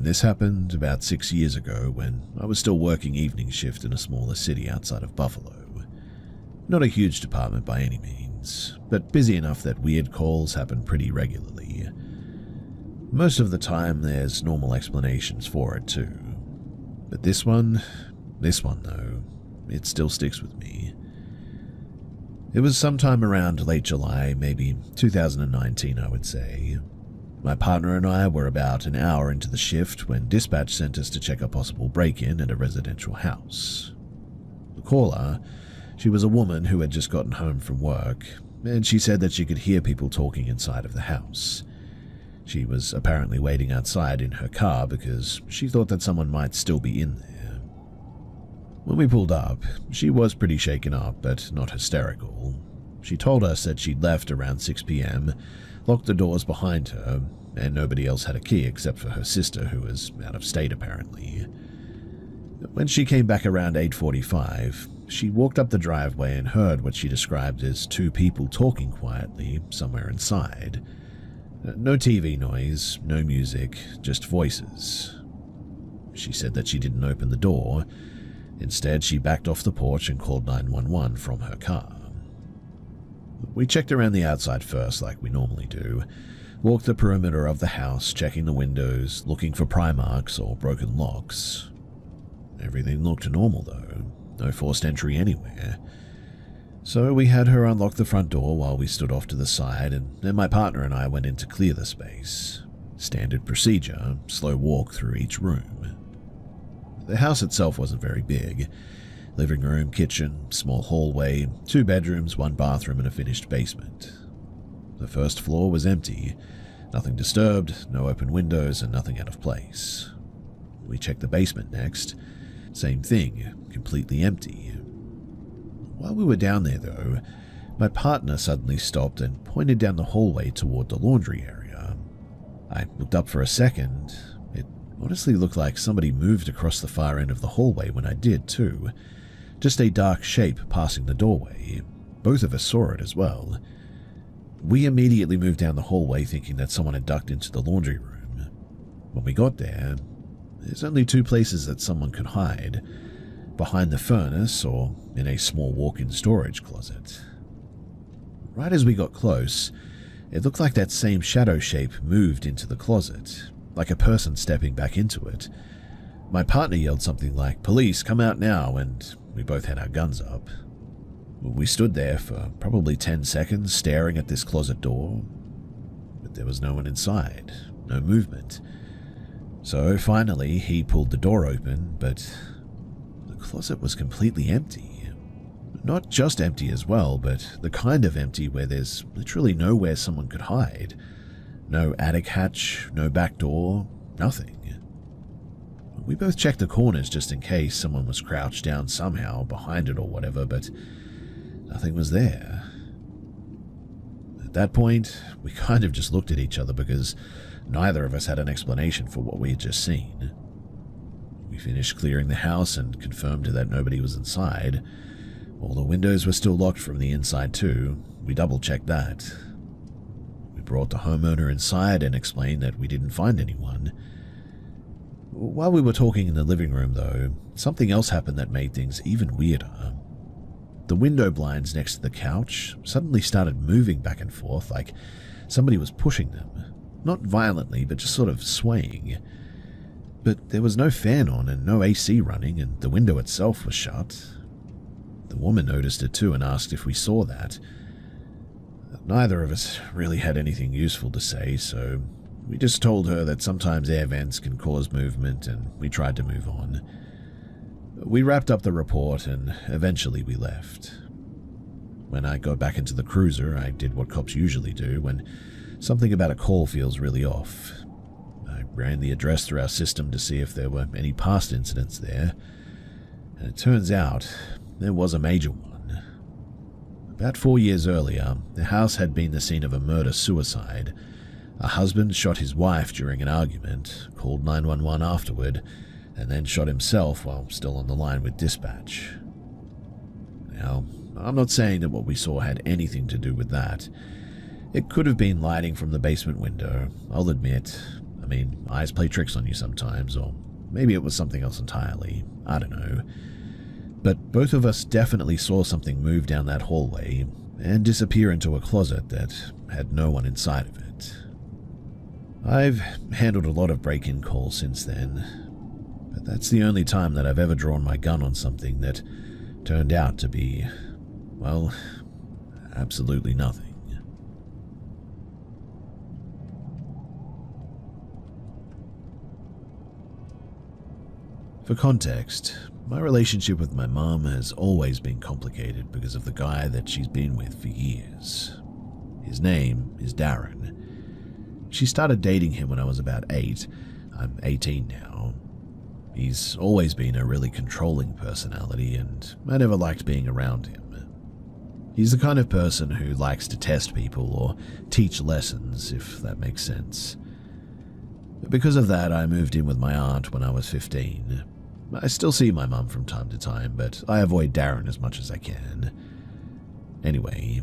This happened about 6 years ago when I was still working evening shift in a smaller city outside of Buffalo. Not a huge department by any means, but busy enough that weird calls happen pretty regularly. Most of the time there's normal explanations for it too. But this one though, it still sticks with me. It was sometime around late July, maybe 2019 I would say. My partner and I were about an hour into the shift when dispatch sent us to check a possible break-in at a residential house. The caller, she was a woman who had just gotten home from work, and she said that she could hear people talking inside of the house. She was apparently waiting outside in her car because she thought that someone might still be in there. When we pulled up, she was pretty shaken up, but not hysterical. She told us that she'd left around 6 p.m., locked the doors behind her, and nobody else had a key except for her sister, who was out of state apparently. When she came back around 8:45, she walked up the driveway and heard what she described as two people talking quietly somewhere inside. No TV noise, no music, just voices. She said that she didn't open the door. Instead, she backed off the porch and called 911 from her car. We checked around the outside first like we normally do, walked the perimeter of the house, checking the windows, looking for pry marks or broken locks. Everything looked normal though, no forced entry anywhere. So we had her unlock the front door while we stood off to the side, and then my partner and I went in to clear the space. Standard procedure, slow walk through each room. The house itself wasn't very big. Living room, kitchen, small hallway, 2 bedrooms, 1 bathroom and a finished basement. The first floor was empty. Nothing disturbed, no open windows and nothing out of place. We checked the basement next. Same thing, completely empty. While we were down there though, my partner suddenly stopped and pointed down the hallway toward the laundry area. I looked up for a second. It honestly looked like somebody moved across the far end of the hallway when I did too. Just a dark shape passing the doorway. Both of us saw it as well. We immediately moved down the hallway thinking that someone had ducked into the laundry room. When we got there, there's only 2 places that someone could hide. Behind the furnace or in a small walk-in storage closet. Right as we got close, it looked like that same shadow shape moved into the closet, like a person stepping back into it. My partner yelled something like, "Police, come out now," and we both had our guns up. We stood there for probably 10 seconds staring at this closet door, but there was no one inside, no movement. So finally he pulled the door open, but the closet was completely empty. Not just empty as well, but the kind of empty where there's literally nowhere someone could hide. No attic hatch, no back door, nothing. We both checked the corners just in case someone was crouched down somehow behind it or whatever, but nothing was there. At that point, we kind of just looked at each other because neither of us had an explanation for what we had just seen. We finished clearing the house and confirmed that nobody was inside. All the windows were still locked from the inside too. We double-checked that. We brought the homeowner inside and explained that we didn't find anyone. While we were talking in the living room though, something else happened that made things even weirder. The window blinds next to the couch suddenly started moving back and forth like somebody was pushing them. Not violently, but just sort of swaying. But there was no fan on and no AC running, and the window itself was shut. The woman noticed it too and asked if we saw that. Neither of us really had anything useful to say, so we just told her that sometimes air vents can cause movement, and we tried to move on. We wrapped up the report, and eventually we left. When I got back into the cruiser, I did what cops usually do when something about a call feels really off. I ran the address through our system to see if there were any past incidents there, and it turns out there was a major one. About 4 years earlier, the house had been the scene of a murder-suicide. A husband shot his wife during an argument, called 911 afterward, and then shot himself while still on the line with dispatch. Now, I'm not saying that what we saw had anything to do with that. It could have been lighting from the basement window, I'll admit. mean, eyes play tricks on you sometimes, or maybe it was something else entirely. I don't know. But both of us definitely saw something move down that hallway and disappear into a closet that had no one inside of it. I've handled a lot of break-in calls since then, but that's the only time that I've ever drawn my gun on something that turned out to be, well, absolutely nothing. For context, my relationship with my mom has always been complicated because of the guy that she's been with for years. His name is Darren. She started dating him when I was about 8. I'm 18 now. He's always been a really controlling personality, and I never liked being around him. He's the kind of person who likes to test people or teach lessons, if that makes sense. Because of that, I moved in with my aunt when I was 15. I still see my mum from time to time, but I avoid Darren as much as I can. Anyway,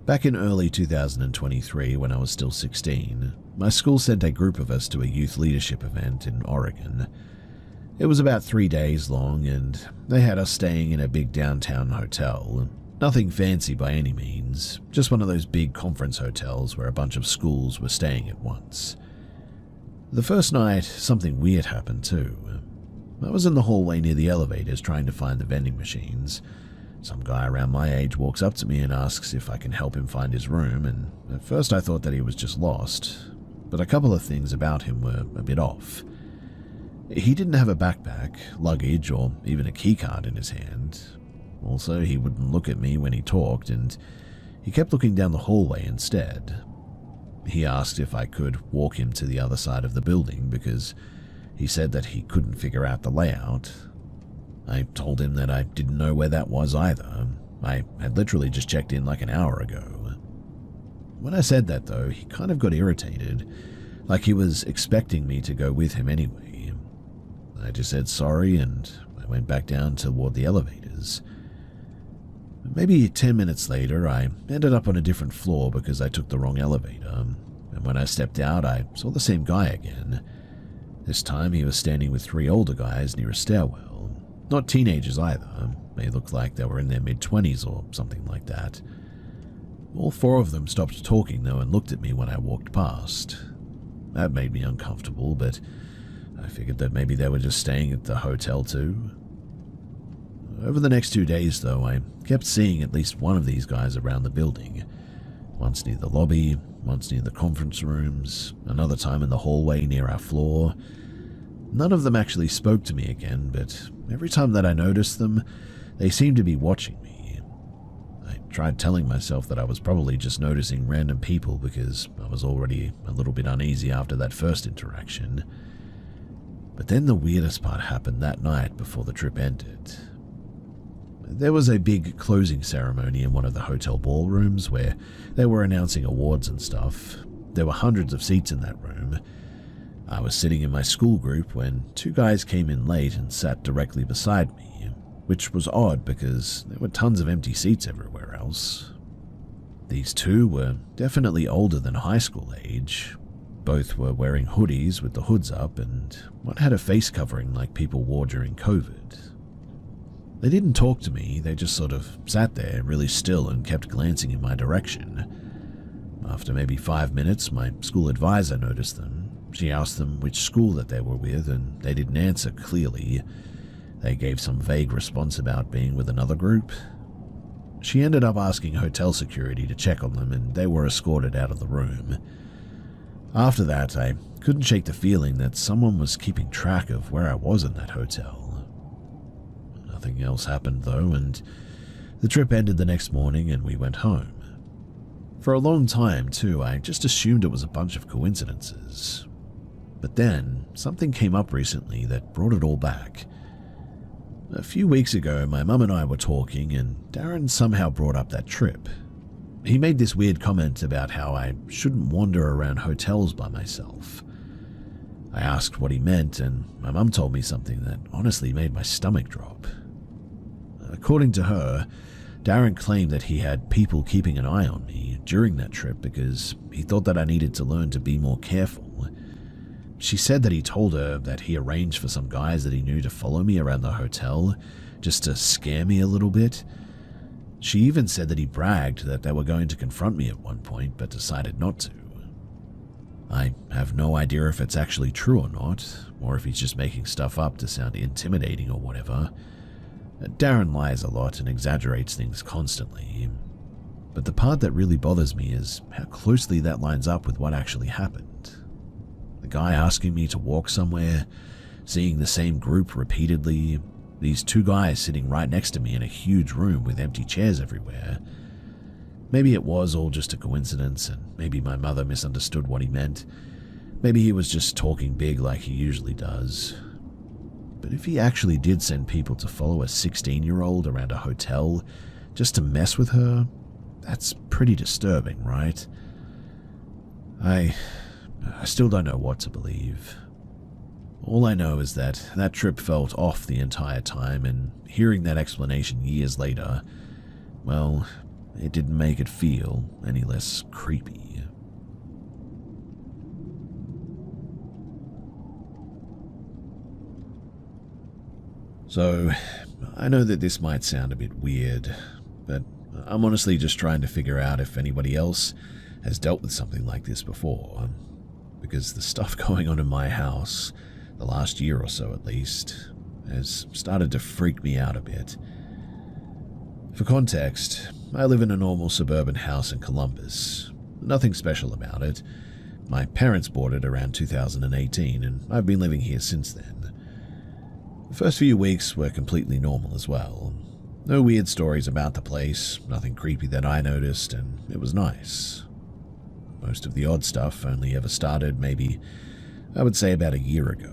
back in early 2023, when I was still 16, my school sent a group of us to a youth leadership event in Oregon. It was about 3 days long, and they had us staying in a big downtown hotel. Nothing fancy by any means, just one of those big conference hotels where a bunch of schools were staying at once. The first night, something weird happened too. I was in the hallway near the elevators trying to find the vending machines. Some guy around my age walks up to me and asks if I can help him find his room, and at first I thought that he was just lost, but a couple of things about him were a bit off. He didn't have a backpack, luggage, or even a keycard in his hand. Also, he wouldn't look at me when he talked, and he kept looking down the hallway instead. He asked if I could walk him to the other side of the building because he said that he couldn't figure out the layout. I told him that I didn't know where that was either. I had literally just checked in like an hour ago. When I said that, though, he kind of got irritated, like he was expecting me to go with him anyway. I just said sorry, and I went back down toward the elevators. Maybe 10 minutes later, I ended up on a different floor because I took the wrong elevator, and when I stepped out, I saw the same guy again. This time, he was standing with 3 older guys near a stairwell. Not teenagers either. They looked like they were in their mid-20s or something like that. All 4 of them stopped talking, though, and looked at me when I walked past. That made me uncomfortable, but I figured that maybe they were just staying at the hotel too. Over the next 2 days, though, I kept seeing at least one of these guys around the building. Once near the lobby, once near the conference rooms, another time in the hallway near our floor. None of them actually spoke to me again, but every time that I noticed them, they seemed to be watching me. I tried telling myself that I was probably just noticing random people because I was already a little bit uneasy after that first interaction. But then the weirdest part happened that night before the trip ended. There was a big closing ceremony in one of the hotel ballrooms where they were announcing awards and stuff. There were hundreds of seats in that room. I was sitting in my school group when 2 guys came in late and sat directly beside me, which was odd because there were tons of empty seats everywhere else. These 2 were definitely older than high school age. Both were wearing hoodies with the hoods up, and one had a face covering like people wore during COVID. They didn't talk to me, they just sort of sat there really still and kept glancing in my direction. After maybe 5 minutes, my school advisor noticed them. She asked them which school that they were with, and they didn't answer clearly. They gave some vague response about being with another group. She ended up asking hotel security to check on them, and they were escorted out of the room. After that, I couldn't shake the feeling that someone was keeping track of where I was in that hotel. Nothing else happened, though, and the trip ended the next morning and we went home. For a long time, too, I just assumed it was a bunch of coincidences. But then, something came up recently that brought it all back. A few weeks ago, my mum and I were talking, and Darren somehow brought up that trip. He made this weird comment about how I shouldn't wander around hotels by myself. I asked what he meant, and my mum told me something that honestly made my stomach drop. According to her, Darren claimed that he had people keeping an eye on me during that trip because he thought that I needed to learn to be more careful. she said that he told her that he arranged for some guys that he knew to follow me around the hotel just to scare me a little bit. She even said that he bragged that they were going to confront me at one point but decided not to. I have no idea if it's actually true or not, or if he's just making stuff up to sound intimidating or whatever. Darren lies a lot and exaggerates things constantly, but the part that really bothers me is how closely that lines up with what actually happened. The guy asking me to walk somewhere, seeing the same group repeatedly, these two guys sitting right next to me in a huge room with empty chairs everywhere. Maybe it was all just a coincidence, and maybe my mother misunderstood what he meant. Maybe he was just talking big like he usually does. But if he actually did send people to follow a 16-year-old around a hotel just to mess with her, that's pretty disturbing, right? I still don't know what to believe. All I know is that that trip felt off the entire time, and hearing that explanation years later, well, it didn't make it feel any less creepy. So, I know that this might sound a bit weird, but I'm honestly just trying to figure out if anybody else has dealt with something like this before, because the stuff going on in my house, the last year or so at least, has started to freak me out a bit. For context, I live in a normal suburban house in Columbus. Nothing special about it. My parents bought it around 2018, and I've been living here since then. The first few weeks were completely normal as well. No weird stories about the place, nothing creepy that I noticed, and it was nice. Most of the odd stuff only ever started maybe, I would say, about a year ago.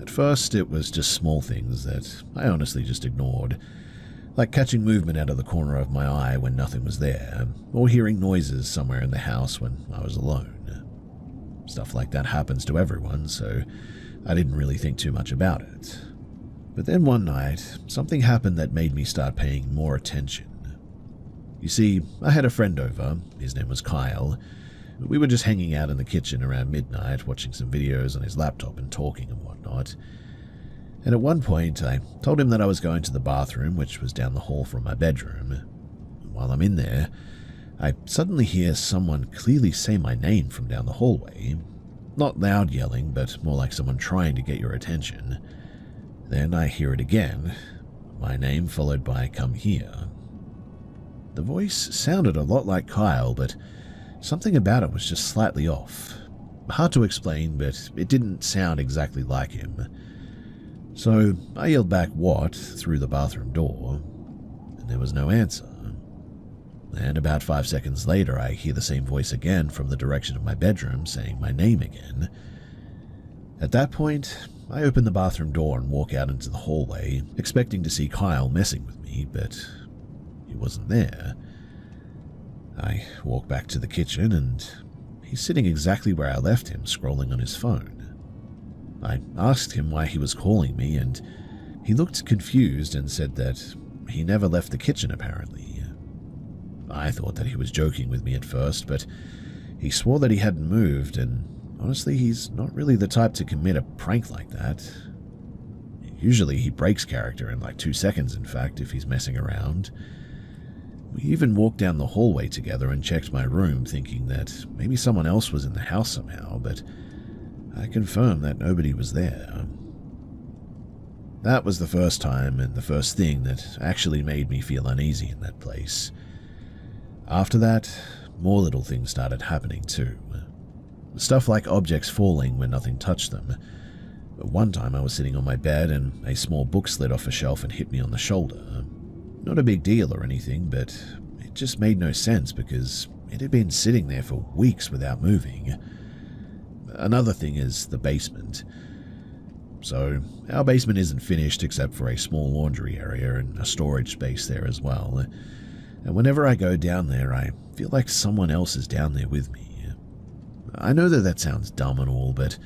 At first, it was just small things that I honestly just ignored, like catching movement out of the corner of my eye when nothing was there, or hearing noises somewhere in the house when I was alone. Stuff like that happens to everyone, so I didn't really think too much about it. But then one night, something happened that made me start paying more attention. You see, I had a friend over, his name was Kyle. We were just hanging out in the kitchen around midnight, watching some videos on his laptop and talking and whatnot. And at one point, I told him that I was going to the bathroom, which was down the hall from my bedroom. While I'm in there, I suddenly hear someone clearly say my name from down the hallway. Not loud yelling, but more like someone trying to get your attention. Then I hear it again, my name followed by "come here." The voice sounded a lot like Kyle, but something about it was just slightly off. Hard to explain, but it didn't sound exactly like him. So I yelled back "what" through the bathroom door, and there was no answer. And about 5 seconds later, I hear the same voice again from the direction of my bedroom saying my name again. At that point, I open the bathroom door and walk out into the hallway, expecting to see Kyle messing with me, but he wasn't there. I walk back to the kitchen and he's sitting exactly where I left him, scrolling on his phone. I asked him why he was calling me, and he looked confused and said that he never left the kitchen apparently. I thought that he was joking with me at first, but he swore that he hadn't moved, and honestly, he's not really the type to commit a prank like that. Usually he breaks character in like 2 seconds, in fact, if he's messing around. We even walked down the hallway together and checked my room, thinking that maybe someone else was in the house somehow, but I confirmed that nobody was there. That was the first time and the first thing that actually made me feel uneasy in that place. After that, more little things started happening too. Stuff like objects falling when nothing touched them. One time I was sitting on my bed and a small book slid off a shelf and hit me on the shoulder. Not a big deal or anything, but it just made no sense because it had been sitting there for weeks without moving. Another thing is the basement. So, our basement isn't finished except for a small laundry area and a storage space there as well. And whenever I go down there, I feel like someone else is down there with me. I know that that sounds dumb and all, but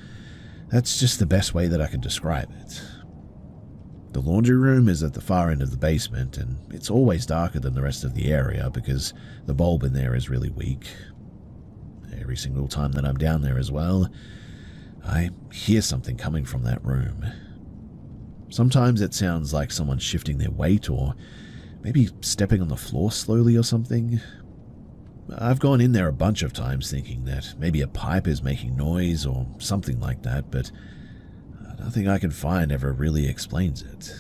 that's just the best way that I can describe it. The laundry room is at the far end of the basement, and it's always darker than the rest of the area because the bulb in there is really weak. Every single time that I'm down there as well, I hear something coming from that room. Sometimes it sounds like someone shifting their weight or maybe stepping on the floor slowly or something. I've gone in there a bunch of times thinking that maybe a pipe is making noise or something like that, but nothing I can find ever really explains it.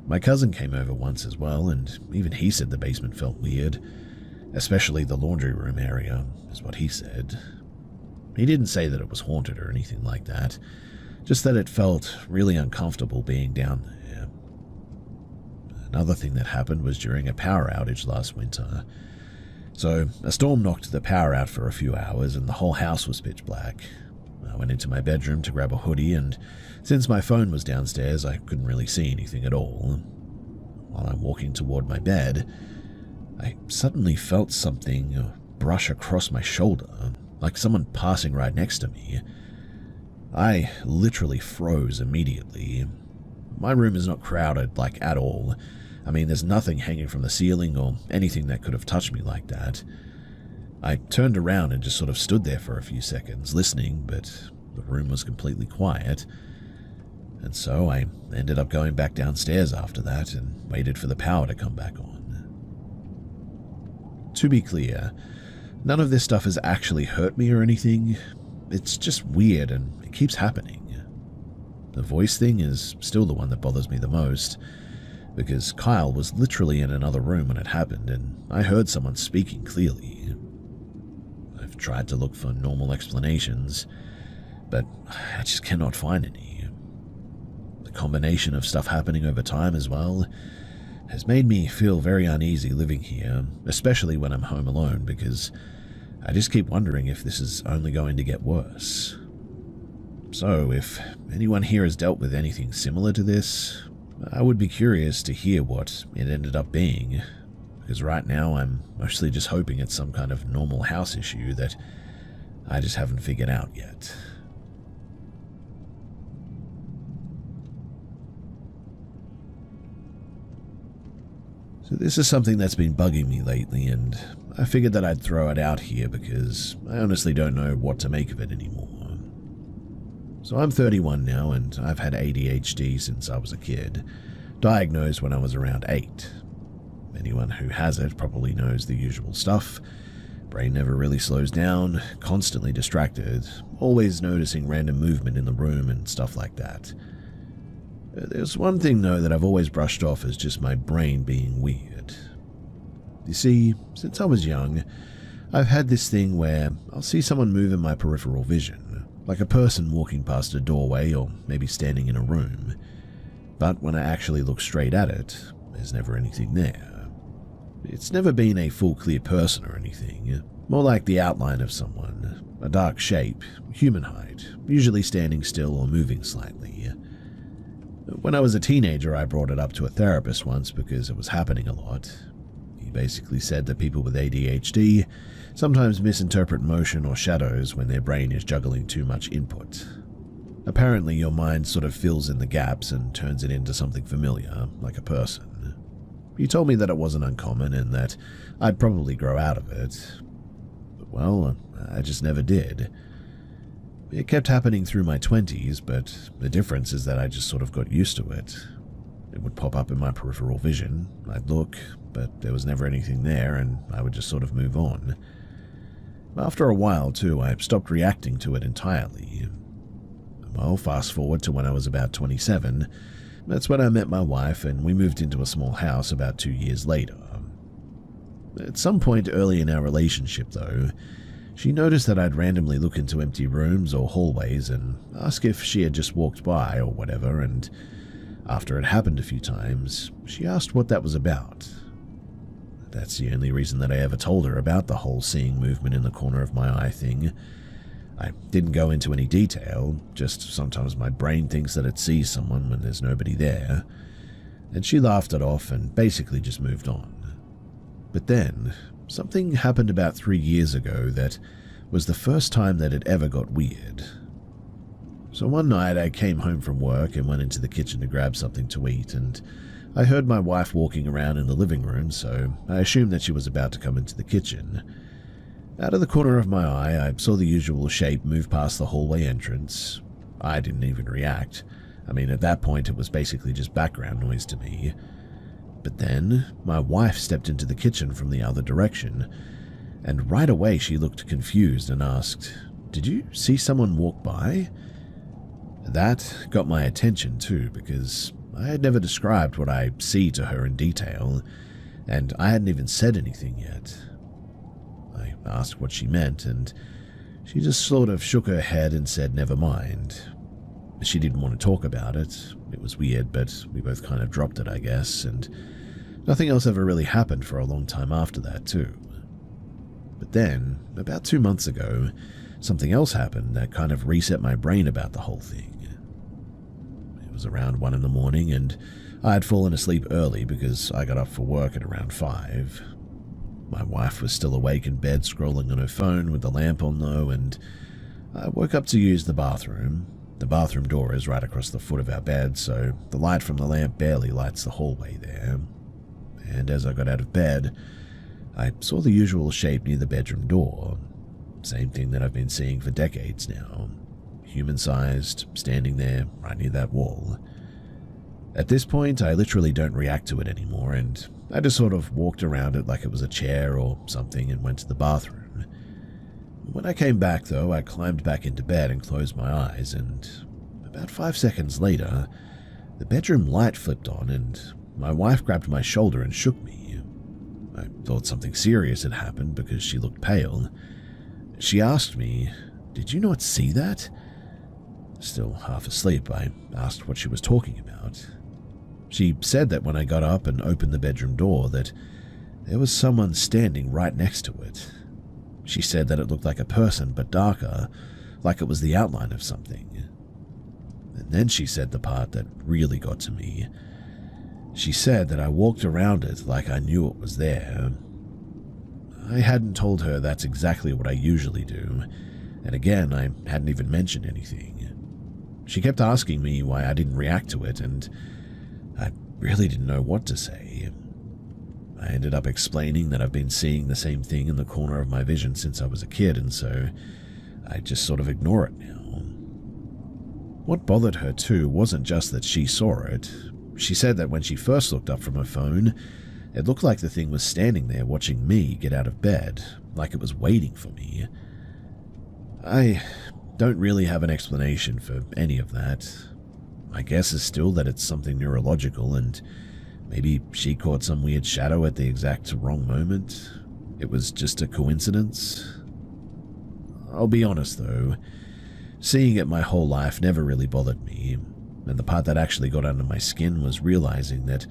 My cousin came over once as well, and even he said the basement felt weird, especially the laundry room area, is what he said. He didn't say that it was haunted or anything like that, just that it felt really uncomfortable being down there. Another thing that happened was during a power outage last winter. So, a storm knocked the power out for a few hours and the whole house was pitch black. I went into my bedroom to grab a hoodie, and since my phone was downstairs, I couldn't really see anything at all. While I'm walking toward my bed, I suddenly felt something brush across my shoulder, like someone passing right next to me. I literally froze immediately. My room is not crowded, like, at all. I mean, there's nothing hanging from the ceiling or anything that could have touched me like that. I turned around and just sort of stood there for a few seconds, listening, but the room was completely quiet. And so I ended up going back downstairs after that and waited for the power to come back on. To be clear, none of this stuff has actually hurt me or anything. It's just weird and it keeps happening. The voice thing is still the one that bothers me the most, because Kyle was literally in another room when it happened and I heard someone speaking clearly. I've tried to look for normal explanations, but I just cannot find any. The combination of stuff happening over time as well has made me feel very uneasy living here, especially when I'm home alone, because I just keep wondering if this is only going to get worse. So, if anyone here has dealt with anything similar to this, I would be curious to hear what it ended up being, because right now I'm mostly just hoping it's some kind of normal house issue that I just haven't figured out yet. So this is something that's been bugging me lately, and I figured that I'd throw it out here because I honestly don't know what to make of it anymore. So I'm 31 now, and I've had ADHD since I was a kid, diagnosed when I was around 8. Anyone who has it probably knows the usual stuff. Brain never really slows down, constantly distracted, always noticing random movement in the room and stuff like that. There's one thing though that I've always brushed off as just my brain being weird. You see, since I was young, I've had this thing where I'll see someone move in my peripheral vision, like a person walking past a doorway or maybe standing in a room. But when I actually look straight at it, there's never anything there. It's never been a full clear person or anything, more like the outline of someone, a dark shape, human height, usually standing still or moving slightly. When I was a teenager, I brought it up to a therapist once because it was happening a lot. He basically said that people with ADHD sometimes misinterpret motion or shadows when their brain is juggling too much input. Apparently, your mind sort of fills in the gaps and turns it into something familiar, like a person. He told me that it wasn't uncommon and that I'd probably grow out of it. But, well, I just never did. It kept happening through my 20s, but the difference is that I just sort of got used to it. It would pop up in my peripheral vision, I'd look, but there was never anything there and I would just sort of move on. After a while, too, I stopped reacting to it entirely. Well, fast forward to when I was about 27, that's when I met my wife and we moved into a small house about 2 years later. At some point early in our relationship, though, she noticed that I'd randomly look into empty rooms or hallways and ask if she had just walked by or whatever, and after it happened a few times, she asked what that was about. That's the only reason that I ever told her about the whole seeing movement in the corner of my eye thing. I didn't go into any detail, just sometimes my brain thinks that it sees someone when there's nobody there, and she laughed it off and basically just moved on. But then, something happened about 3 years ago that was the first time that it ever got weird. So one night I came home from work and went into the kitchen to grab something to eat, and I heard my wife walking around in the living room, so I assumed that she was about to come into the kitchen. Out of the corner of my eye, I saw the usual shape move past the hallway entrance. I didn't even react. I mean, at that point, it was basically just background noise to me. But then, my wife stepped into the kitchen from the other direction, and right away she looked confused and asked, "Did you see someone walk by?" That got my attention too, because I had never described what I see to her in detail, and I hadn't even said anything yet. I asked what she meant, and she just sort of shook her head and said never mind. She didn't want to talk about it. It was weird, but we both kind of dropped it, I guess, and nothing else ever really happened for a long time after that, too. But then, about 2 months ago, something else happened that kind of reset my brain about the whole thing. It was around 1 in the morning, and I had fallen asleep early because I got up for work at around 5. My wife was still awake in bed scrolling on her phone with the lamp on low, and I woke up to use the bathroom. The bathroom door is right across the foot of our bed, so the light from the lamp barely lights the hallway there. And as I got out of bed, I saw the usual shape near the bedroom door. Same thing that I've been seeing for decades now. Human-sized, standing there right near that wall. At this point, I literally don't react to it anymore, and I just sort of walked around it like it was a chair or something and went to the bathroom. When I came back, though, I climbed back into bed and closed my eyes, and about 5 seconds later, the bedroom light flipped on, and my wife grabbed my shoulder and shook me. I thought something serious had happened because she looked pale. She asked me, "Did you not see that?" Still half asleep, I asked what she was talking about. She said that when I got up and opened the bedroom door that there was someone standing right next to it. She said that it looked like a person, but darker, like it was the outline of something. And then she said the part that really got to me. She said that I walked around it like I knew it was there. I hadn't told her that's exactly what I usually do, and again, I hadn't even mentioned anything. She kept asking me why I didn't react to it, and I really didn't know what to say. I ended up explaining that I've been seeing the same thing in the corner of my vision since I was a kid, and so I just sort of ignore it now. What bothered her too wasn't just that she saw it. She said that when she first looked up from her phone, it looked like the thing was standing there watching me get out of bed, like it was waiting for me. I don't really have an explanation for any of that. My guess is still that it's something neurological, and maybe she caught some weird shadow at the exact wrong moment. It was just a coincidence. I'll be honest though, seeing it my whole life never really bothered me, and the part that actually got under my skin was realizing that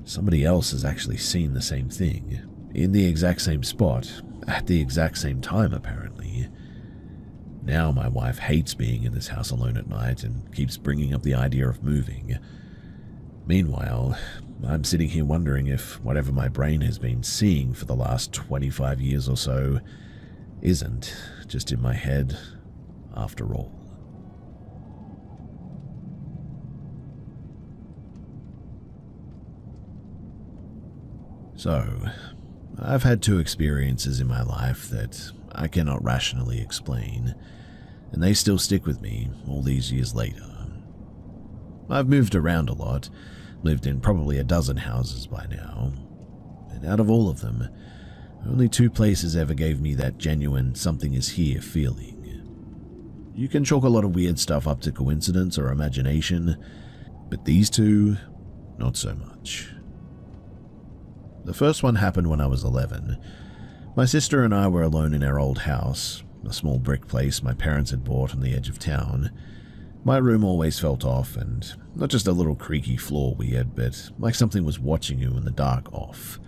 somebody else has actually seen the same thing, in the exact same spot, at the exact same time apparently. Now my wife hates being in this house alone at night and keeps bringing up the idea of moving. Meanwhile, I'm sitting here wondering if whatever my brain has been seeing for the last 25 years or so isn't just in my head after all. So, I've had 2 experiences in my life that I cannot rationally explain, and they still stick with me all these years later. I've moved around a lot, lived in probably a dozen houses by now, and out of all of them, only 2 places ever gave me that genuine something is here feeling. You can chalk a lot of weird stuff up to coincidence or imagination, but these 2, not so much. The first one happened when I was 11. My sister and I were alone in our old house, a small brick place my parents had bought on the edge of town. My room always felt off, and not just a little creaky floor weird, but like something was watching you in the dark off.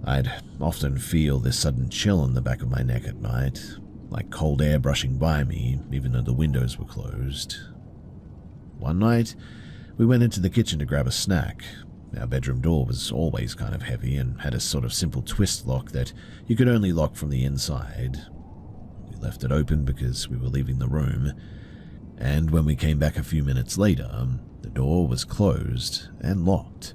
I'd often feel this sudden chill in the back of my neck at night, like cold air brushing by me, even though the windows were closed. One night, we went into the kitchen to grab a snack. Our bedroom door was always kind of heavy and had a sort of simple twist lock that you could only lock from the inside. We left it open because we were leaving the room, and when we came back a few minutes later, the door was closed and locked.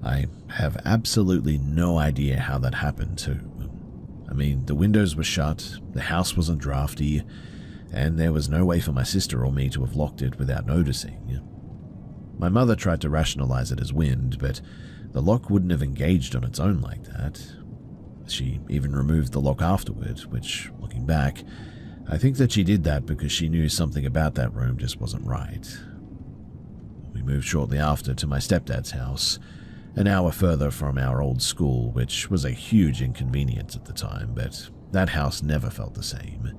I have absolutely no idea how that happened too. I mean, the windows were shut, the house wasn't drafty, and there was no way for my sister or me to have locked it without noticing. My mother tried to rationalize it as wind, but the lock wouldn't have engaged on its own like that. She even removed the lock afterward, which, looking back, I think that she did that because she knew something about that room just wasn't right. We moved shortly after to my stepdad's house, an hour further from our old school, which was a huge inconvenience at the time, but that house never felt the same.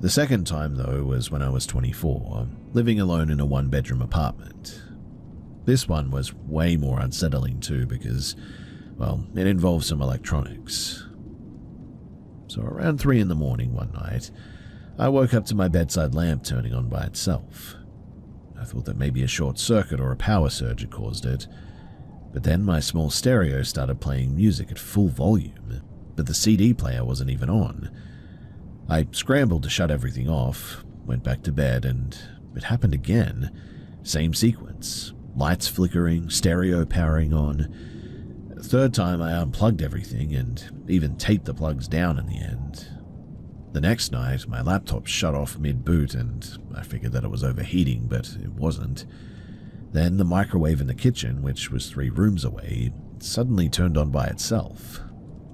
The second time, though, was when I was 24, living alone in a one-bedroom apartment. This one was way more unsettling too because, well, it involved some electronics. So around 3 in the morning one night, I woke up to my bedside lamp turning on by itself. I thought that maybe a short circuit or a power surge had caused it, but then my small stereo started playing music at full volume, but the CD player wasn't even on. I scrambled to shut everything off, went back to bed, and it happened again. Same sequence. Lights flickering, stereo powering on. Third time I unplugged everything and even taped the plugs down in the end. The next night, my laptop shut off mid-boot and I figured that it was overheating, but it wasn't. Then the microwave in the kitchen, which was 3 rooms away, suddenly turned on by itself.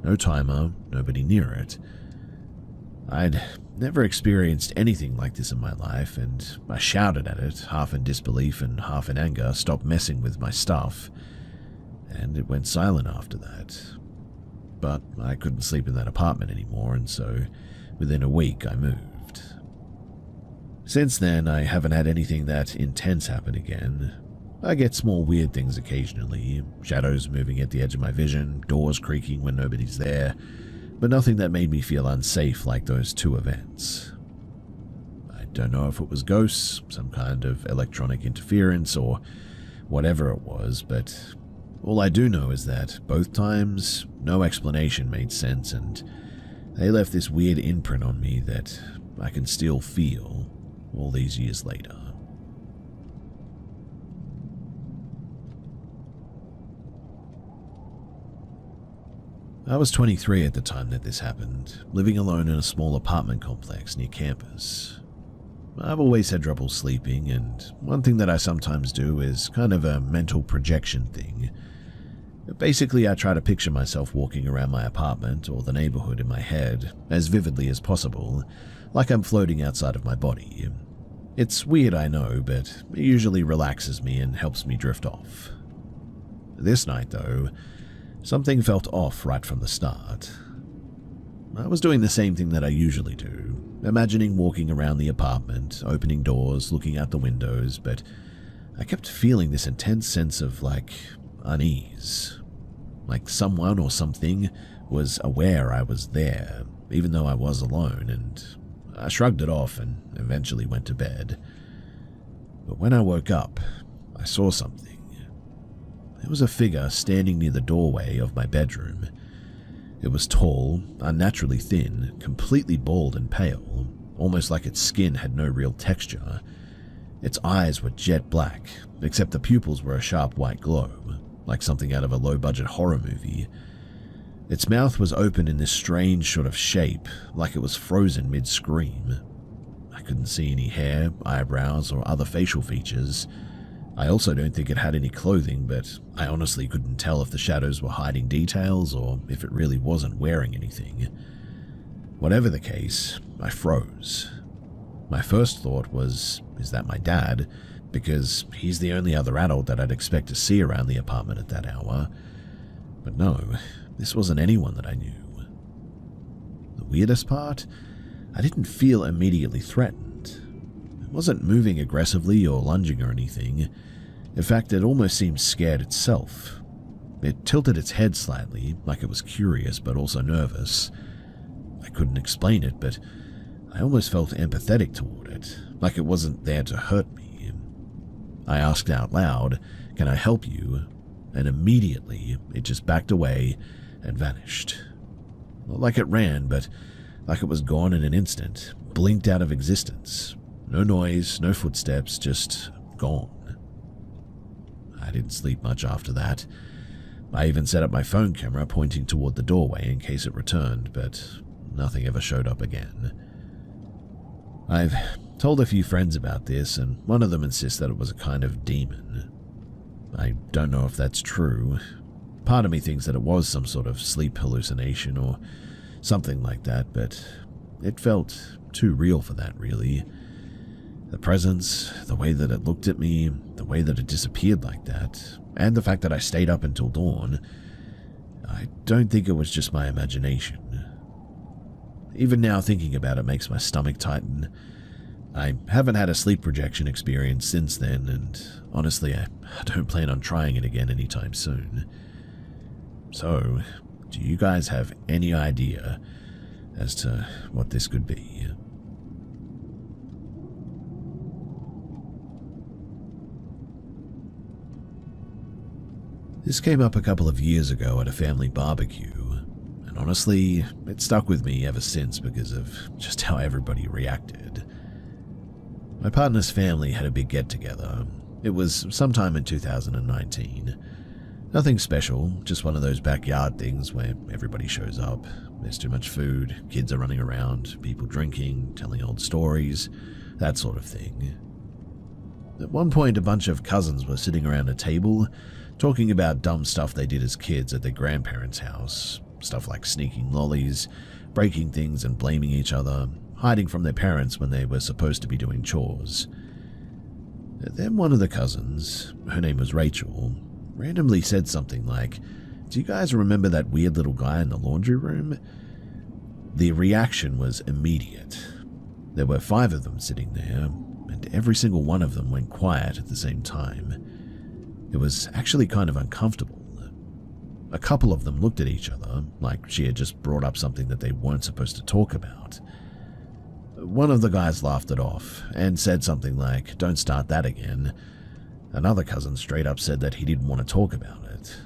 No timer, nobody near it. I'd never experienced anything like this in my life, and I shouted at it, half in disbelief and half in anger, stop messing with my stuff, and it went silent after that. But I couldn't sleep in that apartment anymore, and so within a week I moved. Since then, I haven't had anything that intense happen again. I get small weird things occasionally, shadows moving at the edge of my vision, doors creaking when nobody's there, but nothing that made me feel unsafe like those 2 events. I don't know if it was ghosts, some kind of electronic interference, or whatever it was, but all I do know is that both times, no explanation made sense, and they left this weird imprint on me that I can still feel all these years later. I was 23 at the time that this happened, living alone in a small apartment complex near campus. I've always had trouble sleeping, and one thing that I sometimes do is kind of a mental projection thing. Basically, I try to picture myself walking around my apartment or the neighborhood in my head as vividly as possible, like I'm floating outside of my body. It's weird, I know, but it usually relaxes me and helps me drift off. This night, though, something felt off right from the start. I was doing the same thing that I usually do, imagining walking around the apartment, opening doors, looking out the windows, but I kept feeling this intense sense of, unease. Like someone or something was aware I was there, even though I was alone, and I shrugged it off and eventually went to bed. But when I woke up, I saw something. There was a figure standing near the doorway of my bedroom. It was tall, unnaturally thin, completely bald and pale, almost like its skin had no real texture. Its eyes were jet black, except the pupils were a sharp white glow, like something out of a low-budget horror movie. Its mouth was open in this strange sort of shape, like it was frozen mid-scream. I couldn't see any hair, eyebrows, or other facial features. I also don't think it had any clothing, but I honestly couldn't tell if the shadows were hiding details or if it really wasn't wearing anything. Whatever the case, I froze. My first thought was, is that my dad? Because he's the only other adult that I'd expect to see around the apartment at that hour. But no, this wasn't anyone that I knew. The weirdest part? I didn't feel immediately threatened. It wasn't moving aggressively or lunging or anything. In fact, it almost seemed scared itself. It tilted its head slightly, like it was curious but also nervous. I couldn't explain it, but I almost felt empathetic toward it, like it wasn't there to hurt me. I asked out loud, "Can I help you?" And immediately it just backed away and vanished. Not like it ran, but like it was gone in an instant, blinked out of existence. No noise, no footsteps, just gone. I didn't sleep much after that. I even set up my phone camera pointing toward the doorway in case it returned, but nothing ever showed up again. I've told a few friends about this, and one of them insists that it was a kind of demon. I don't know if that's true. Part of me thinks that it was some sort of sleep hallucination or something like that, but it felt too real for that, really. The presence, the way that it looked at me, the way that it disappeared like that, and the fact that I stayed up until dawn, I don't think it was just my imagination. Even now thinking about it makes my stomach tighten. I haven't had a sleep projection experience since then, and honestly, I don't plan on trying it again anytime soon. So, do you guys have any idea as to what this could be? This came up a couple of years ago at a family barbecue, and honestly, it stuck with me ever since because of just how everybody reacted. My partner's family had a big get-together. It was sometime in 2019. Nothing special, just one of those backyard things where everybody shows up. There's too much food, kids are running around, people drinking, telling old stories, that sort of thing. At one point, a bunch of cousins were sitting around a table, talking about dumb stuff they did as kids at their grandparents' house. Stuff like sneaking lollies, breaking things and blaming each other, hiding from their parents when they were supposed to be doing chores. Then one of the cousins, her name was Rachel, randomly said something like, "Do you guys remember that weird little guy in the laundry room?" The reaction was immediate. There were 5 of them sitting there, and every single one of them went quiet at the same time. It was actually kind of uncomfortable. A couple of them looked at each other, like she had just brought up something that they weren't supposed to talk about. One of the guys laughed it off, and said something like, "Don't start that again." Another cousin straight up said that he didn't want to talk about it.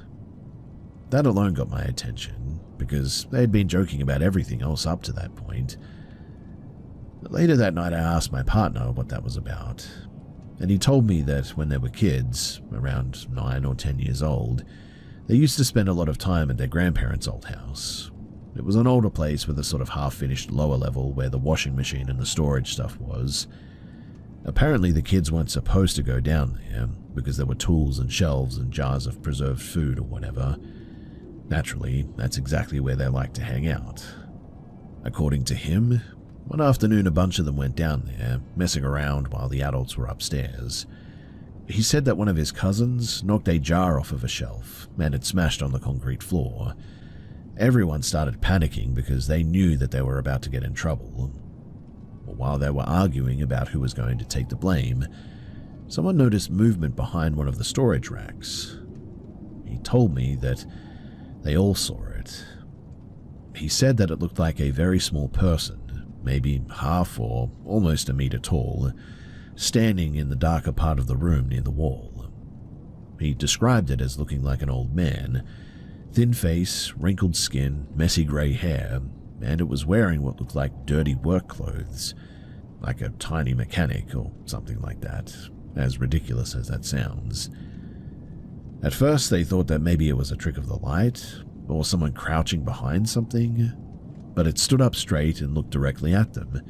That alone got my attention, because they had been joking about everything else up to that point. Later that night I asked my partner what that was about, and he told me that when they were kids, around 9 or 10 years old, they used to spend a lot of time at their grandparents' old house. It was an older place with a sort of half-finished lower level where the washing machine and the storage stuff was. Apparently the kids weren't supposed to go down there because there were tools and shelves and jars of preserved food or whatever. Naturally, that's exactly where they liked to hang out. According to him, one afternoon a bunch of them went down there, messing around while the adults were upstairs. He said that one of his cousins knocked a jar off of a shelf and it smashed on the concrete floor. Everyone started panicking because they knew that they were about to get in trouble. While they were arguing about who was going to take the blame, someone noticed movement behind one of the storage racks. He told me that they all saw it. He said that it looked like a very small person, maybe half or almost a meter tall, standing in the darker part of the room near the wall. He described it as looking like an old man, thin face, wrinkled skin, messy grey hair, and it was wearing what looked like dirty work clothes, like a tiny mechanic or something like that, as ridiculous as that sounds. At first they thought that maybe it was a trick of the light, or someone crouching behind something, but it stood up straight and looked directly at them,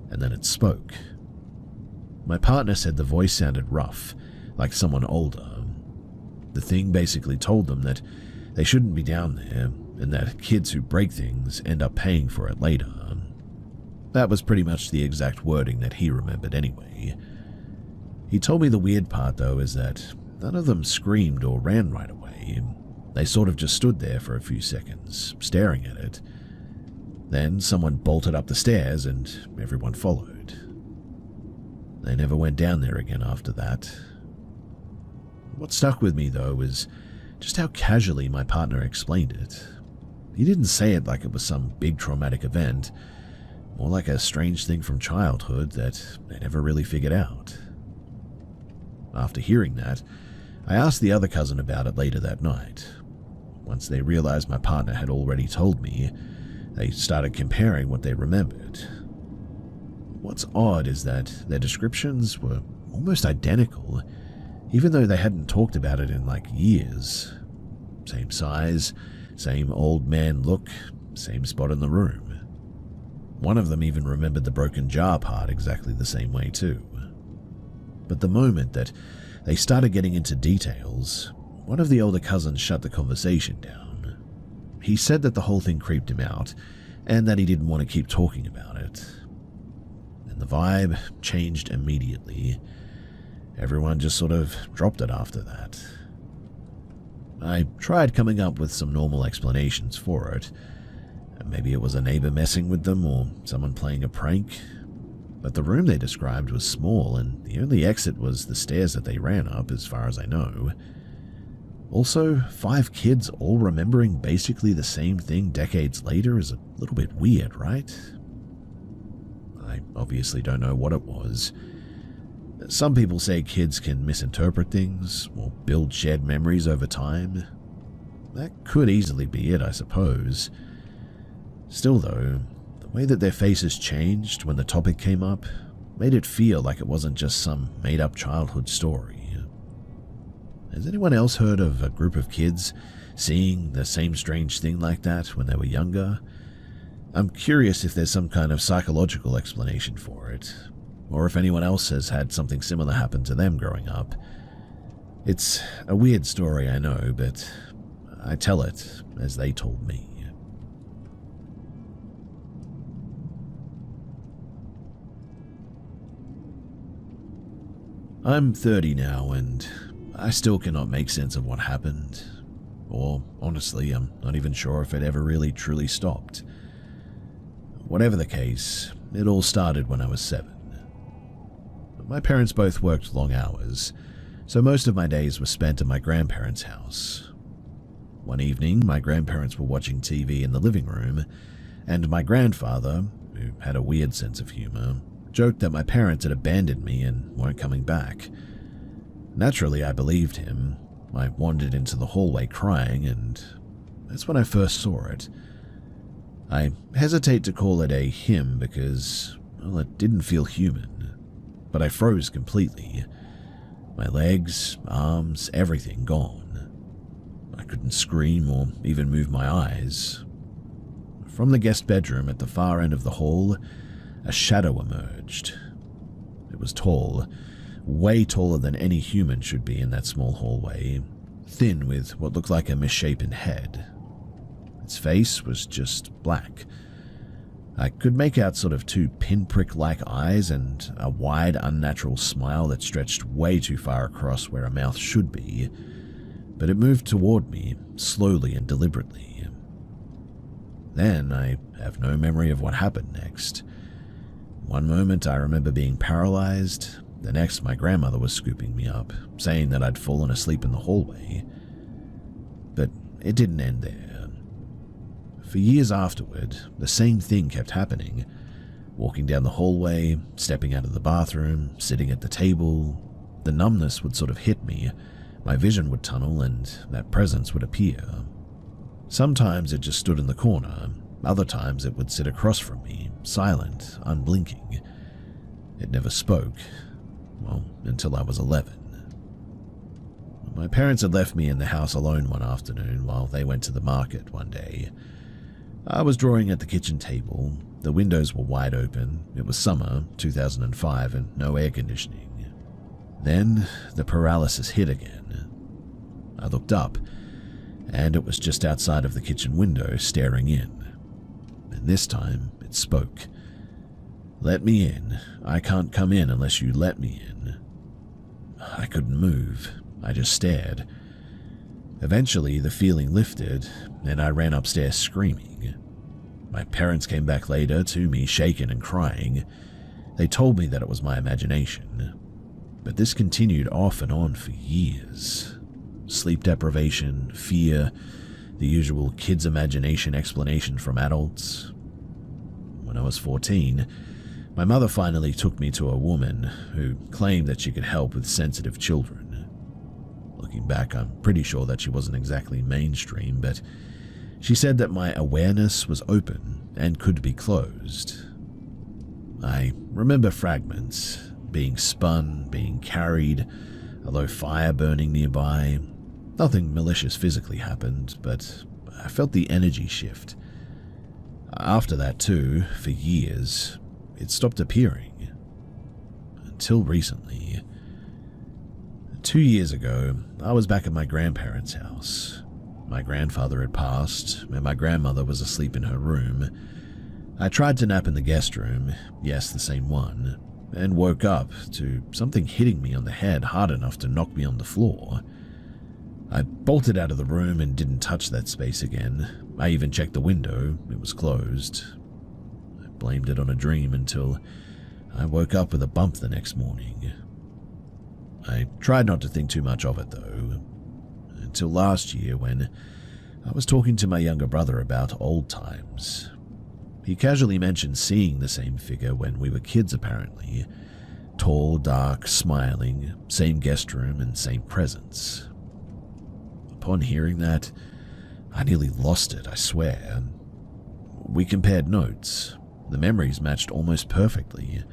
and then it spoke. My partner said the voice sounded rough, like someone older. The thing basically told them that they shouldn't be down there, and that kids who break things end up paying for it later. That was pretty much the exact wording that he remembered anyway. He told me the weird part though is that none of them screamed or ran right away. They sort of just stood there for a few seconds, staring at it. Then someone bolted up the stairs and everyone followed. They never went down there again after that. What stuck with me though is just how casually my partner explained it. He didn't say it like it was some big traumatic event, more like a strange thing from childhood that they never really figured out. After hearing that, I asked the other cousin about it later that night. Once they realized my partner had already told me, they started comparing what they remembered. What's odd is that their descriptions were almost identical, even though they hadn't talked about it in like years. Same size, same old man look, same spot in the room. One of them even remembered the broken jar part exactly the same way too. But the moment that they started getting into details, one of the older cousins shut the conversation down. He said that the whole thing creeped him out, and that he didn't want to keep talking about it. And the vibe changed immediately. Everyone just sort of dropped it after that. I tried coming up with some normal explanations for it. Maybe it was a neighbor messing with them or someone playing a prank. But the room they described was small, and the only exit was the stairs that they ran up, as far as I know. Also, 5 kids all remembering basically the same thing decades later is a little bit weird, right? I obviously don't know what it was. Some people say kids can misinterpret things or build shared memories over time. That could easily be it, I suppose. Still though, the way that their faces changed when the topic came up made it feel like it wasn't just some made-up childhood story. Has anyone else heard of a group of kids seeing the same strange thing like that when they were younger? I'm curious if there's some kind of psychological explanation for it, or if anyone else has had something similar happen to them growing up. It's a weird story, I know, but I tell it as they told me. I'm 30 now, and I still cannot make sense of what happened. Or, honestly, I'm not even sure if it ever really truly stopped. Whatever the case, it all started when I was 7. My parents both worked long hours, so most of my days were spent at my grandparents' house. One evening, my grandparents were watching TV in the living room, and my grandfather, who had a weird sense of humor, joked that my parents had abandoned me and weren't coming back. Naturally, I believed him. I wandered into the hallway crying, and that's when I first saw it. I hesitate to call it a him because, well, it didn't feel human, but I froze completely. My legs, arms, everything gone. I couldn't scream or even move my eyes. From the guest bedroom at the far end of the hall, a shadow emerged. It was tall, way taller than any human should be in that small hallway, thin with what looked like a misshapen head. Its face was just black. I could make out sort of 2 pinprick-like eyes and a wide, unnatural smile that stretched way too far across where a mouth should be, but it moved toward me, slowly and deliberately. Then I have no memory of what happened next. One moment I remember being paralyzed, the next my grandmother was scooping me up, saying that I'd fallen asleep in the hallway. But it didn't end there. For years afterward, the same thing kept happening. Walking down the hallway, stepping out of the bathroom, sitting at the table, the numbness would sort of hit me, my vision would tunnel, and that presence would appear. Sometimes it just stood in the corner, other times it would sit across from me, silent, unblinking. It never spoke, well, until I was 11. My parents had left me in the house alone one afternoon while they went to the market one day. I was drawing at the kitchen table. The windows were wide open. It was summer, 2005, and no air conditioning. Then the paralysis hit again. I looked up, and it was just outside of the kitchen window, staring in. And this time, it spoke. "Let me in. I can't come in unless you let me in." I couldn't move. I just stared. Eventually, the feeling lifted, and I ran upstairs screaming. My parents came back later to me, shaken and crying. They told me that it was my imagination. But this continued off and on for years. Sleep deprivation, fear, the usual kid's imagination explanation from adults. When I was 14, my mother finally took me to a woman who claimed that she could help with sensitive children. Looking back, I'm pretty sure that she wasn't exactly mainstream, but she said that my awareness was open and could be closed. I remember fragments, being spun, being carried, a low fire burning nearby. Nothing malicious physically happened, but I felt the energy shift. After that too, for years, it stopped appearing. Until recently. 2 years ago, I was back at my grandparents' house. My grandfather had passed, and my grandmother was asleep in her room. I tried to nap in the guest room, yes, the same one, and woke up to something hitting me on the head hard enough to knock me on the floor. I bolted out of the room and didn't touch that space again. I even checked the window, it was closed. I blamed it on a dream until I woke up with a bump the next morning. I tried not to think too much of it though, until last year when I was talking to my younger brother about old times. He casually mentioned seeing the same figure when we were kids apparently. Tall, dark, smiling, same guest room and same presence. Upon hearing that, I nearly lost it, I swear. We compared notes. The memories matched almost perfectly.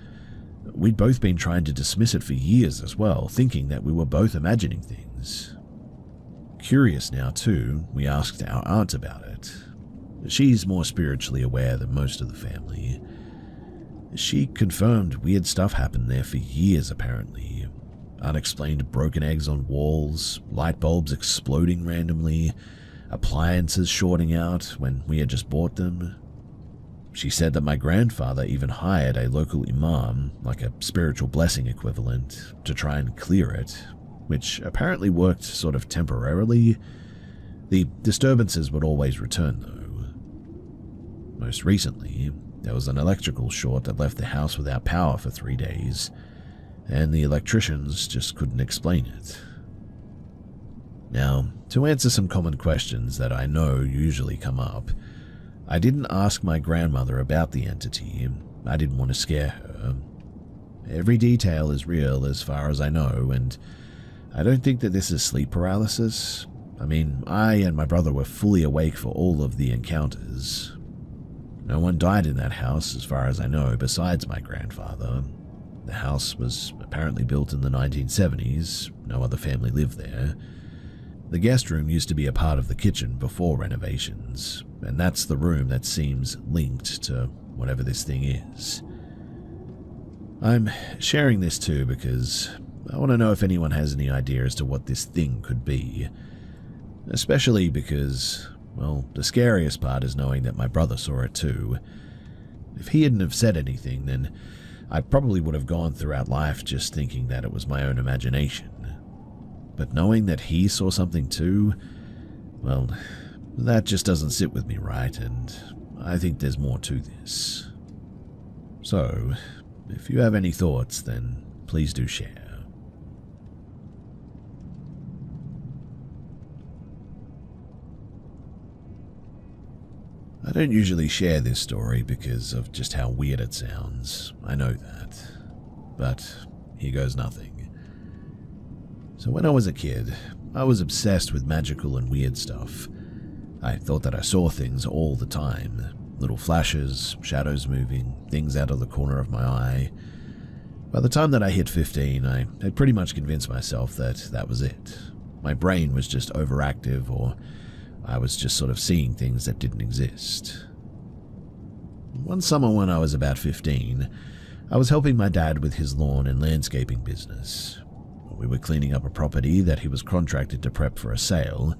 We'd both been trying to dismiss it for years as well, thinking that we were both imagining things. Curious now too, we asked our aunt about it. She's more spiritually aware than most of the family. She confirmed weird stuff happened there for years apparently. Unexplained broken eggs on walls, light bulbs exploding randomly, appliances shorting out when we had just bought them. She said that my grandfather even hired a local imam, like a spiritual blessing equivalent, to try and clear it, which apparently worked sort of temporarily. The disturbances would always return though. Most recently, there was an electrical short that left the house without power for 3 days, and the electricians just couldn't explain it. Now, to answer some common questions that I know usually come up, I didn't ask my grandmother about the entity. I didn't want to scare her. Every detail is real as far as I know, and I don't think that this is sleep paralysis. I mean, I and my brother were fully awake for all of the encounters. No one died in that house as far as I know besides my grandfather. The house was apparently built in the 1970s, no other family lived there. The guest room used to be a part of the kitchen before renovations, and that's the room that seems linked to whatever this thing is. I'm sharing this too because I want to know if anyone has any idea as to what this thing could be. Especially because, well, the scariest part is knowing that my brother saw it too. If he hadn't have said anything, then I probably would have gone throughout life just thinking that it was my own imagination. But knowing that he saw something too, well, that just doesn't sit with me right, and I think there's more to this. So, if you have any thoughts, then please do share. I don't usually share this story because of just how weird it sounds, I know that, but here goes nothing. So when I was a kid, I was obsessed with magical and weird stuff. I thought that I saw things all the time, little flashes, shadows moving, things out of the corner of my eye. By the time that I hit 15, I had pretty much convinced myself that that was it. My brain was just overactive, or I was just sort of seeing things that didn't exist. One summer when I was about 15, I was helping my dad with his lawn and landscaping business. We were cleaning up a property that he was contracted to prep for a sale.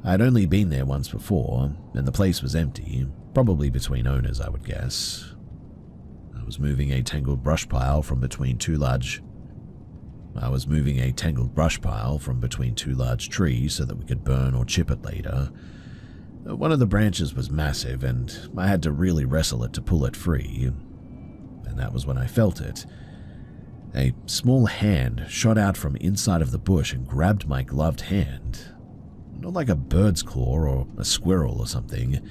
I'd only been there once before, and the place was empty, probably between owners, I would guess. I was moving a tangled brush pile from between two large trees so that we could burn or chip it later. One of the branches was massive, and I had to really wrestle it to pull it free. And that was when I felt it. A small hand shot out from inside of the bush and grabbed my gloved hand. Not like a bird's claw or a squirrel or something.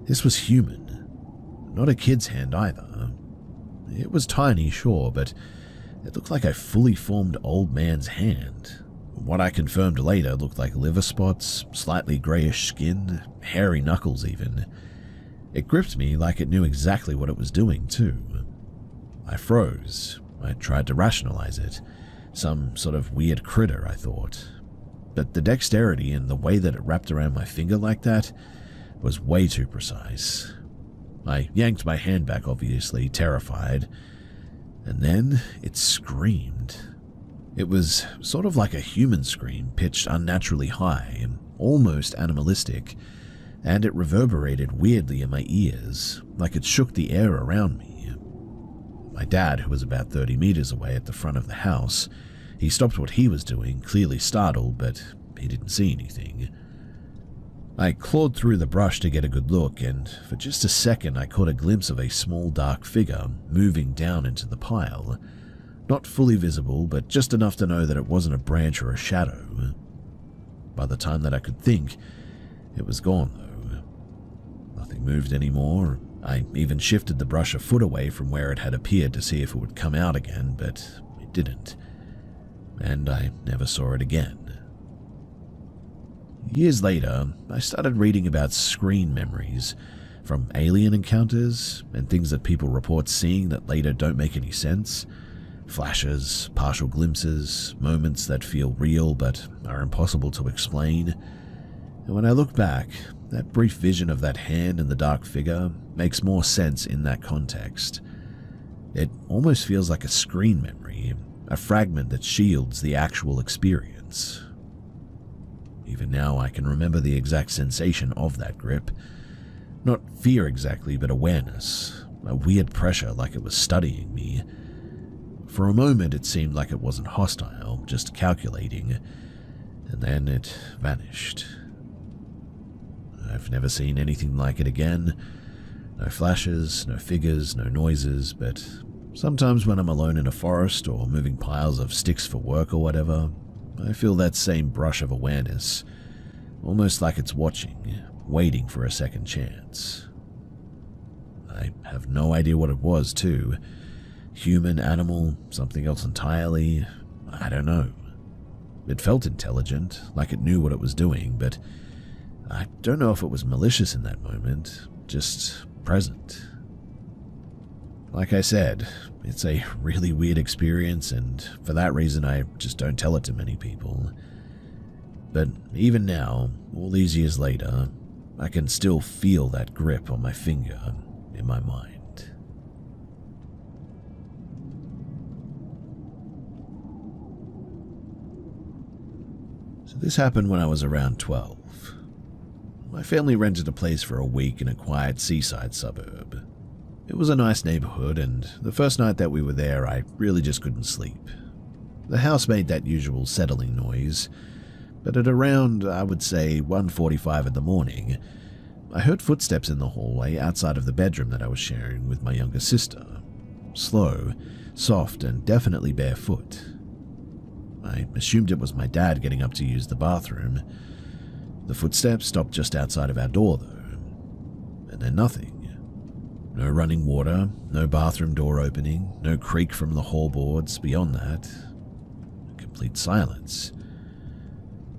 This was human. Not a kid's hand either. It was tiny, sure, but it looked like a fully formed old man's hand. What I confirmed later looked like liver spots, slightly greyish skin, hairy knuckles even. It gripped me like it knew exactly what it was doing too. I froze. I tried to rationalize it. Some sort of weird critter, I thought. but the dexterity and the way that it wrapped around my finger like that was way too precise. I yanked my hand back, obviously, terrified, and then it screamed. It was sort of like a human scream, pitched unnaturally high and almost animalistic, and it reverberated weirdly in my ears, like it shook the air around me. My dad, who was about 30 meters away at the front of the house, he stopped what he was doing, clearly startled, but he didn't see anything. I clawed through the brush to get a good look, and for just a second I caught a glimpse of a small dark figure moving down into the pile. Not fully visible, but just enough to know that it wasn't a branch or a shadow. By the time that I could think, it was gone though. Nothing moved anymore. I even shifted the brush a foot away from where it had appeared to see if it would come out again, but it didn't. And I never saw it again. Years later, I started reading about screen memories, from alien encounters and things that people report seeing that later don't make any sense. Flashes, partial glimpses, moments that feel real but are impossible to explain. And when I look back, that brief vision of that hand and the dark figure makes more sense in that context. It almost feels like a screen memory, a fragment that shields the actual experience. Even now I can remember the exact sensation of that grip. Not fear exactly, but awareness. A weird pressure like it was studying me. For a moment it seemed like it wasn't hostile, just calculating, and then it vanished. I've never seen anything like it again. No flashes, no figures, no noises, but sometimes when I'm alone in a forest or moving piles of sticks for work or whatever, I feel that same brush of awareness, almost like it's watching, waiting for a second chance. I have no idea what it was, too. Human, animal, something else entirely, I don't know. It felt intelligent, like it knew what it was doing, but I don't know if it was malicious in that moment, just present. Like I said, it's a really weird experience, and for that reason I just don't tell it to many people. But even now, all these years later, I can still feel that grip on my finger in my mind. So this happened when I was around 12. My family rented a place for a week in a quiet seaside suburb. It was a nice neighborhood, and the first night that we were there, I really just couldn't sleep. The house made that usual settling noise, but at around, I would say, 1:45 in the morning, I heard footsteps in the hallway outside of the bedroom that I was sharing with my younger sister. Slow, soft, and definitely barefoot. I assumed it was my dad getting up to use the bathroom. The footsteps stopped just outside of our door, though, and then nothing. No running water, no bathroom door opening, no creak from the hallboards beyond that. Complete silence.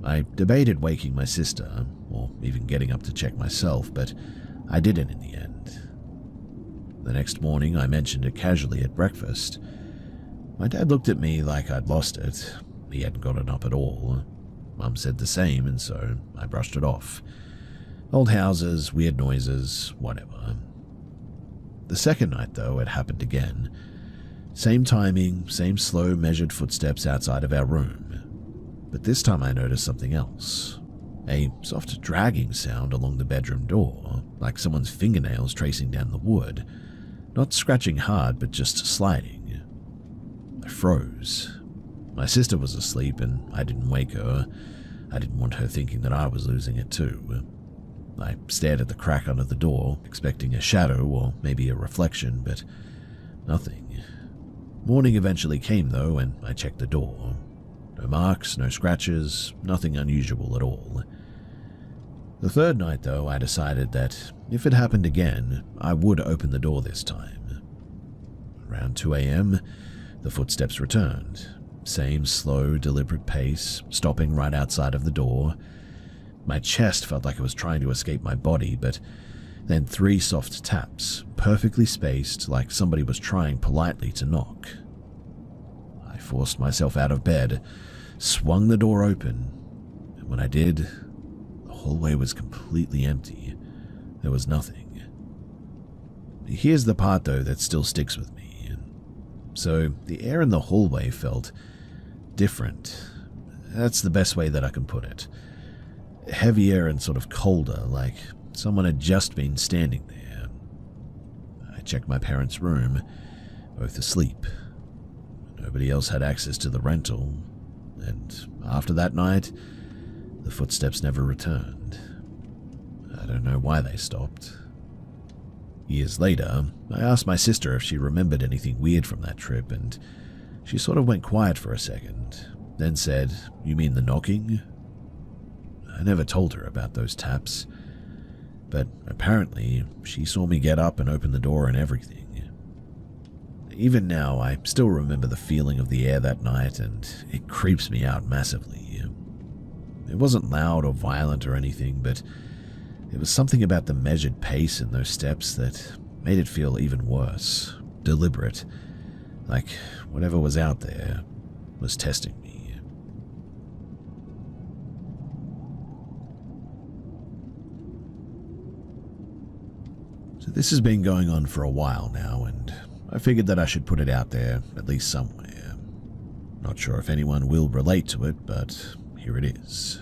I debated waking my sister, or even getting up to check myself, but I didn't in the end. The next morning, I mentioned it casually at breakfast. My dad looked at me like I'd lost it. He hadn't gotten up at all. Mum said the same, and so I brushed it off. Old houses, weird noises, whatever. The second night, though, it happened again. Same timing, same slow, measured footsteps outside of our room. But this time I noticed something else. A soft dragging sound along the bedroom door, like someone's fingernails tracing down the wood. Not scratching hard, but just sliding. I froze. My sister was asleep, and I didn't wake her. I didn't want her thinking that I was losing it too. I stared at the crack under the door, expecting a shadow or maybe a reflection, but nothing. Morning eventually came, though, and I checked the door. No marks, no scratches, nothing unusual at all. The third night, though, I decided that if it happened again, I would open the door this time. Around 2 a.m., the footsteps returned. Same slow, deliberate pace, stopping right outside of the door. My chest felt like it was trying to escape my body, but then 3 soft taps, perfectly spaced, like somebody was trying politely to knock. I forced myself out of bed, swung the door open, when I did, the hallway was completely empty. There was nothing. Here's the part, though, that still sticks with me. So, the air in the hallway felt different. That's the best way that I can put it. Heavier and sort of colder, like someone had just been standing there. I checked my parents' room, both asleep. Nobody else had access to the rental, and after that night, the footsteps never returned. I don't know why they stopped. Years later, I asked my sister if she remembered anything weird from that trip, and she sort of went quiet for a second, then said, "You mean the knocking?" I never told her about those taps, but apparently she saw me get up and open the door and everything. Even now, I still remember the feeling of the air that night, and it creeps me out massively. It wasn't loud or violent or anything, but it was something about the measured pace in those steps that made it feel even worse, deliberate, like whatever was out there was testing me. So this has been going on for a while now, and I figured that I should put it out there, at least somewhere. Not sure if anyone will relate to it, but here it is.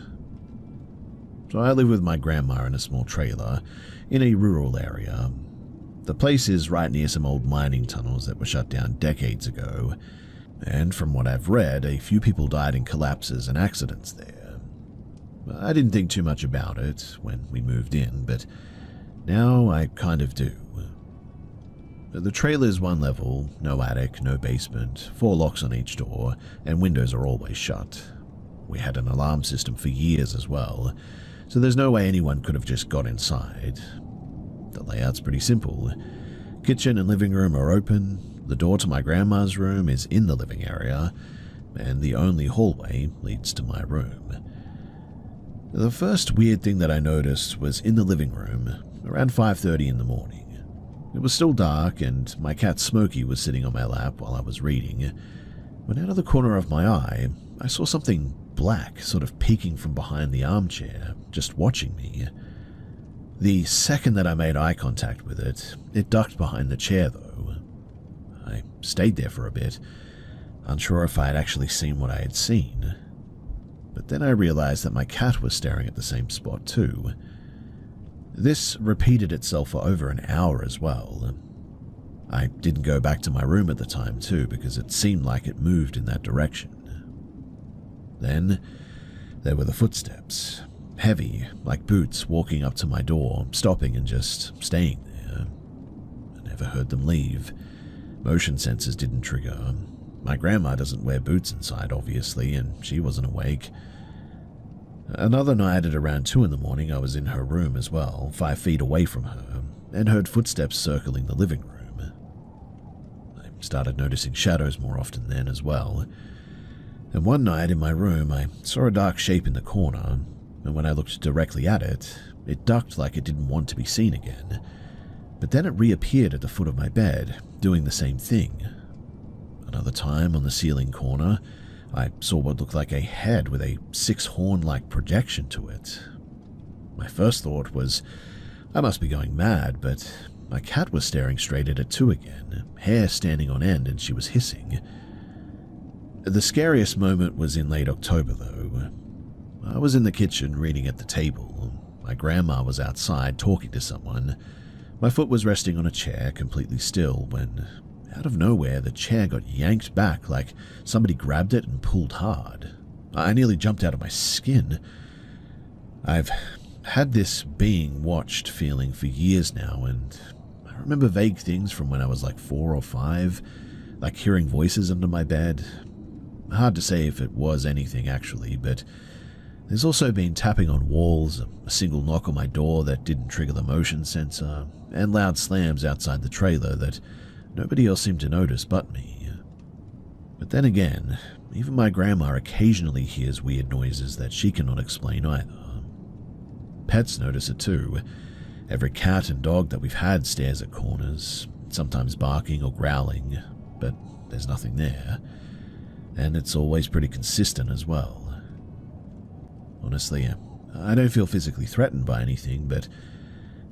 So I live with my grandma in a small trailer in a rural area. The place is right near some old mining tunnels that were shut down decades ago, and from what I've read, a few people died in collapses and accidents there. I didn't think too much about it when we moved in, but now I kind of do. The trailer is one level, no attic, no basement, 4 locks on each door, and windows are always shut. We had an alarm system for years as well, so there's no way anyone could have just got inside. The layout's pretty simple. Kitchen and living room are open, the door to my grandma's room is in the living area, and the only hallway leads to my room. The first weird thing that I noticed was in the living room, around 5:30 in the morning. It was still dark, and my cat Smokey was sitting on my lap while I was reading, when out of the corner of my eye, I saw something black sort of peeking from behind the armchair, just watching me. The second that I made eye contact with it, it ducked behind the chair though. I stayed there for a bit, unsure if I had actually seen what I had seen. But then I realized that my cat was staring at the same spot too. This repeated itself for over an hour as well. I didn't go back to my room at the time too, because it seemed like it moved in that direction. Then there were the footsteps, heavy, like boots, walking up to my door, stopping and just staying there. I never heard them leave. Motion sensors didn't trigger. My grandma doesn't wear boots inside, obviously, and she wasn't awake. Another night at around 2 in the morning, I was in her room as well, 5 feet away from her, and heard footsteps circling the living room. I started noticing shadows more often then as well. And one night in my room, I saw a dark shape in the corner, and when I looked directly at it, it ducked like it didn't want to be seen again. But then it reappeared at the foot of my bed, doing the same thing. Another time, on the ceiling corner, I saw what looked like a head with a 6-horn-like projection to it. My first thought was, I must be going mad, but my cat was staring straight at it too again, hair standing on end, and she was hissing. The scariest moment was in late October, though. I was in the kitchen reading at the table. My grandma was outside talking to someone. My foot was resting on a chair, completely still, when out of nowhere, the chair got yanked back like somebody grabbed it and pulled hard. I nearly jumped out of my skin. I've had this being watched feeling for years now, and I remember vague things from when I was like 4 or 5, like hearing voices under my bed. Hard to say if it was anything actually, but there's also been tapping on walls, a single knock on my door that didn't trigger the motion sensor, and loud slams outside the trailer that nobody else seemed to notice but me. But then again, even my grandma occasionally hears weird noises that she cannot explain either. Pets notice it too. Every cat and dog that we've had stares at corners, sometimes barking or growling, but there's nothing there. And it's always pretty consistent as well. Honestly, I don't feel physically threatened by anything, but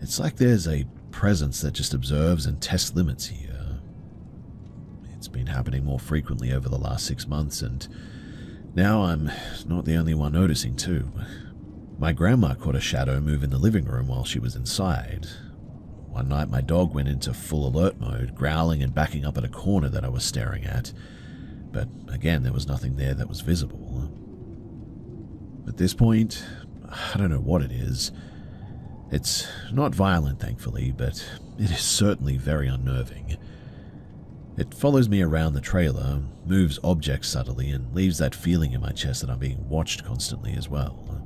it's like there's a presence that just observes and tests limits here. It's been happening more frequently over the last 6 months, and now I'm not the only one noticing too. My grandma caught a shadow move in the living room while she was inside. One night my dog went into full alert mode, growling and backing up at a corner that I was staring at, but again there was nothing there that was visible. At this point, I don't know what it is. It's not violent, thankfully, but it is certainly very unnerving. It follows me around the trailer, moves objects subtly, and leaves that feeling in my chest that I'm being watched constantly as well.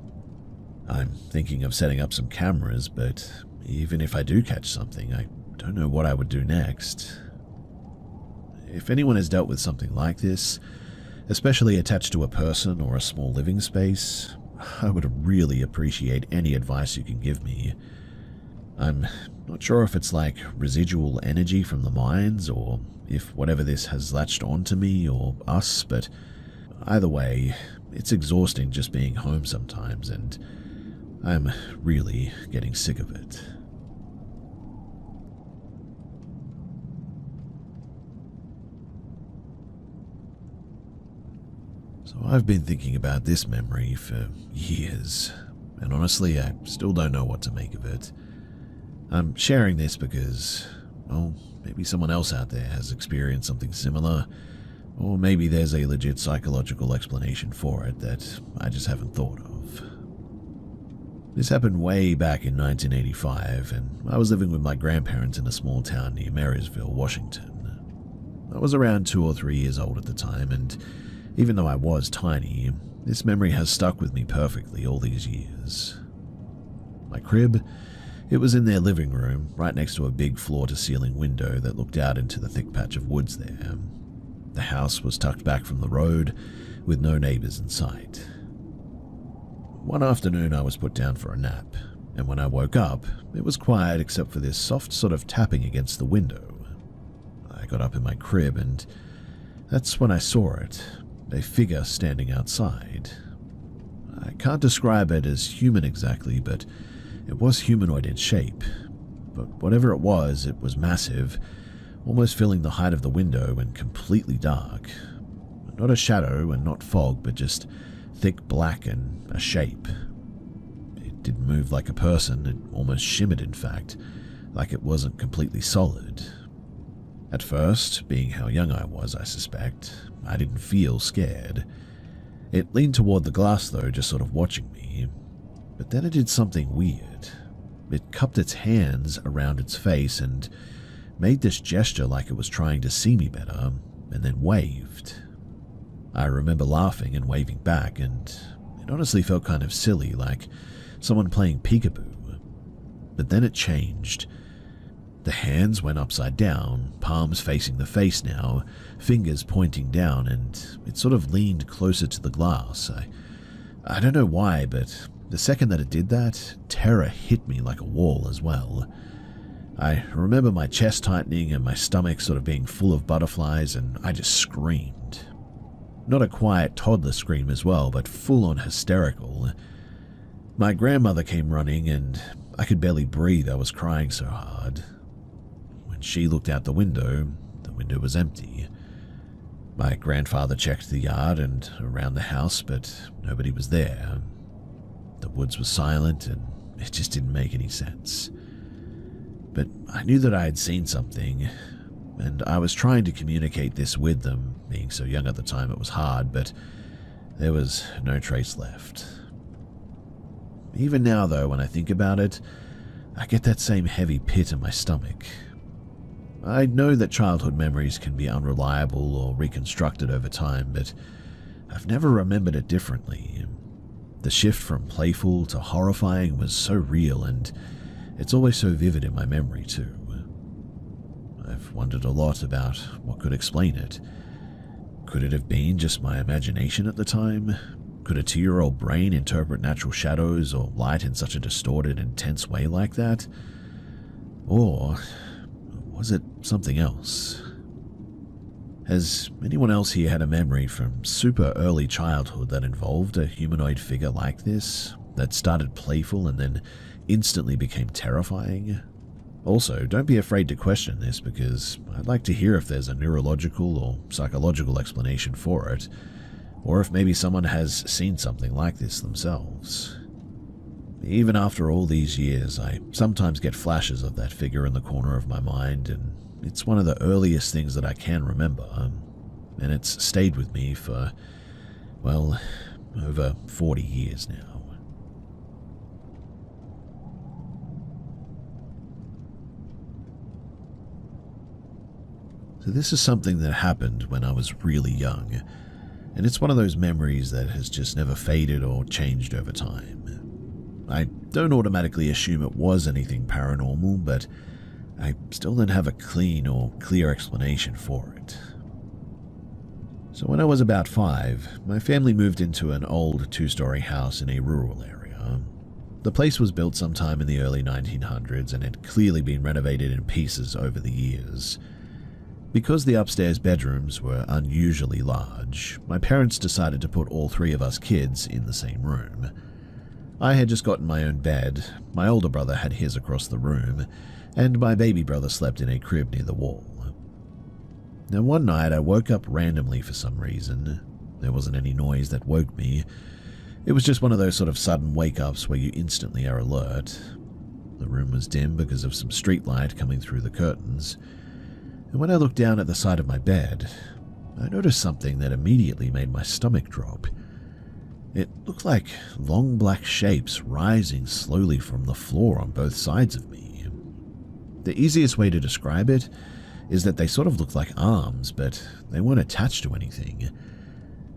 I'm thinking of setting up some cameras, but even if I do catch something, I don't know what I would do next. If anyone has dealt with something like this, especially attached to a person or a small living space, I would really appreciate any advice you can give me. I'm not sure if it's like residual energy from the mines, or if whatever this has latched onto me or us, but either way, it's exhausting just being home sometimes, and I'm really getting sick of it. So I've been thinking about this memory for years, and honestly, I still don't know what to make of it. I'm sharing this because, well, maybe someone else out there has experienced something similar, or maybe there's a legit psychological explanation for it that I just haven't thought of. This happened way back in 1985, and I was living with my grandparents in a small town near Marysville, Washington. I was around 2 or 3 years old at the time, and even though I was tiny, this memory has stuck with me perfectly all these years. My crib, it was in their living room, right next to a big floor-to-ceiling window that looked out into the thick patch of woods there. The house was tucked back from the road, with no neighbors in sight. One afternoon I was put down for a nap, and when I woke up, it was quiet except for this soft sort of tapping against the window. I got up in my crib, and that's when I saw it, a figure standing outside. I can't describe it as human exactly, but it was humanoid in shape. But whatever it was massive, almost filling the height of the window and completely dark. Not a shadow and not fog, but just thick black and a shape. It didn't move like a person, it almost shimmered in fact, like it wasn't completely solid. At first, being how young I was, I suspect, I didn't feel scared. It leaned toward the glass though, just sort of watching me. But then it did something weird. It cupped its hands around its face and made this gesture like it was trying to see me better, and then waved. I remember laughing and waving back, and it honestly felt kind of silly, like someone playing peekaboo. But then it changed. The hands went upside down, palms facing the face now, fingers pointing down, and it sort of leaned closer to the glass. I don't know why, but the second that it did that, terror hit me like a wall as well. I remember my chest tightening and my stomach sort of being full of butterflies, and I just screamed. Not a quiet toddler scream as well, but full-on hysterical. My grandmother came running, and I could barely breathe, I was crying so hard. When she looked out the window was empty. My grandfather checked the yard and around the house, but nobody was there. The woods were silent, and it just didn't make any sense. But I knew that I had seen something, and I was trying to communicate this with them. Being so young at the time, it was hard, but there was no trace left. Even now, though, when I think about it, I get that same heavy pit in my stomach. I know that childhood memories can be unreliable or reconstructed over time, but I've never remembered it differently. The shift from playful to horrifying was so real, and it's always so vivid in my memory too. I've wondered a lot about what could explain it. Could it have been just my imagination at the time? Could a 2-year-old brain interpret natural shadows or light in such a distorted, intense way like that? Or was it something else? Has anyone else here had a memory from super early childhood that involved a humanoid figure like this, that started playful and then instantly became terrifying? Also, don't be afraid to question this, because I'd like to hear if there's a neurological or psychological explanation for it, or if maybe someone has seen something like this themselves. Even after all these years, I sometimes get flashes of that figure in the corner of my mind, and it's one of the earliest things that I can remember, and it's stayed with me for, well, over 40 years now. So this is something that happened when I was really young, and it's one of those memories that has just never faded or changed over time. I don't automatically assume it was anything paranormal, but I still don't have a clean or clear explanation for it. So when I was about 5, my family moved into an old 2-story house in a rural area. The place was built sometime in the early 1900s and had clearly been renovated in pieces over the years. Because the upstairs bedrooms were unusually large, my parents decided to put all 3 of us kids in the same room. I had just gotten my own bed, my older brother had his across the room, and my baby brother slept in a crib near the wall. Now one night I woke up randomly for some reason. There wasn't any noise that woke me. It was just one of those sort of sudden wake-ups where you instantly are alert. The room was dim because of some street light coming through the curtains. And when I looked down at the side of my bed, I noticed something that immediately made my stomach drop. It looked like long black shapes rising slowly from the floor on both sides of me. The easiest way to describe it is that they sort of looked like arms, but they weren't attached to anything.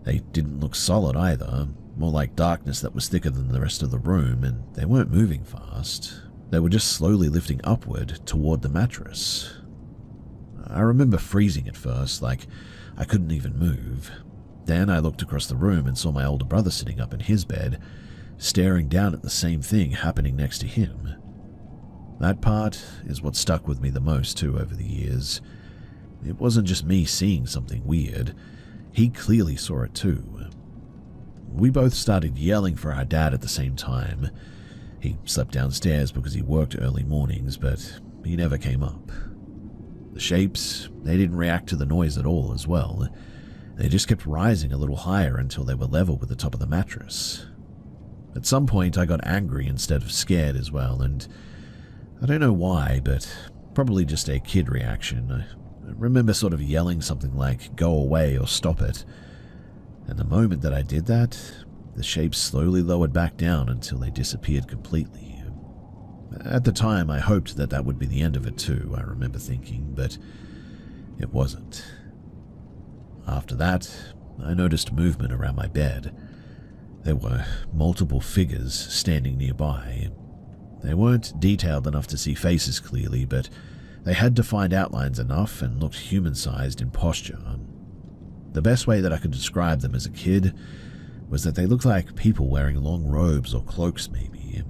They didn't look solid either, more like darkness that was thicker than the rest of the room, and they weren't moving fast. They were just slowly lifting upward toward the mattress. I remember freezing at first, like I couldn't even move. Then I looked across the room and saw my older brother sitting up in his bed, staring down at the same thing happening next to him. That part is what stuck with me the most too over the years. It wasn't just me seeing something weird. He clearly saw it too. We both started yelling for our dad at the same time. He slept downstairs because he worked early mornings, but he never came up. The shapes, they didn't react to the noise at all as well. They just kept rising a little higher until they were level with the top of the mattress. At some point I got angry instead of scared as well, and I don't know why, but probably just a kid reaction. I remember sort of yelling something like, "Go away" or "Stop it." And the moment that I did that, the shapes slowly lowered back down until they disappeared completely. At the time, I hoped that that would be the end of it too, I remember thinking, but it wasn't. After that, I noticed movement around my bed. There were multiple figures standing nearby. They weren't detailed enough to see faces clearly, but they had defined outlines enough and looked human-sized in posture. The best way that I could describe them as a kid was that they looked like people wearing long robes or cloaks maybe.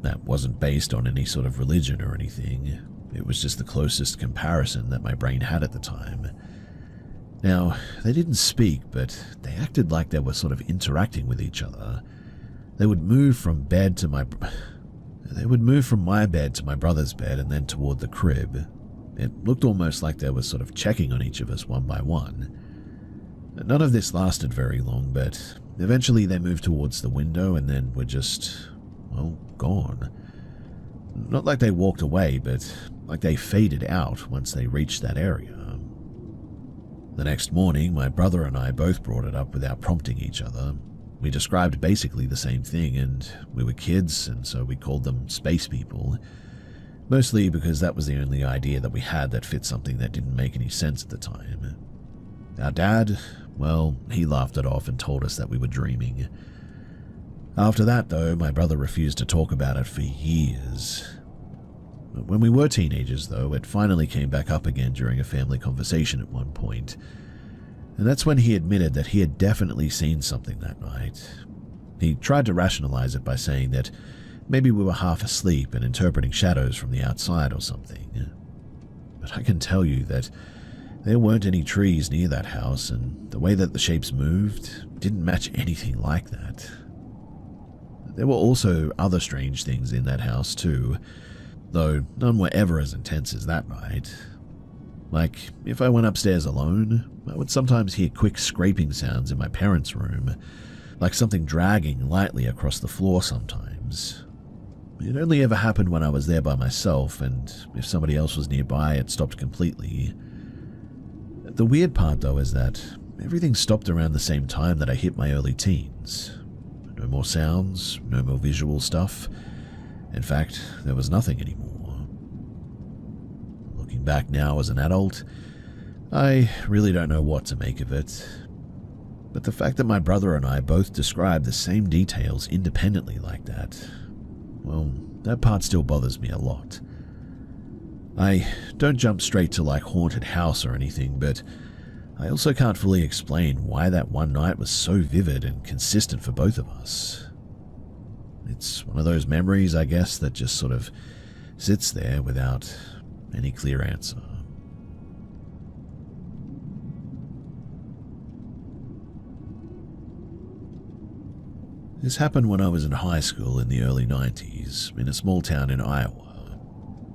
That wasn't based on any sort of religion or anything. It was just the closest comparison that my brain had at the time. Now, they didn't speak, but they acted like they were sort of interacting with each other. They would move from my bed to my brother's bed and then toward the crib. It looked almost like they were sort of checking on each of us one by one. None of this lasted very long, but eventually they moved towards the window and then were just, well, gone. Not like they walked away, but like they faded out once they reached that area. The next morning, my brother and I both brought it up without prompting each other. We described basically the same thing, and we were kids, and so we called them space people. Mostly because that was the only idea that we had that fit something that didn't make any sense at the time. Our dad, well, he laughed it off and told us that we were dreaming. After that, though, my brother refused to talk about it for years. When we were teenagers, though, it finally came back up again during a family conversation at one point. And that's when he admitted that he had definitely seen something that night. He tried to rationalize it by saying that maybe we were half asleep and interpreting shadows from the outside or something. But I can tell you that There weren't any trees near that house, and the way that the shapes moved didn't match anything like that. There were also other strange things in that house too, though none were ever as intense as that night. Like, if I went upstairs alone, I would sometimes hear quick scraping sounds in my parents' room, like something dragging lightly across the floor sometimes. It only ever happened when I was there by myself, and if somebody else was nearby, it stopped completely. The weird part, though, is that everything stopped around the same time that I hit my early teens. No more sounds, no more visual stuff. In fact, there was nothing anymore. Looking back now as an adult, I really don't know what to make of it. But the fact that my brother and I both describe the same details independently like that, well, that part still bothers me a lot. I don't jump straight to like haunted house or anything, but I also can't fully explain why that one night was so vivid and consistent for both of us. It's one of those memories, I guess, that just sort of sits there without any clear answer. This happened when I was in high school in the early 90s, in a small town in Iowa.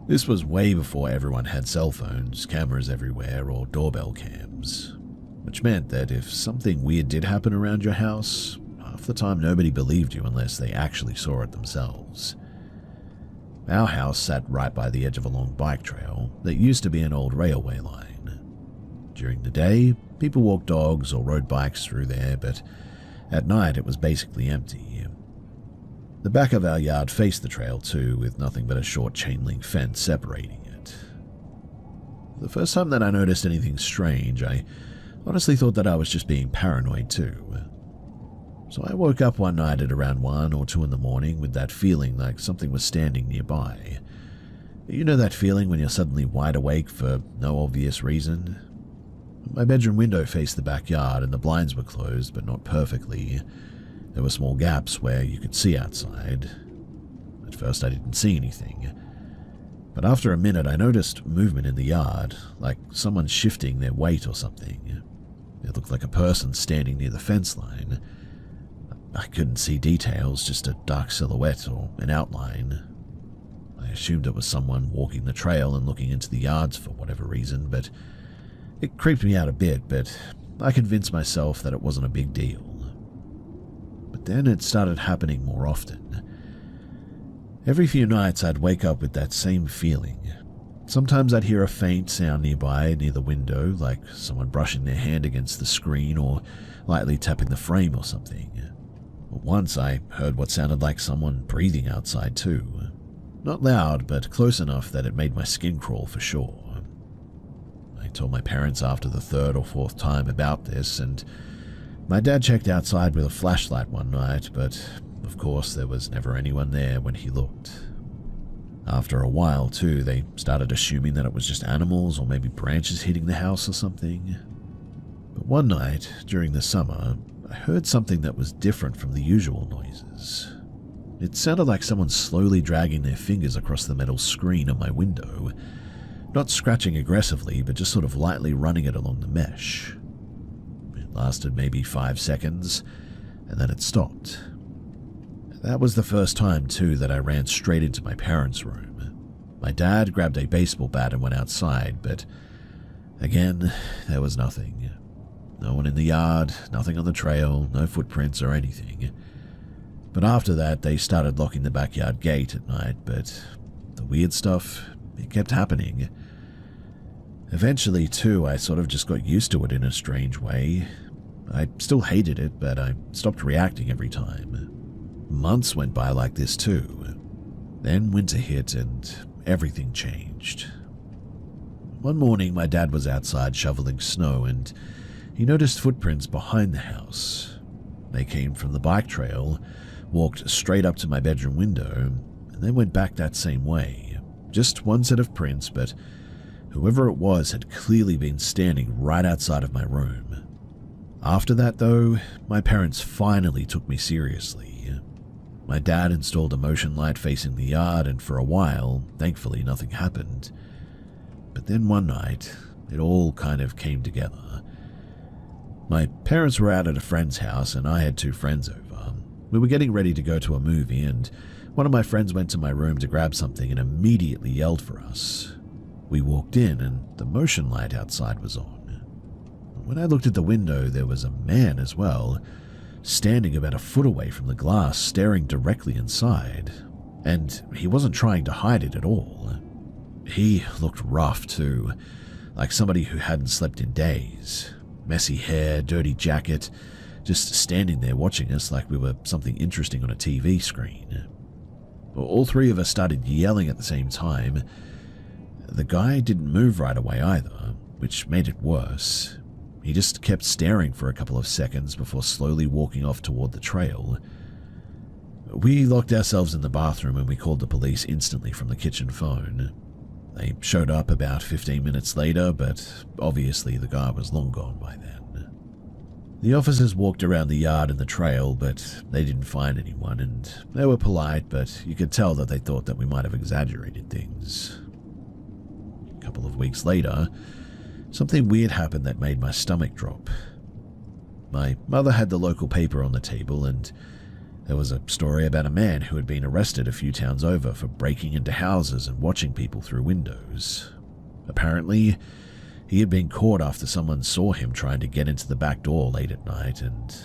This was way before everyone had cell phones, cameras everywhere, or doorbell cams, which meant that if something weird did happen around your house, half the time nobody believed you unless they actually saw it themselves. Our house sat right by the edge of a long bike trail that used to be an old railway line. During the day, people walked dogs or rode bikes through there, but at night it was basically empty. The back of our yard faced the trail too, with nothing but a short chain-link fence separating it. The first time that I noticed anything strange, I honestly thought that I was just being paranoid too. So I woke up one night at around 1 or 2 in the morning with that feeling like something was standing nearby. You know that feeling when you're suddenly wide awake for no obvious reason? My bedroom window faced the backyard and the blinds were closed, but not perfectly. There were small gaps where you could see outside. At first I didn't see anything, but after a minute I noticed movement in the yard, like someone shifting their weight or something. It looked like a person standing near the fence line. I couldn't see details, just a dark silhouette or an outline. I assumed it was someone walking the trail and looking into the yards for whatever reason, but it creeped me out a bit, but I convinced myself that it wasn't a big deal. But then it started happening more often. Every few nights I'd wake up with that same feeling. Sometimes I'd hear a faint sound nearby near the window, like someone brushing their hand against the screen or lightly tapping the frame or something. Once I heard what sounded like someone breathing outside too. Not loud, but close enough that it made my skin crawl for sure. I told my parents after the 3rd or 4th time about this, and my dad checked outside with a flashlight one night, but of course there was never anyone there when he looked. After a while too, they started assuming that it was just animals or maybe branches hitting the house or something. But one night, during the summer, I heard something that was different from the usual noises. It sounded like someone slowly dragging their fingers across the metal screen on my window, not scratching aggressively, but just sort of lightly running it along the mesh. It lasted maybe 5 seconds, and then it stopped. That was the first time, too, that I ran straight into my parents' room. My dad grabbed a baseball bat and went outside, but again, there was nothing. No one in the yard, nothing on the trail, no footprints or anything. But after that, they started locking the backyard gate at night, but the weird stuff, it kept happening. Eventually, too, I sort of just got used to it in a strange way. I still hated it, but I stopped reacting every time. Months went by like this, too. Then winter hit and everything changed. One morning, my dad was outside shoveling snow and he noticed footprints behind the house. They came from the bike trail, walked straight up to my bedroom window, and then went back that same way. Just one set of prints, but whoever it was had clearly been standing right outside of my room. After that, though, my parents finally took me seriously. My dad installed a motion light facing the yard, and for a while, thankfully, nothing happened. But then one night, it all kind of came together. My parents were out at a friend's house and I had 2 friends over. We were getting ready to go to a movie and one of my friends went to my room to grab something and immediately yelled for us. We walked in and the motion light outside was on. When I looked at the window, there was a man as well, standing about a foot away from the glass, staring directly inside. And he wasn't trying to hide it at all. He looked rough too, like somebody who hadn't slept in days. Messy hair, dirty jacket, just standing there watching us like we were something interesting on a TV screen. All 3 of us started yelling at the same time. The guy didn't move right away either, which made it worse. He just kept staring for a couple of seconds before slowly walking off toward the trail. We locked ourselves in the bathroom and we called the police instantly from the kitchen phone. They showed up about 15 minutes later, but obviously the guy was long gone by then. The officers walked around the yard and the trail, but they didn't find anyone, and they were polite, but you could tell that they thought that we might have exaggerated things. A couple of weeks later, something weird happened that made my stomach drop. My mother had the local paper on the table, and there was a story about a man who had been arrested a few towns over for breaking into houses and watching people through windows. Apparently, he had been caught after someone saw him trying to get into the back door late at night, and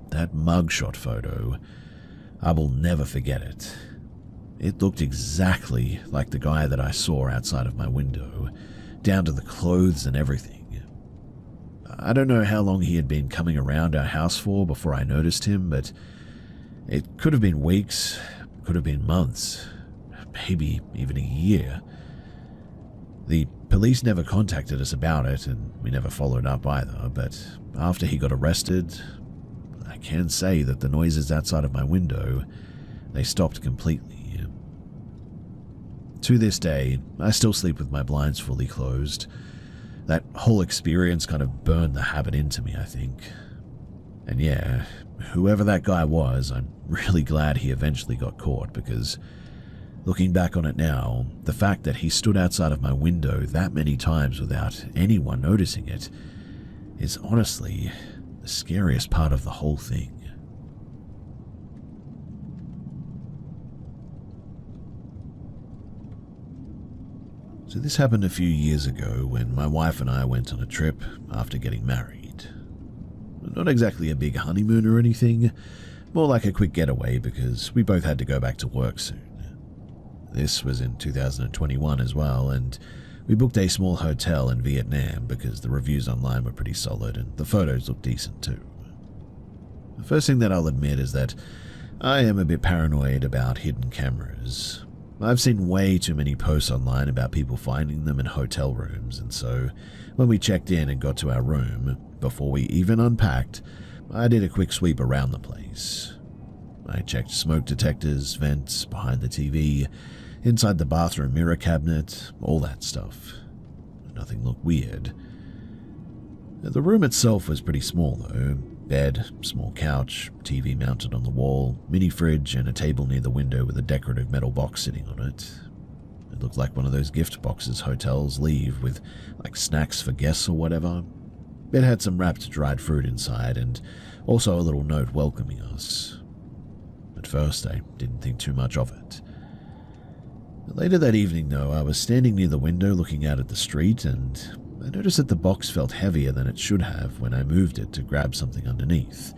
that mugshot photo, I will never forget it. It looked exactly like the guy that I saw outside of my window, down to the clothes and everything. I don't know how long he had been coming around our house for before I noticed him, but it could have been weeks, could have been months, maybe even a year. The police never contacted us about it, and we never followed up either, but after he got arrested, I can say that the noises outside of my window, they stopped completely. To this day, I still sleep with my blinds fully closed. That whole experience kind of burned the habit into me, I think. And yeah, whoever that guy was, I'm really glad he eventually got caught, because looking back on it now, the fact that he stood outside of my window that many times without anyone noticing it is honestly the scariest part of the whole thing. So this happened a few years ago when my wife and I went on a trip after getting married. Not exactly a big honeymoon or anything, more like a quick getaway because we both had to go back to work soon. This was in 2021 as well, and we booked a small hotel in Vietnam because the reviews online were pretty solid and the photos looked decent too. The first thing that I'll admit is that I am a bit paranoid about hidden cameras. I've seen way too many posts online about people finding them in hotel rooms, and so when we checked in and got to our room, before we even unpacked, I did a quick sweep around the place. I checked smoke detectors, vents, behind the TV, inside the bathroom mirror cabinet, all that stuff. Nothing looked weird. The room itself was pretty small though. Bed, small couch, TV mounted on the wall, mini fridge, and a table near the window with a decorative metal box sitting on it. It looked like one of those gift boxes hotels leave with like snacks for guests or whatever. It had some wrapped dried fruit inside and also a little note welcoming us. At first, I didn't think too much of it. Later that evening, though, I was standing near the window looking out at the street, and I noticed that the box felt heavier than it should have when I moved it to grab something underneath.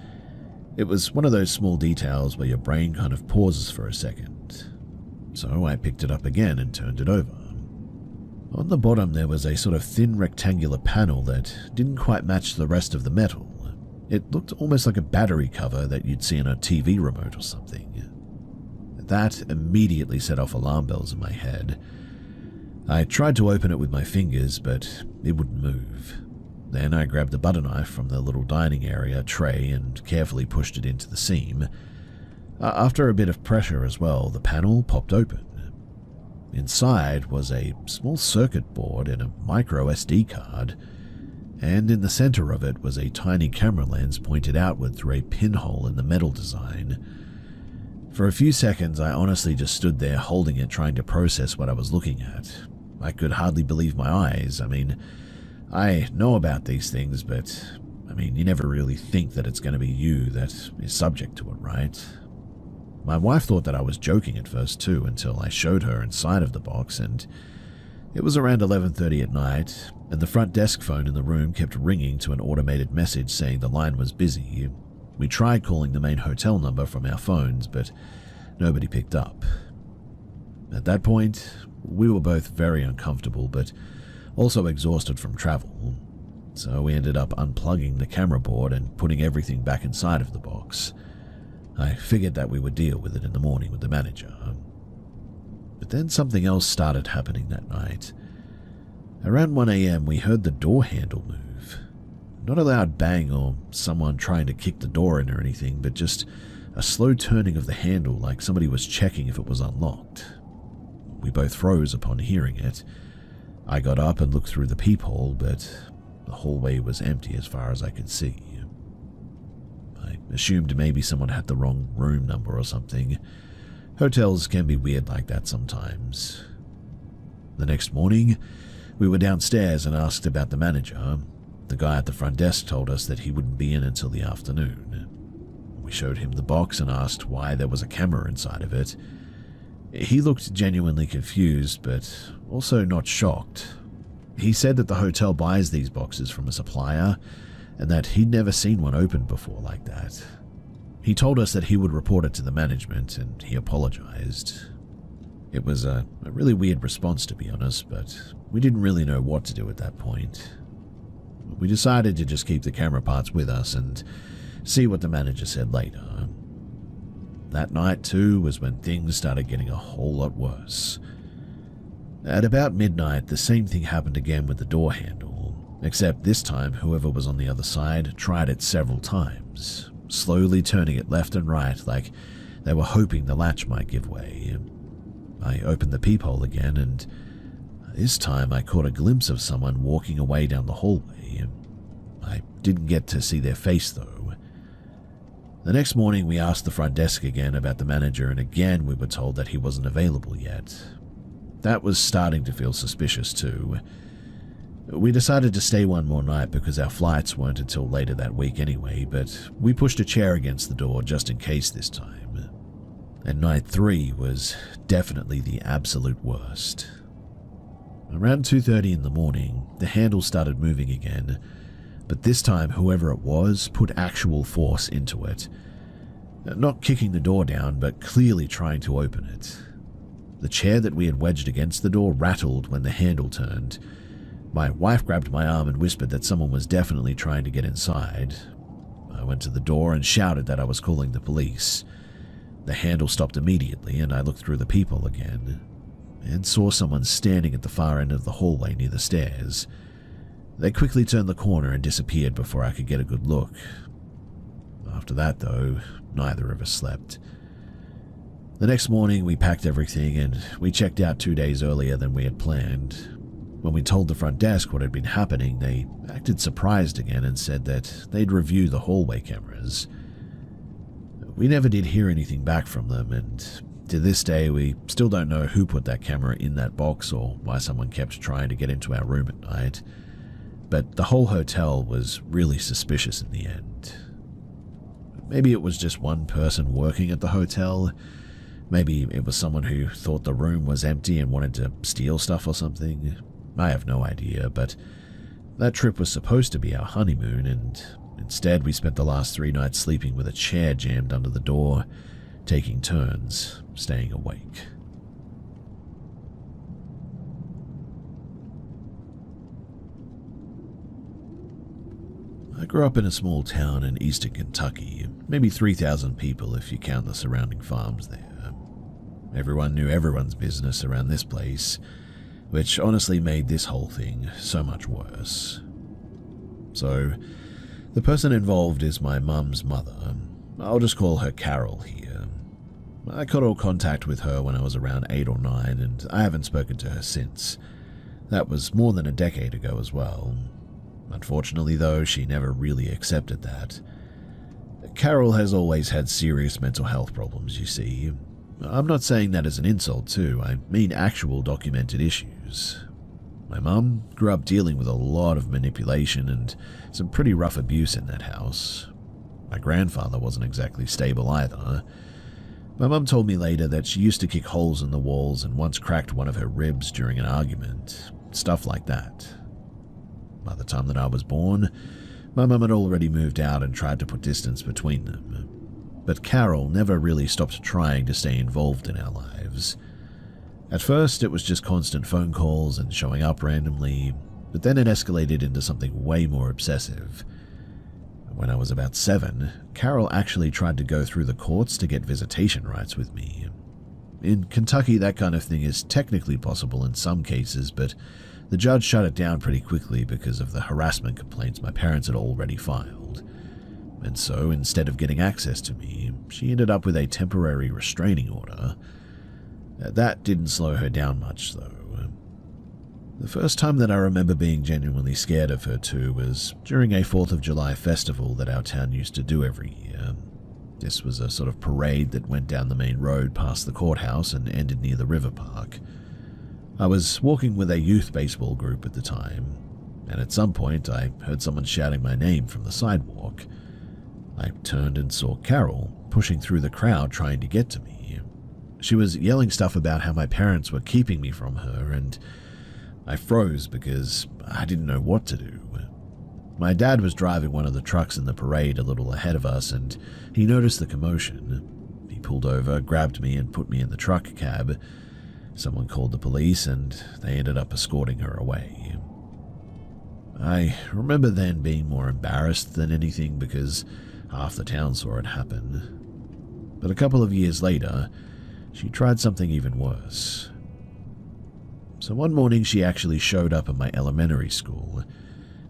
It was one of those small details where your brain kind of pauses for a second. So I picked it up again and turned it over. On the bottom there was a sort of thin rectangular panel that didn't quite match the rest of the metal. It looked almost like a battery cover that you'd see in a TV remote or something. That immediately set off alarm bells in my head. I tried to open it with my fingers, but it wouldn't move. Then I grabbed a butter knife from the little dining area tray and carefully pushed it into the seam. After a bit of pressure as well, the panel popped open. Inside was a small circuit board and a micro SD card, and in the center of it was a tiny camera lens pointed outward through a pinhole in the metal design. For a few seconds, I honestly just stood there holding it, trying to process what I was looking at. I could hardly believe my eyes. I mean, I know about these things, but I mean, you never really think that it's going to be you that is subject to it, right? My wife thought that I was joking at first too, until I showed her inside of the box, and it was around 11:30 at night, and the front desk phone in the room kept ringing to an automated message saying the line was busy. We tried calling the main hotel number from our phones, but nobody picked up. At that point, we were both very uncomfortable, but also exhausted from travel, so we ended up unplugging the camera board and putting everything back inside of the box. I figured that we would deal with it in the morning with the manager. But then something else started happening that night. Around 1 a.m. we heard the door handle move. Not a loud bang or someone trying to kick the door in or anything, but just a slow turning of the handle like somebody was checking if it was unlocked. We both froze upon hearing it. I got up and looked through the peephole, but the hallway was empty as far as I could see. I assumed maybe someone had the wrong room number or something. Hotels can be weird like that sometimes. The next morning, we were downstairs and asked about the manager. The guy at the front desk told us that he wouldn't be in until the afternoon. We showed him the box and asked why there was a camera inside of it. He looked genuinely confused, but also not shocked. He said that the hotel buys these boxes from a supplier, and that he'd never seen one opened before like that. He told us that he would report it to the management, and he apologized. It was a really weird response, to be honest, but we didn't really know what to do at that point. We decided to just keep the camera parts with us and see what the manager said later. That night, too, was when things started getting a whole lot worse. At about midnight, the same thing happened again with the door handle, except this time whoever was on the other side tried it several times, slowly turning it left and right like they were hoping the latch might give way. I opened the peephole again, and this time I caught a glimpse of someone walking away down the hallway. I didn't get to see their face, though. The next morning, we asked the front desk again about the manager, and again we were told that he wasn't available yet. That was starting to feel suspicious, too. We decided to stay one more night because our flights weren't until later that week anyway, but we pushed a chair against the door just in case this time. And night 3 was definitely the absolute worst. Around 2:30 in the morning, the handle started moving again, but this time whoever it was put actual force into it. Not kicking the door down, but clearly trying to open it. The chair that we had wedged against the door rattled when the handle turned. My wife grabbed my arm and whispered that someone was definitely trying to get inside. I went to the door and shouted that I was calling the police. The handle stopped immediately, and I looked through the peephole again and saw someone standing at the far end of the hallway near the stairs. They quickly turned the corner and disappeared before I could get a good look. After that, though, neither of us slept. The next morning, we packed everything and we checked out 2 days earlier than we had planned. When we told the front desk what had been happening, they acted surprised again and said that they'd review the hallway cameras. We never did hear anything back from them, and to this day, we still don't know who put that camera in that box or why someone kept trying to get into our room at night. But the whole hotel was really suspicious in the end. Maybe it was just one person working at the hotel. Maybe it was someone who thought the room was empty and wanted to steal stuff or something. I have no idea, but that trip was supposed to be our honeymoon, and instead we spent the last 3 nights sleeping with a chair jammed under the door, taking turns staying awake. I grew up in a small town in eastern Kentucky, maybe 3,000 people if you count the surrounding farms there. Everyone knew everyone's business around this place, which honestly made this whole thing so much worse. So, the person involved is my mum's mother. I'll just call her Carol here. I cut all contact with her when I was around 8 or 9, and I haven't spoken to her since. That was more than a decade ago as well. Unfortunately, though, she never really accepted that. Carol has always had serious mental health problems, you see. I'm not saying that as an insult, too. I mean actual documented issues. My mum grew up dealing with a lot of manipulation and some pretty rough abuse in that house. My grandfather wasn't exactly stable either. My mum told me later that she used to kick holes in the walls and once cracked one of her ribs during an argument, stuff like that. By the time that I was born, my mum had already moved out and tried to put distance between them. But Carol never really stopped trying to stay involved in our lives. At first, it was just constant phone calls and showing up randomly, but then it escalated into something way more obsessive. When I was about 7, Carol actually tried to go through the courts to get visitation rights with me. In Kentucky, that kind of thing is technically possible in some cases, but the judge shut it down pretty quickly because of the harassment complaints my parents had already filed. And so, instead of getting access to me, she ended up with a temporary restraining order. That didn't slow her down much, though. The first time that I remember being genuinely scared of her, too, was during a 4th of July festival that our town used to do every year. This was a sort of parade that went down the main road past the courthouse and ended near the river park. I was walking with a youth baseball group at the time, and at some point I heard someone shouting my name from the sidewalk. I turned and saw Carol pushing through the crowd trying to get to me. She was yelling stuff about how my parents were keeping me from her, and I froze because I didn't know what to do. My dad was driving one of the trucks in the parade a little ahead of us, and he noticed the commotion. He pulled over, grabbed me, and put me in the truck cab. Someone called the police, and they ended up escorting her away. I remember then being more embarrassed than anything because half the town saw it happen. But a couple of years later, she tried something even worse. So one morning she actually showed up at my elementary school.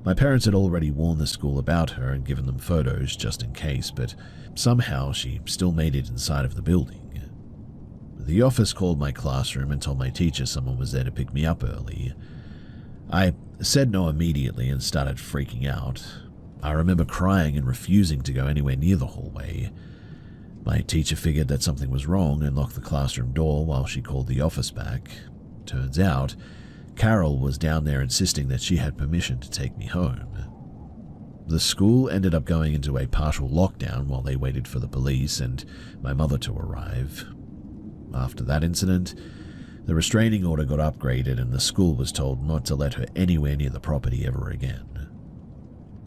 My parents had already warned the school about her and given them photos just in case, but somehow she still made it inside of the building. The office called my classroom and told my teacher someone was there to pick me up early. I said no immediately and started freaking out. I remember crying and refusing to go anywhere near the hallway. My teacher figured that something was wrong and locked the classroom door while she called the office back. Turns out, Carol was down there insisting that she had permission to take me home. The school ended up going into a partial lockdown while they waited for the police and my mother to arrive. After that incident, the restraining order got upgraded and the school was told not to let her anywhere near the property ever again.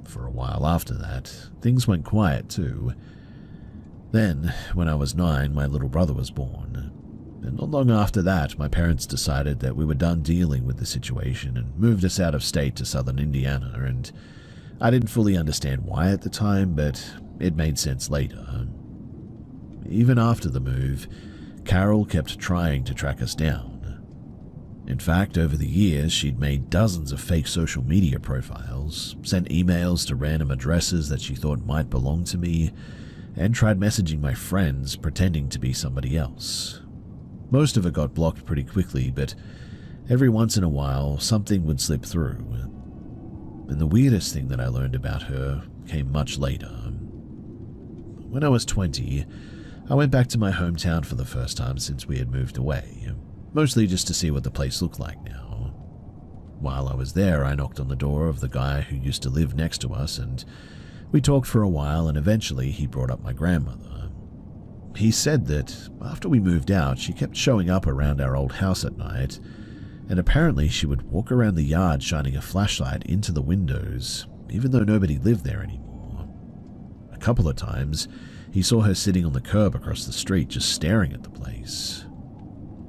For a while after that, things went quiet too. Then, when I was 9, my little brother was born. And not long after that, my parents decided that we were done dealing with the situation and moved us out of state to southern Indiana, and I didn't fully understand why at the time, but it made sense later. Even after the move, Carol kept trying to track us down. In fact, over the years, she'd made dozens of fake social media profiles, sent emails to random addresses that she thought might belong to me, and tried messaging my friends pretending to be somebody else. Most of it got blocked pretty quickly, but every once in a while, something would slip through. And the weirdest thing that I learned about her came much later. When I was 20, I went back to my hometown for the first time since we had moved away, mostly just to see what the place looked like now. While I was there, I knocked on the door of the guy who used to live next to us, and we talked for a while, and eventually he brought up my grandmother. He said that after we moved out, she kept showing up around our old house at night, and apparently she would walk around the yard shining a flashlight into the windows, even though nobody lived there anymore. A couple of times, he saw her sitting on the curb across the street just staring at the place.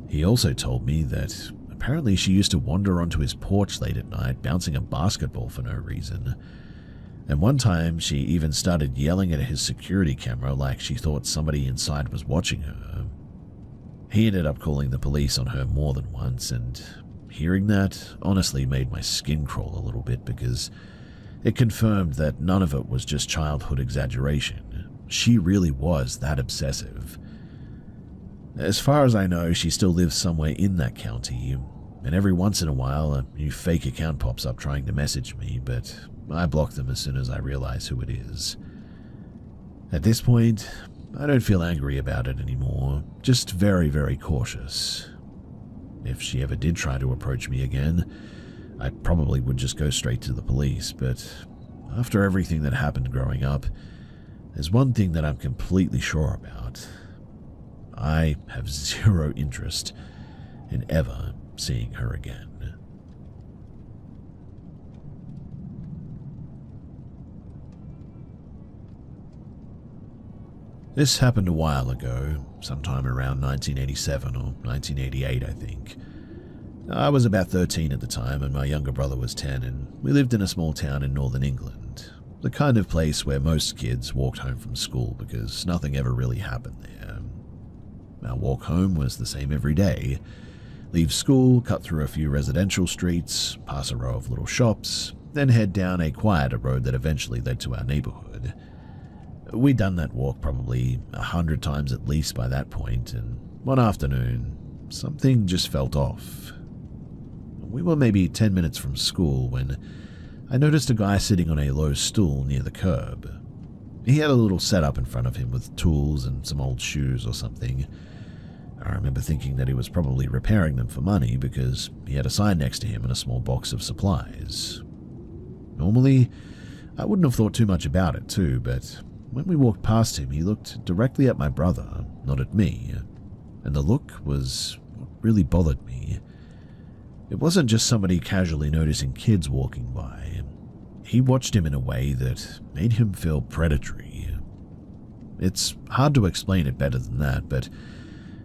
He also told me that apparently she used to wander onto his porch late at night, bouncing a basketball for no reason. And one time, she even started yelling at his security camera like she thought somebody inside was watching her. He ended up calling the police on her more than once, and hearing that honestly made my skin crawl a little bit because it confirmed that none of it was just childhood exaggeration. She really was that obsessive. As far as I know, she still lives somewhere in that county, and every once in a while a new fake account pops up trying to message me, but I block them as soon as I realize who it is. At this point, I don't feel angry about it anymore, just very, very cautious. If she ever did try to approach me again, I probably would just go straight to the police, but after everything that happened growing up, there's one thing that I'm completely sure about. I have zero interest in ever seeing her again. This happened a while ago, sometime around 1987 or 1988, I think. I was about 13 at the time and my younger brother was 10, and we lived in a small town in northern England, the kind of place where most kids walked home from school because nothing ever really happened there. Our walk home was the same every day. Leave school, cut through a few residential streets, pass a row of little shops, then head down a quieter road that eventually led to our neighborhood. We'd done that walk probably 100 times at least by that point, and one afternoon, something just felt off. We were maybe 10 minutes from school when I noticed a guy sitting on a low stool near the curb. He had a little setup in front of him with tools and some old shoes or something. I remember thinking that he was probably repairing them for money because he had a sign next to him and a small box of supplies. Normally, I wouldn't have thought too much about it too, but when we walked past him, he looked directly at my brother, not at me, and the look was what really bothered me. It wasn't just somebody casually noticing kids walking by. He watched him in a way that made him feel predatory. It's hard to explain it better than that, but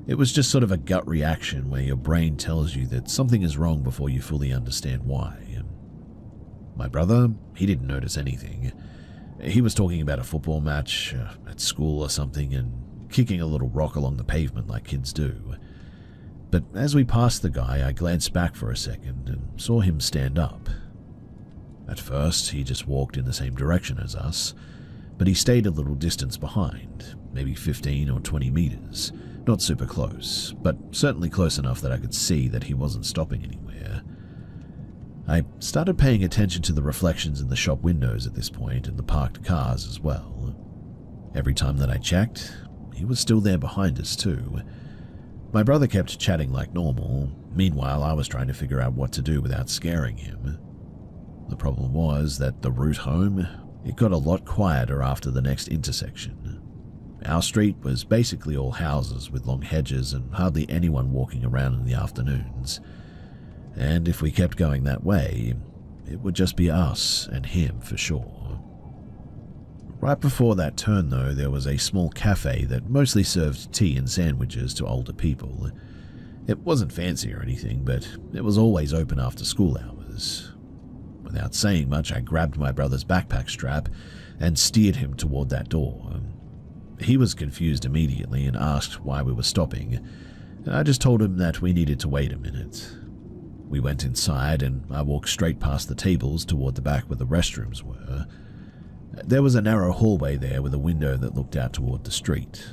it was just sort of a gut reaction where your brain tells you that something is wrong before you fully understand why. My brother, he didn't notice anything. He was talking about a football match at school or something and kicking a little rock along the pavement like kids do. But as we passed the guy, I glanced back for a second and saw him stand up. At first, he just walked in the same direction as us, but he stayed a little distance behind, maybe 15 or 20 meters. Not super close, but certainly close enough that I could see that he wasn't stopping anywhere. I started paying attention to the reflections in the shop windows at this point and the parked cars as well. Every time that I checked, he was still there behind us too. My brother kept chatting like normal. Meanwhile, I was trying to figure out what to do without scaring him. The problem was that the route home, it got a lot quieter after the next intersection. Our street was basically all houses with long hedges and hardly anyone walking around in the afternoons. And if we kept going that way, it would just be us and him for sure. Right before that turn though, there was a small cafe that mostly served tea and sandwiches to older people. It wasn't fancy or anything, but it was always open after school hours. Without saying much, I grabbed my brother's backpack strap and steered him toward that door. He was confused immediately and asked why we were stopping, and I just told him that we needed to wait a minute. We went inside and I walked straight past the tables toward the back where the restrooms were. There was a narrow hallway there with a window that looked out toward the street.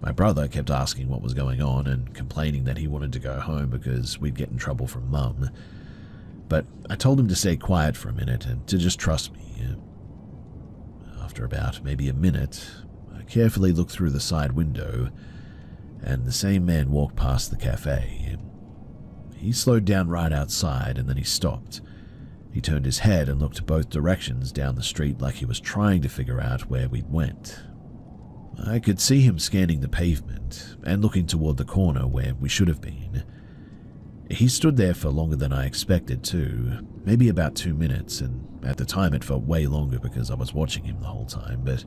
My brother kept asking what was going on and complaining that he wanted to go home because we'd get in trouble from Mum. But I told him to stay quiet for a minute and to just trust me. After about maybe a minute, I carefully looked through the side window, and the same man walked past the cafe. He slowed down right outside and then he stopped. He turned his head and looked both directions down the street like he was trying to figure out where we'd went. I could see him scanning the pavement and looking toward the corner where we should have been. He stood there for longer than I expected too, maybe about 2 minutes, and at the time it felt way longer because I was watching him the whole time, but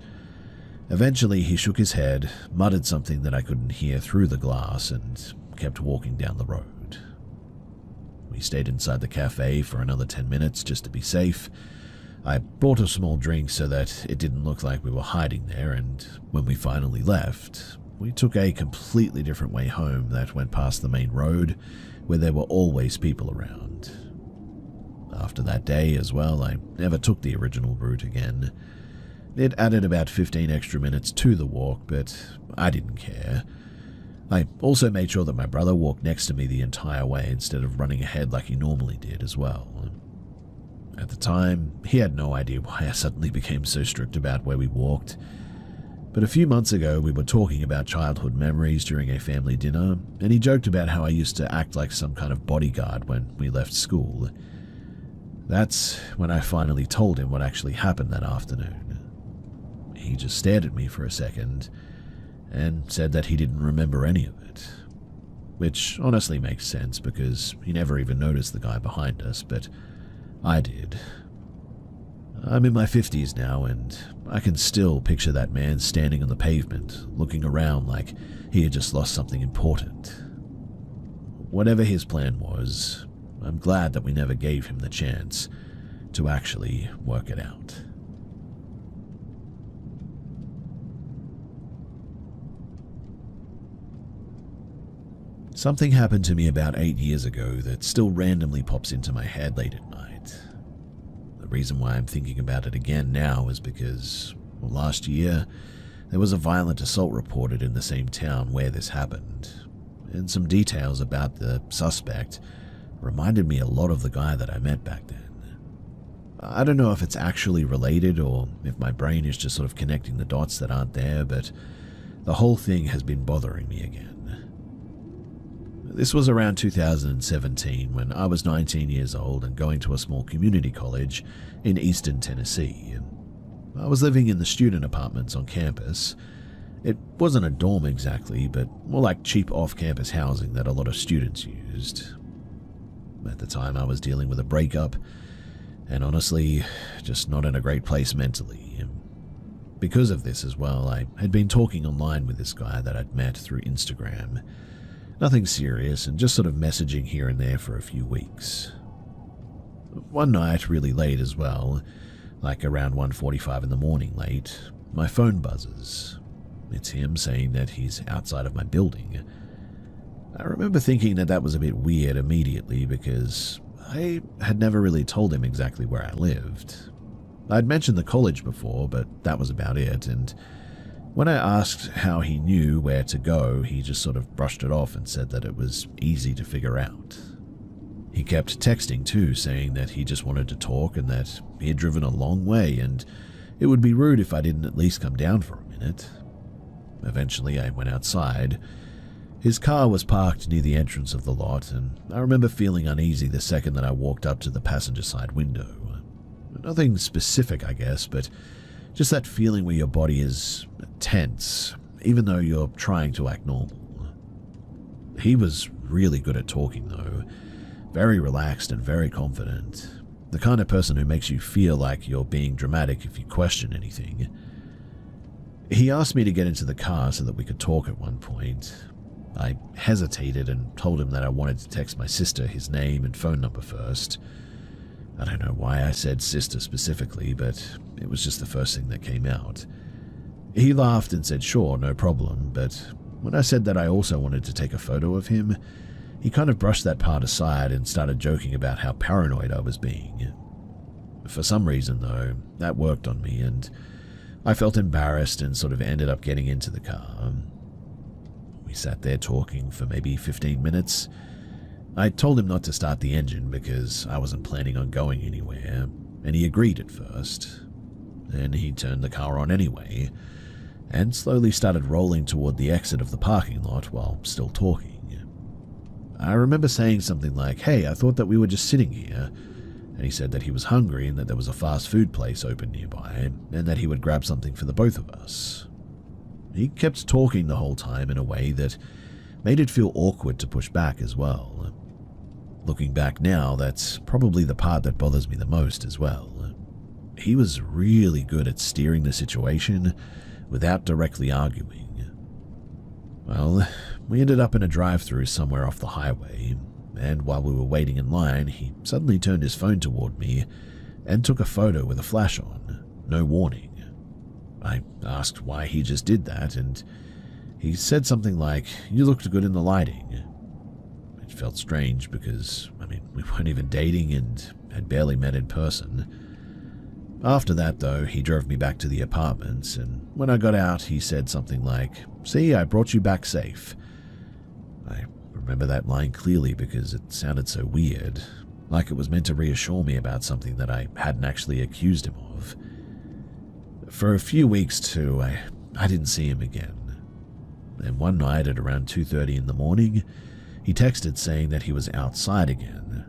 eventually he shook his head, muttered something that I couldn't hear through the glass, and kept walking down the road. We stayed inside the cafe for another 10 minutes just to be safe. I bought a small drink so that it didn't look like we were hiding there, and when we finally left, we took a completely different way home that went past the main road where there were always people around. After that day as well, I never took the original route again. It added about 15 extra minutes to the walk, but I didn't care. I also made sure that my brother walked next to me the entire way instead of running ahead like he normally did as well. At the time, he had no idea why I suddenly became so strict about where we walked. But a few months ago, we were talking about childhood memories during a family dinner, and he joked about how I used to act like some kind of bodyguard when we left school. That's when I finally told him what actually happened that afternoon. He just stared at me for a second and said that he didn't remember any of it, which honestly makes sense because he never even noticed the guy behind us, but I did. I'm in my 50s now, and I can still picture that man standing on the pavement, looking around like he had just lost something important. Whatever his plan was, I'm glad that we never gave him the chance to actually work it out. Something happened to me about 8 years ago that still randomly pops into my head late at night. The reason why I'm thinking about it again now is because, well, last year, there was a violent assault reported in the same town where this happened, and some details about the suspect reminded me a lot of the guy that I met back then. I don't know if it's actually related or if my brain is just sort of connecting the dots that aren't there, but the whole thing has been bothering me again. This was around 2017 when I was 19 years old and going to a small community college in eastern Tennessee. I was living in the student apartments on campus. It wasn't a dorm exactly, but more like cheap off-campus housing that a lot of students used. At the time, I was dealing with a breakup, and honestly, just not in a great place mentally. Because of this as well, I had been talking online with this guy that I'd met through Instagram. Nothing serious, and just sort of messaging here and there for a few weeks. One night, really late as well, like around 1:45 in the morning late, my phone buzzes. It's him saying that he's outside of my building. I remember thinking that that was a bit weird immediately because I had never really told him exactly where I lived. I'd mentioned the college before, but that was about it, and when I asked how he knew where to go, he just sort of brushed it off and said that it was easy to figure out. He kept texting too, saying that he just wanted to talk and that he had driven a long way and it would be rude if I didn't at least come down for a minute. Eventually, I went outside. His car was parked near the entrance of the lot, and I remember feeling uneasy the second that I walked up to the passenger side window. Nothing specific, I guess, but just that feeling where your body is tense, even though you're trying to act normal. He was really good at talking, though. Very relaxed and very confident. The kind of person who makes you feel like you're being dramatic if you question anything. He asked me to get into the car so that we could talk at one point. I hesitated and told him that I wanted to text my sister his name and phone number first. I don't know why I said sister specifically, but it was just the first thing that came out. He laughed and said sure, no problem, but when I said that I also wanted to take a photo of him, he kind of brushed that part aside and started joking about how paranoid I was being. For some reason, though, that worked on me, and I felt embarrassed and sort of ended up getting into the car. We sat there talking for maybe 15 minutes. I told him not to start the engine because I wasn't planning on going anywhere, and he agreed at first. Then he turned the car on anyway, and slowly started rolling toward the exit of the parking lot while still talking. I remember saying something like, "Hey, I thought that we were just sitting here," and he said that he was hungry and that there was a fast food place open nearby, and that he would grab something for the both of us. He kept talking the whole time in a way that made it feel awkward to push back as well. Looking back now, that's probably the part that bothers me the most as well. He was really good at steering the situation without directly arguing. Well, we ended up in a drive-thru somewhere off the highway, and while we were waiting in line, he suddenly turned his phone toward me and took a photo with a flash on, no warning. I asked why he just did that, and he said something like, "You looked good in the lighting." It felt strange because, we weren't even dating and had barely met in person. After that, though, he drove me back to the apartments, and when I got out, he said something like, "See, I brought you back safe." I remember that line clearly because it sounded so weird, like it was meant to reassure me about something that I hadn't actually accused him of. For a few weeks, too, I didn't see him again. And one night at around 2:30 in the morning, he texted saying that he was outside again.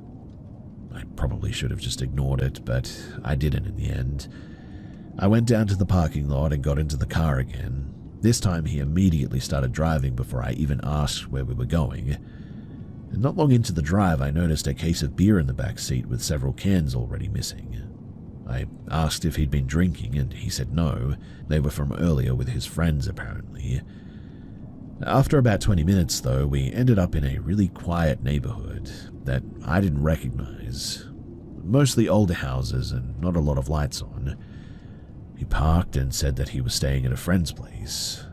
I probably should have just ignored it, but I didn't in the end. I went down to the parking lot and got into the car again. This time he immediately started driving before I even asked where we were going. And not long into the drive, I noticed a case of beer in the back seat with several cans already missing. I asked if he'd been drinking, and he said no. They were from earlier with his friends, apparently. After about 20 minutes, though, we ended up in a really quiet neighborhood that I didn't recognize. Mostly older houses and not a lot of lights on. He parked and said that he was staying at a friend's place.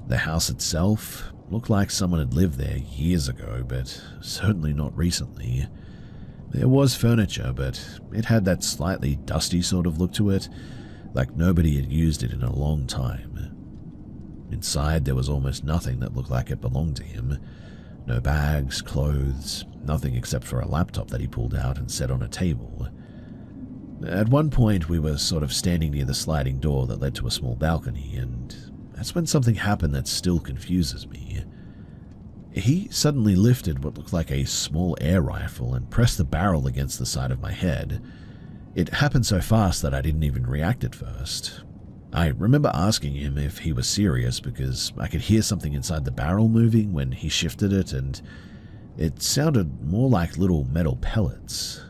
The house itself looked like someone had lived there years ago, but certainly not recently. There was furniture, but it had that slightly dusty sort of look to it, like nobody had used it in a long time. Inside, there was almost nothing that looked like it belonged to him. No bags, clothes, nothing except for a laptop that he pulled out and set on a table. At one point, we were sort of standing near the sliding door that led to a small balcony, and that's when something happened that still confuses me. He suddenly lifted what looked like a small air rifle and pressed the barrel against the side of my head. It happened so fast that I didn't even react at first. I remember asking him if he was serious because I could hear something inside the barrel moving when he shifted it, and it sounded more like little metal pellets.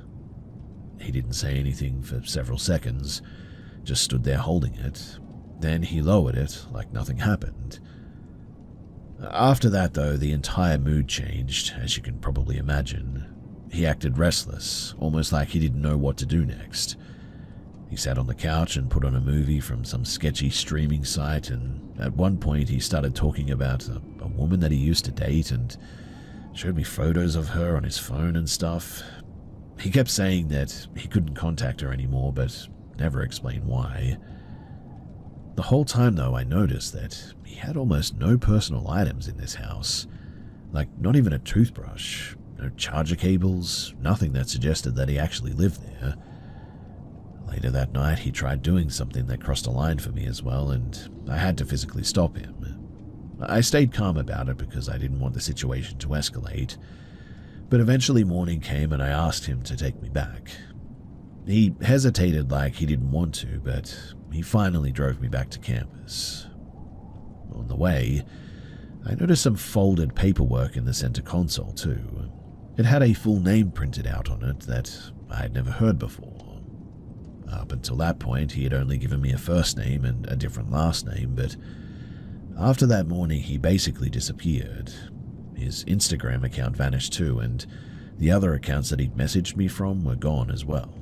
He didn't say anything for several seconds, just stood there holding it. Then he lowered it like nothing happened. After that, though, the entire mood changed, as you can probably imagine. He acted restless, almost like he didn't know what to do next. He sat on the couch and put on a movie from some sketchy streaming site, and at one point he started talking about a woman that he used to date and showed me photos of her on his phone and stuff. He kept saying that he couldn't contact her anymore, but never explained why. The whole time, though, I noticed that he had almost no personal items in this house. Like, not even a toothbrush, no charger cables, nothing that suggested that he actually lived there. Later that night, he tried doing something that crossed a line for me as well, and I had to physically stop him. I stayed calm about it because I didn't want the situation to escalate, but eventually morning came and I asked him to take me back. He hesitated like he didn't want to, but he finally drove me back to campus. On the way, I noticed some folded paperwork in the center console too. It had a full name printed out on it that I had never heard before. Up until that point, he had only given me a first name and a different last name, but after that morning, he basically disappeared. His Instagram account vanished too, and the other accounts that he'd messaged me from were gone as well.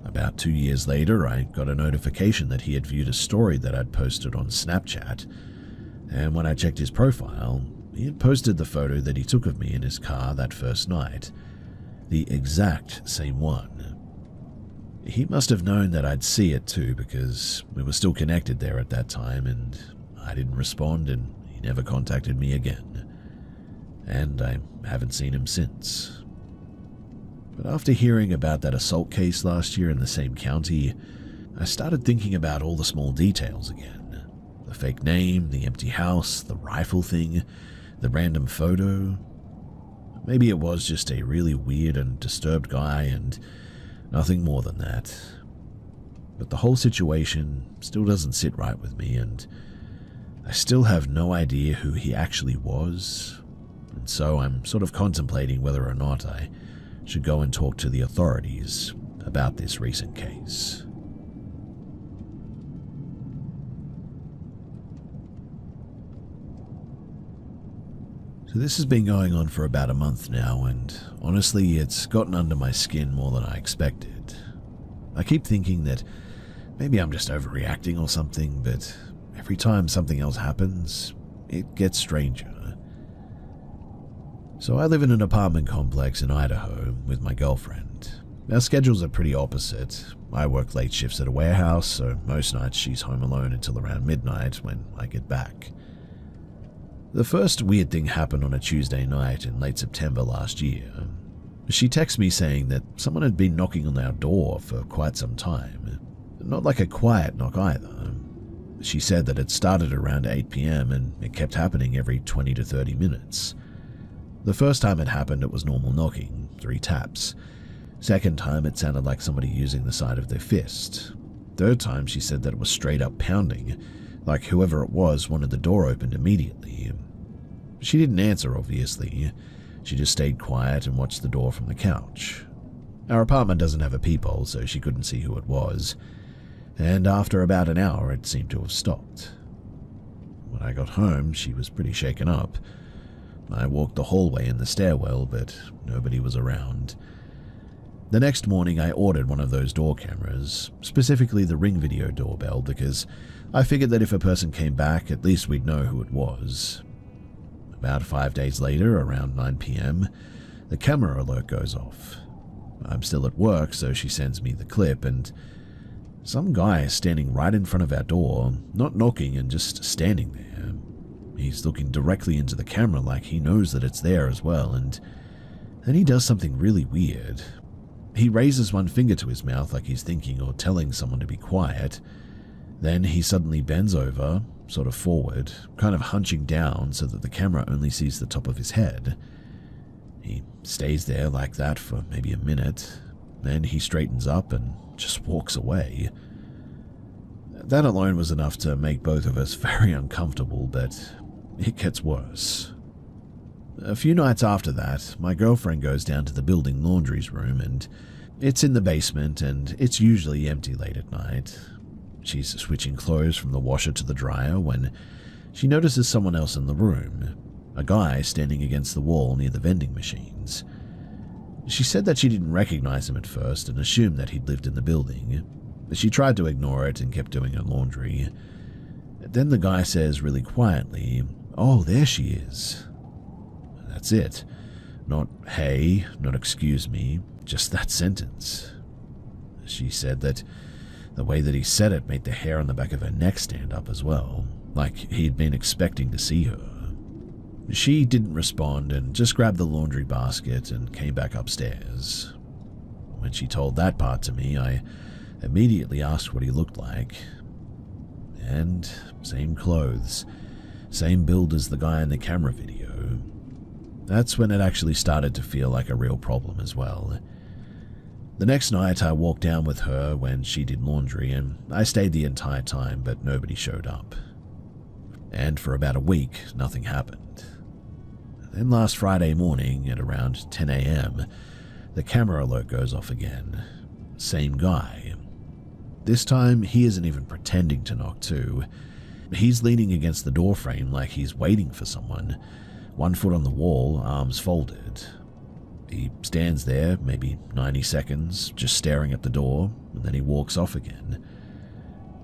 About 2 years later, I got a notification that he had viewed a story that I'd posted on Snapchat, and when I checked his profile, he had posted the photo that he took of me in his car that first night, the exact same one. He must have known that I'd see it too, because we were still connected there at that time, and I didn't respond, and he never contacted me again. And I haven't seen him since. But after hearing about that assault case last year in the same county, I started thinking about all the small details again. The fake name, the empty house, the rifle thing, the random photo. Maybe it was just a really weird and disturbed guy and nothing more than that. But the whole situation still doesn't sit right with me, and I still have no idea who he actually was. And so I'm sort of contemplating whether or not I should go and talk to the authorities about this recent case. So this has been going on for about a month now, and honestly, it's gotten under my skin more than I expected. I keep thinking that maybe I'm just overreacting or something, but every time something else happens, it gets stranger. So I live in an apartment complex in Idaho with my girlfriend. Our schedules are pretty opposite. I work late shifts at a warehouse, so most nights she's home alone until around midnight when I get back. The first weird thing happened on a Tuesday night in late September last year. She texted me saying that someone had been knocking on our door for quite some time. Not like a quiet knock either. She said that it started around 8 p.m. and it kept happening every 20 to 30 minutes. The first time it happened, it was normal knocking, 3 taps. Second time, it sounded like somebody using the side of their fist. Third time, she said that it was straight up pounding, like whoever it was wanted the door opened immediately. She didn't answer, obviously. She just stayed quiet and watched the door from the couch. Our apartment doesn't have a peephole, so she couldn't see who it was, and after about an hour, it seemed to have stopped. When I got home, she was pretty shaken up. I walked the hallway and the stairwell, but nobody was around. The next morning, I ordered one of those door cameras, specifically the Ring Video doorbell, because I figured that if a person came back, at least we'd know who it was. About 5 days later, around 9 p.m., the camera alert goes off. I'm still at work, so she sends me the clip, and some guy is standing right in front of our door, not knocking and just standing there. He's looking directly into the camera like he knows that it's there as well, and then he does something really weird. He raises one finger to his mouth like he's thinking or telling someone to be quiet. Then he suddenly bends over, sort of forward, kind of hunching down so that the camera only sees the top of his head. He stays there like that for maybe a minute, then he straightens up and just walks away. That alone was enough to make both of us very uncomfortable, but it gets worse. A few nights after that, my girlfriend goes down to the building laundry's room, and it's in the basement, and it's usually empty late at night. She's switching clothes from the washer to the dryer when she notices someone else in the room, a guy standing against the wall near the vending machines. She said that she didn't recognize him at first and assumed that he'd lived in the building. She tried to ignore it and kept doing her laundry. Then the guy says really quietly, "Oh, there she is." That's it. Not "hey," not "excuse me," just that sentence. She said that the way that he said it made the hair on the back of her neck stand up as well, like he'd been expecting to see her. She didn't respond and just grabbed the laundry basket and came back upstairs. When she told that part to me, I immediately asked what he looked like. And same clothes, same build as the guy in the camera video. That's when it actually started to feel like a real problem as well. The next night, I walked down with her when she did laundry, and I stayed the entire time, but nobody showed up. And for about a week, nothing happened. Then last Friday morning, at around 10 a.m., the camera alert goes off again. Same guy. This time, he isn't even pretending to knock too. He's leaning against the doorframe like he's waiting for someone, 1 foot on the wall, arms folded. He stands there, maybe 90 seconds, just staring at the door, and then he walks off again.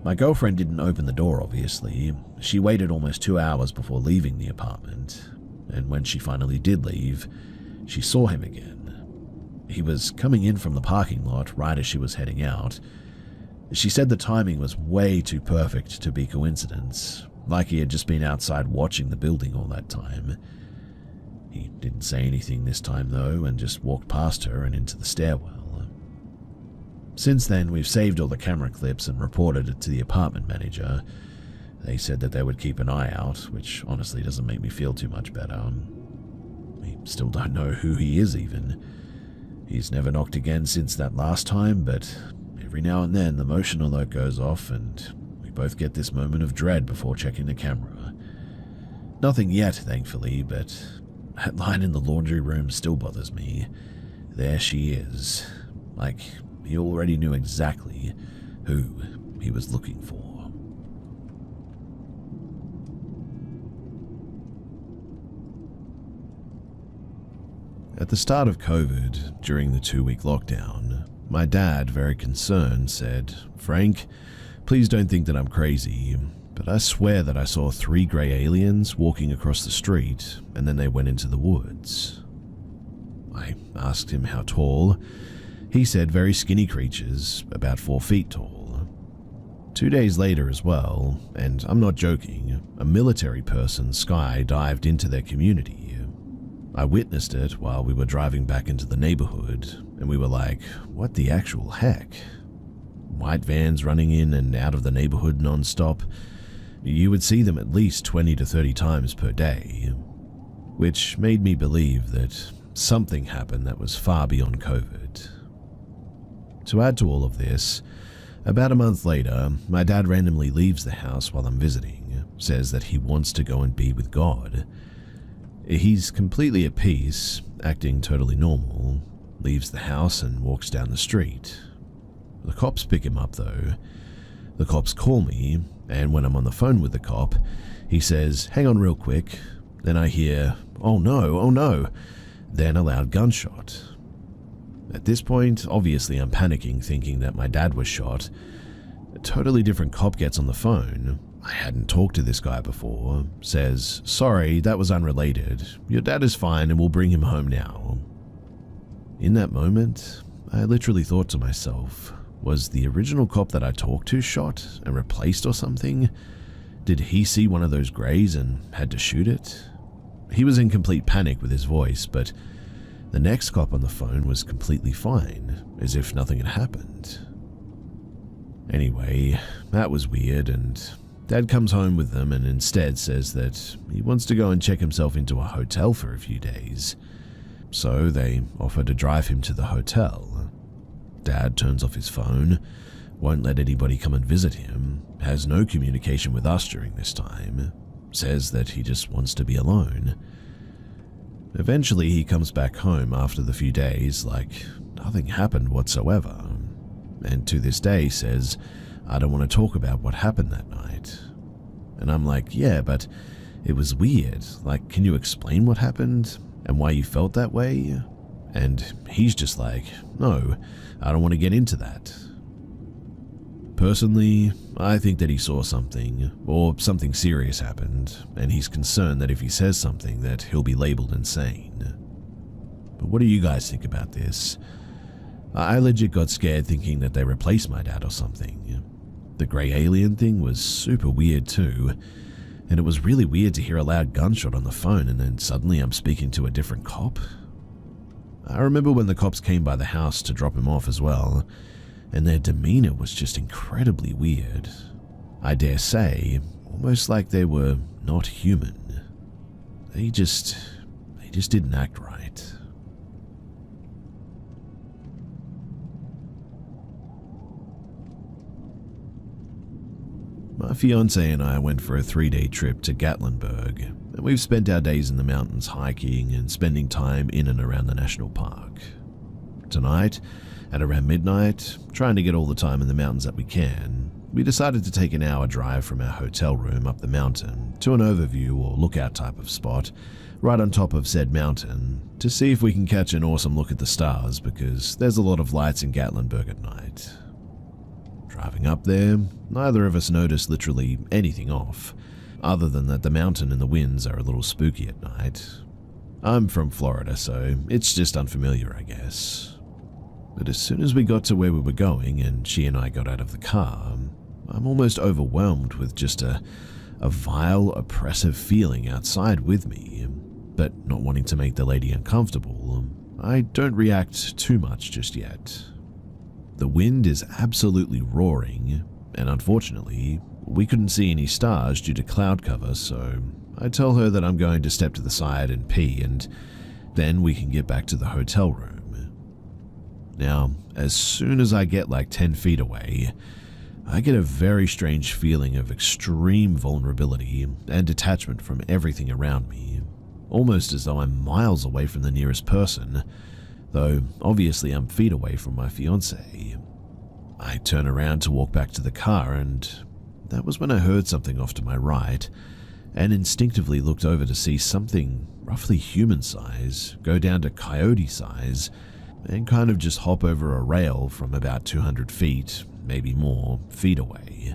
My girlfriend didn't open the door, obviously. She waited almost 2 hours before leaving the apartment, and when she finally did leave, she saw him again. He was coming in from the parking lot right as she was heading out. She said the timing was way too perfect to be coincidence, like he had just been outside watching the building all that time. He didn't say anything this time though, and just walked past her and into the stairwell. Since then, we've saved all the camera clips and reported it to the apartment manager. They said that they would keep an eye out, which honestly doesn't make me feel too much better. We still don't know who he is even. He's never knocked again since that last time, but every now and then the motion alert goes off and we both get this moment of dread before checking the camera. Nothing yet, thankfully, but that line in the laundry room still bothers me. There she is. Like, he already knew exactly who he was looking for. At the start of COVID, during the 2-week lockdown, my dad, very concerned, said, "Frank, please don't think that I'm crazy, but I swear that I saw 3 grey aliens walking across the street, and then they went into the woods." I asked him how tall. He said very skinny creatures, about 4 feet tall. 2 days later as well, and I'm not joking, a military person sky-dived into their community. I witnessed it while we were driving back into the neighborhood, and we were like, what the actual heck? White vans running in and out of the neighborhood non-stop. You would see them at least 20 to 30 times per day, which made me believe that something happened that was far beyond COVID. To add to all of this, about a month later, my dad randomly leaves the house while I'm visiting, says that he wants to go and be with God. He's completely at peace, acting totally normal, leaves the house and walks down the street. The cops pick him up though. The cops call me, and when I'm on the phone with the cop, he says, "Hang on real quick." Then I hear, "Oh no, oh no," then a loud gunshot. At this point, obviously I'm panicking, thinking that my dad was shot. A totally different cop gets on the phone. I hadn't talked to this guy before. Says, "Sorry, that was unrelated. Your dad is fine and we'll bring him home now." In that moment, I literally thought to myself, was the original cop that I talked to shot and replaced or something? Did he see one of those greys and had to shoot it? He was in complete panic with his voice, but the next cop on the phone was completely fine, as if nothing had happened. Anyway, that was weird, and Dad comes home with them and instead says that he wants to go and check himself into a hotel for a few days. So they offer to drive him to the hotel. Dad turns off his phone, won't let anybody come and visit him, has no communication with us during this time, says that he just wants to be alone. Eventually he comes back home after the few days like nothing happened whatsoever, and to this day says, "I don't want to talk about what happened that night." And I'm like, "Yeah, but it was weird. Like, can you explain what happened and why you felt that way?" And he's just like, "No, I don't want to get into that." Personally, I think that he saw something, or something serious happened, and he's concerned that if he says something that he'll be labeled insane. But what do you guys think about this? I legit got scared thinking that they replaced my dad or something. The grey alien thing was super weird too, and it was really weird to hear a loud gunshot on the phone and then suddenly I'm speaking to a different cop. I remember when the cops came by the house to drop him off as well, and their demeanor was just incredibly weird. I dare say, almost like they were not human. They just didn't act right. My fiance and I went for a 3-day trip to Gatlinburg, and we've spent our days in the mountains hiking and spending time in and around the national park. Tonight, at around midnight, trying to get all the time in the mountains that we can, we decided to take an hour drive from our hotel room up the mountain to an overview or lookout type of spot right on top of said mountain to see if we can catch an awesome look at the stars because there's a lot of lights in Gatlinburg at night. Driving up there, neither of us noticed literally anything off, other than that the mountain and the winds are a little spooky at night. I'm from Florida, so it's just unfamiliar, I guess. But as soon as we got to where we were going and she and I got out of the car, I'm almost overwhelmed with just a vile, oppressive feeling outside with me, but not wanting to make the lady uncomfortable, I don't react too much just yet. The wind is absolutely roaring, and unfortunately, we couldn't see any stars due to cloud cover, so I tell her that I'm going to step to the side and pee, and then we can get back to the hotel room. Now, as soon as I get like 10 feet away, I get a very strange feeling of extreme vulnerability and detachment from everything around me, almost as though I'm miles away from the nearest person, though obviously I'm feet away from my fiancée. I turn around to walk back to the car, and that was when I heard something off to my right, and instinctively looked over to see something roughly human size go down to coyote size and kind of just hop over a rail from about 200 feet, maybe more, feet away.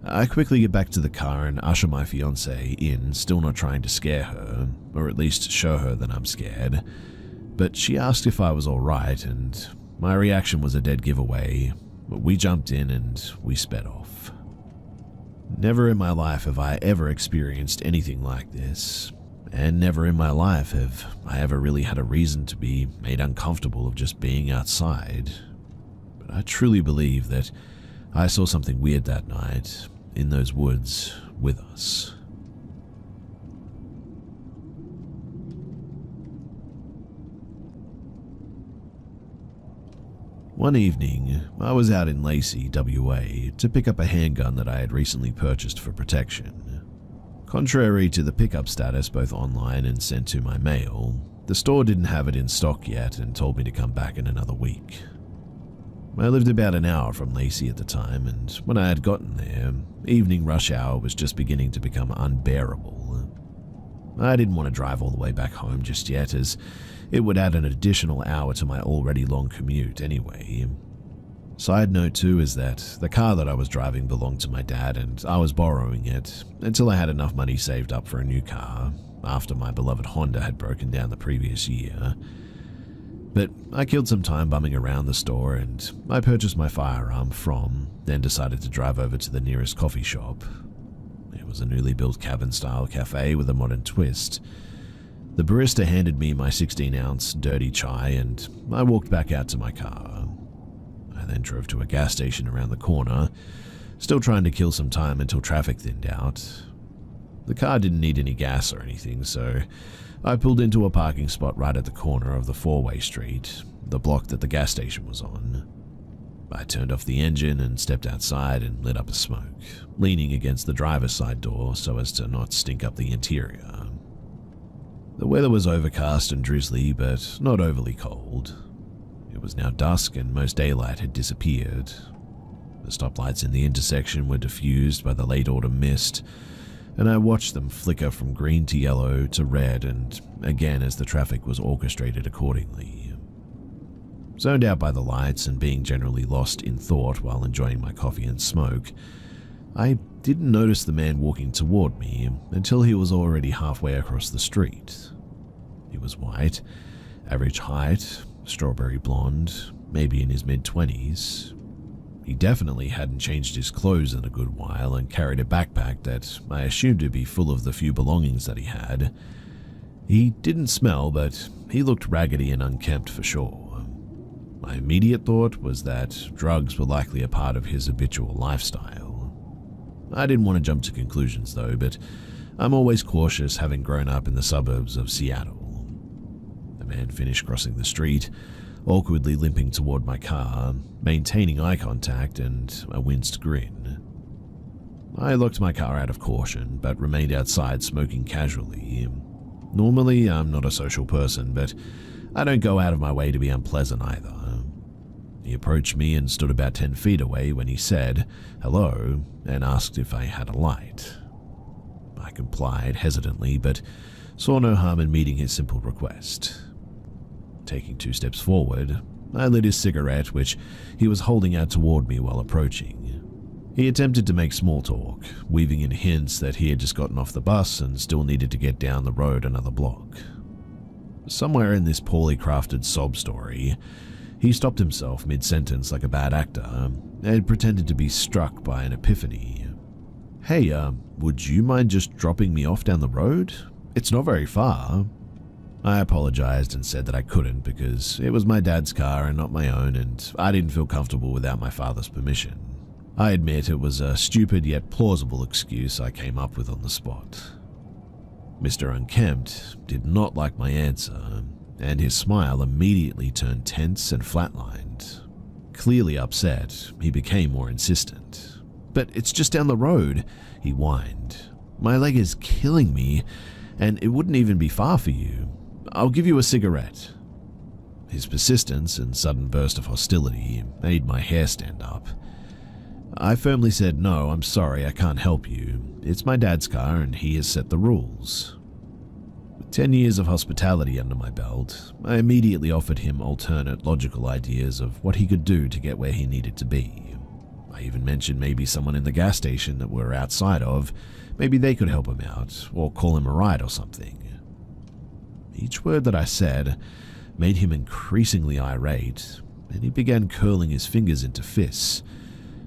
I quickly get back to the car and usher my fiancée in, still not trying to scare her, or at least show her that I'm scared. But she asked if I was alright, and my reaction was a dead giveaway. We jumped in and we sped off. Never in my life have I ever experienced anything like this, and never in my life have I ever really had a reason to be made uncomfortable of just being outside. But I truly believe that I saw something weird that night in those woods with us. One evening, I was out in Lacey, WA, to pick up a handgun that I had recently purchased for protection. Contrary to the pickup status both online and sent to my mail, the store didn't have it in stock yet and told me to come back in another week. I lived about an hour from Lacey at the time, and when I had gotten there, evening rush hour was just beginning to become unbearable. I didn't want to drive all the way back home just yet, as it would add an additional hour to my already long commute anyway. Side note too is that the car that I was driving belonged to my dad, and I was borrowing it until I had enough money saved up for a new car after my beloved Honda had broken down the previous year. But I killed some time bumming around the store, and I purchased my firearm then decided to drive over to the nearest coffee shop. It was a newly built cabin-style cafe with a modern twist. The barista handed me my 16-ounce dirty chai, and I walked back out to my car. I then drove to a gas station around the corner, still trying to kill some time until traffic thinned out. The car didn't need any gas or anything, so I pulled into a parking spot right at the corner of the four-way street, the block that the gas station was on. I turned off the engine and stepped outside and lit up a smoke, leaning against the driver's side door so as to not stink up the interior. The weather was overcast and drizzly, but not overly cold. It was now dusk and most daylight had disappeared. The stoplights in the intersection were diffused by the late autumn mist, and I watched them flicker from green to yellow to red and again as the traffic was orchestrated accordingly. Zoned out by the lights and being generally lost in thought while enjoying my coffee and smoke, I didn't notice the man walking toward me until he was already halfway across the street. He was white, average height, strawberry blonde, maybe in his mid-20s. He definitely hadn't changed his clothes in a good while and carried a backpack that I assumed to be full of the few belongings that he had. He didn't smell, but he looked raggedy and unkempt for sure. My immediate thought was that drugs were likely a part of his habitual lifestyle. I didn't want to jump to conclusions though, but I'm always cautious having grown up in the suburbs of Seattle. The man finished crossing the street, awkwardly limping toward my car, maintaining eye contact and a winced grin. I locked my car out of caution, but remained outside smoking casually. Normally, I'm not a social person, but I don't go out of my way to be unpleasant either. He approached me and stood about 10 feet away when he said hello and asked if I had a light. I complied hesitantly, but saw no harm in meeting his simple request. Taking 2 steps forward, I lit his cigarette, which he was holding out toward me while approaching. He attempted to make small talk, weaving in hints that he had just gotten off the bus and still needed to get down the road another block. Somewhere in this poorly crafted sob story, he stopped himself mid-sentence like a bad actor and pretended to be struck by an epiphany. "Hey, would you mind just dropping me off down the road? It's not very far." I apologized and said that I couldn't because it was my dad's car and not my own, and I didn't feel comfortable without my father's permission. I admit it was a stupid yet plausible excuse I came up with on the spot. Mr. Unkempt did not like my answer, and his smile immediately turned tense and flatlined. Clearly upset, he became more insistent. "But it's just down the road," he whined. "My leg is killing me, and it wouldn't even be far for you. I'll give you a cigarette." His persistence and sudden burst of hostility made my hair stand up. I firmly said, "No, I'm sorry, I can't help you. It's my dad's car and he has set the rules." With 10 years of hospitality under my belt, I immediately offered him alternate logical ideas of what he could do to get where he needed to be. I even mentioned maybe someone in the gas station that we're outside of, maybe they could help him out, or call him a ride or something. Each word that I said made him increasingly irate, and he began curling his fingers into fists,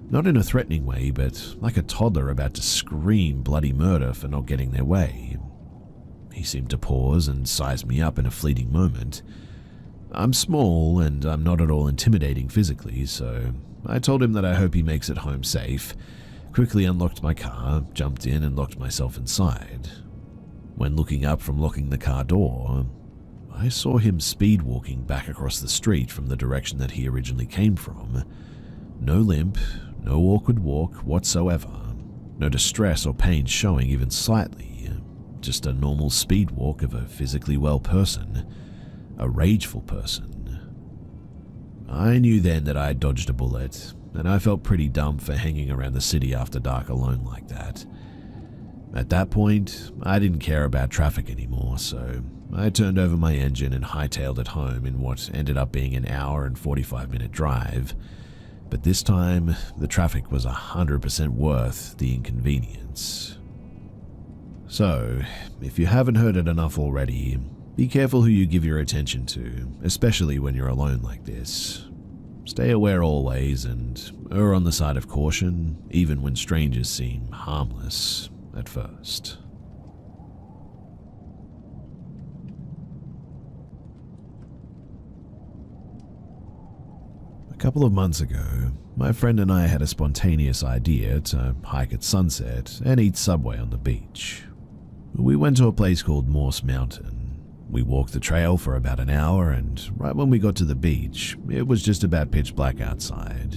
not in a threatening way, but like a toddler about to scream bloody murder for not getting their way. He seemed to pause and size me up in a fleeting moment. I'm small and I'm not at all intimidating physically, so I told him that I hope he makes it home safe, quickly unlocked my car, jumped in and locked myself inside. When looking up from locking the car door, I saw him speed walking back across the street from the direction that he originally came from. No limp, no awkward walk whatsoever, no distress or pain showing even slightly, just a normal speed walk of a physically well person, a rageful person. I knew then that I had dodged a bullet, and I felt pretty dumb for hanging around the city after dark alone like that. At that point, I didn't care about traffic anymore, so I turned over my engine and hightailed it home in what ended up being an hour and 45-minute drive. But this time, the traffic was 100% worth the inconvenience. So, if you haven't heard it enough already, be careful who you give your attention to, especially when you're alone like this. Stay aware always and err on the side of caution, even when strangers seem harmless at first. A couple of months ago, my friend and I had a spontaneous idea to hike at sunset and eat Subway on the beach. We went to a place called Morse Mountain. We walked the trail for about an hour, and right when we got to the beach, it was just about pitch black outside.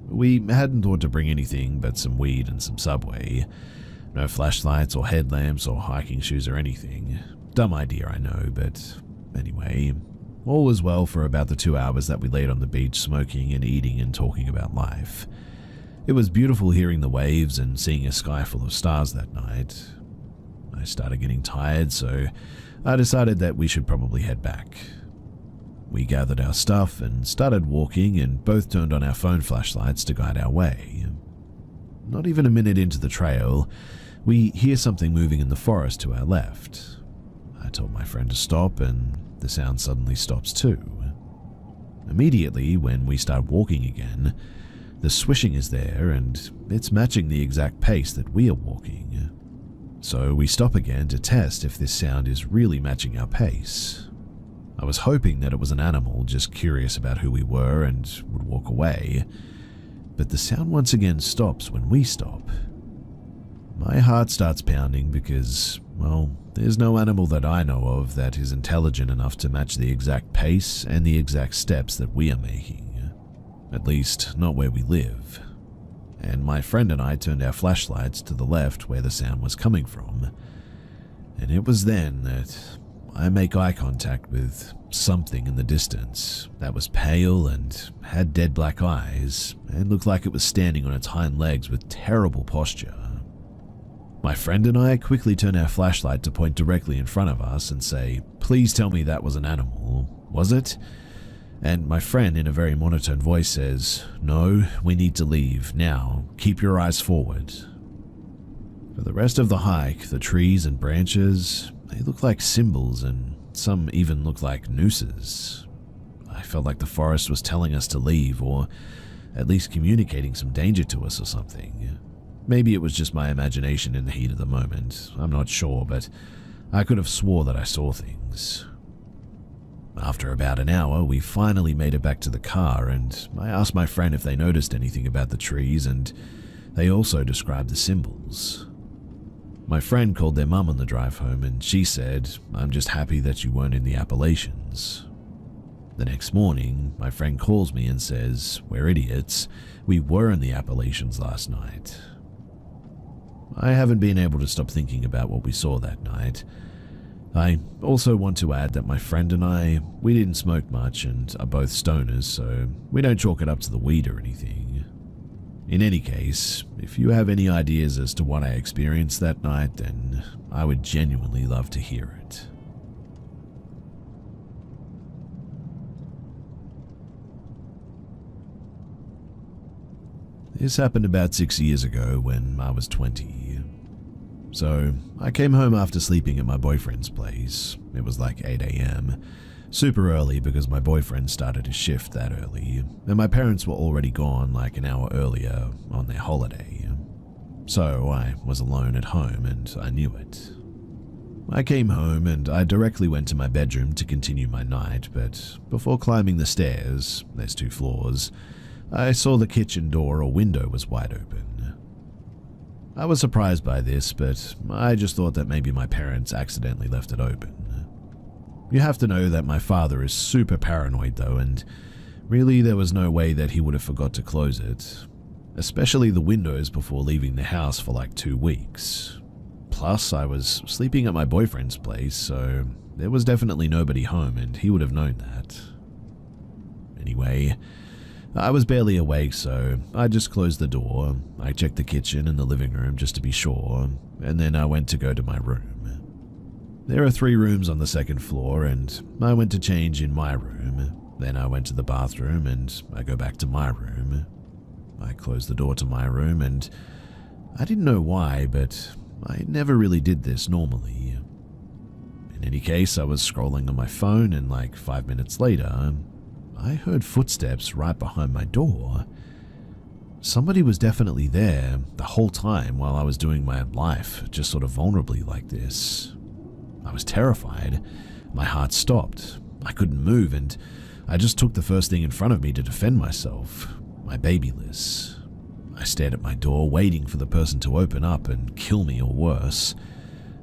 We hadn't thought to bring anything but some weed and some Subway. No flashlights or headlamps or hiking shoes or anything. Dumb idea, I know, but anyway, all was well for about the 2 hours that we laid on the beach smoking and eating and talking about life. It was beautiful hearing the waves and seeing a sky full of stars that night. I started getting tired, so I decided that we should probably head back. We gathered our stuff and started walking, and both turned on our phone flashlights to guide our way. Not even a minute into the trail, we hear something moving in the forest to our left. I told my friend to stop, and the sound suddenly stops too. Immediately, when we start walking again, the swishing is there, and it's matching the exact pace that we are walking. So we stop again to test if this sound is really matching our pace. I was hoping that it was an animal just curious about who we were and would walk away, but the sound once again stops when we stop. My heart starts pounding because, well, there's no animal that I know of that is intelligent enough to match the exact pace and the exact steps that we are making. At least, not where we live. And my friend and I turned our flashlights to the left where the sound was coming from. And it was then that I make eye contact with something in the distance that was pale and had dead black eyes and looked like it was standing on its hind legs with terrible posture. My friend and I quickly turn our flashlight to point directly in front of us and say, "Please tell me that was an animal. Was it?" And my friend, in a very monotone voice, says, "No, we need to leave. Now, keep your eyes forward." For the rest of the hike, the trees and branches, they look like symbols, and some even look like nooses. I felt like the forest was telling us to leave, or at least communicating some danger to us or something. Maybe it was just my imagination in the heat of the moment. I'm not sure, but I could have swore that I saw things. After about an hour, we finally made it back to the car, and I asked my friend if they noticed anything about the trees, and they also described the symbols. My friend called their mum on the drive home, and she said, "I'm just happy that you weren't in the Appalachians." The next morning, my friend calls me and says, "We're idiots. We were in the Appalachians last night." I haven't been able to stop thinking about what we saw that night. I also want to add that my friend and I, we didn't smoke much and are both stoners, so we don't chalk it up to the weed or anything. In any case, if you have any ideas as to what I experienced that night, then I would genuinely love to hear it. This happened about 6 years ago when I was 20. So, I came home after sleeping at my boyfriend's place. It was like 8 a.m. Super early because my boyfriend started his shift that early, and my parents were already gone like an hour earlier on their holiday. So, I was alone at home and I knew it. I came home and I directly went to my bedroom to continue my night, but before climbing the stairs, there's 2 floors, I saw the kitchen door or window was wide open. I was surprised by this, but I just thought that maybe my parents accidentally left it open. You have to know that my father is super paranoid though, and really there was no way that he would have forgot to close it, especially the windows before leaving the house for like 2 weeks. Plus, I was sleeping at my boyfriend's place, so there was definitely nobody home and he would have known that. Anyway, I was barely awake, so I just closed the door. I checked the kitchen and the living room just to be sure, and then I went to go to my room. There are 3 rooms on the second floor, and I went to change in my room. Then I went to the bathroom, and I go back to my room. I closed the door to my room, and I didn't know why, but I never really did this normally. In any case, I was scrolling on my phone, and like 5 minutes later, I heard footsteps right behind my door. Somebody was definitely there the whole time while I was doing my life, just sort of vulnerably like this. I was terrified. My heart stopped. I couldn't move, and I just took the first thing in front of me to defend myself, my Babyliss. I stared at my door, waiting for the person to open up and kill me or worse.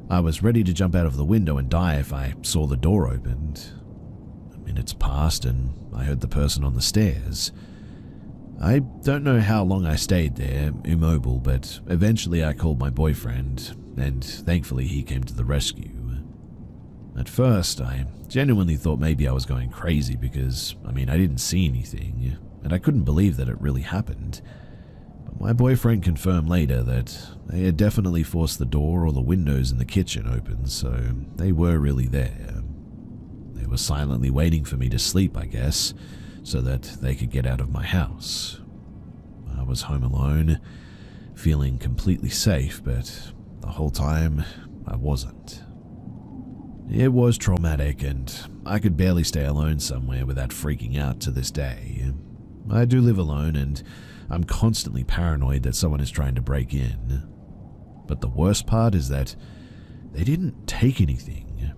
I was ready to jump out of the window and die if I saw the door opened. Minutes passed, and I heard the person on the stairs. I don't know how long I stayed there, immobile, but eventually I called my boyfriend, and thankfully he came to the rescue. At first, I genuinely thought maybe I was going crazy because, I didn't see anything, and I couldn't believe that it really happened. But my boyfriend confirmed later that they had definitely forced the door or the windows in the kitchen open, so they were really there. They were silently waiting for me to sleep, I guess, so that they could get out of my house. I was home alone, feeling completely safe, but the whole time I wasn't. It was traumatic, and I could barely stay alone somewhere without freaking out to this day. I do live alone, and I'm constantly paranoid that someone is trying to break in. But the worst part is that they didn't take anything.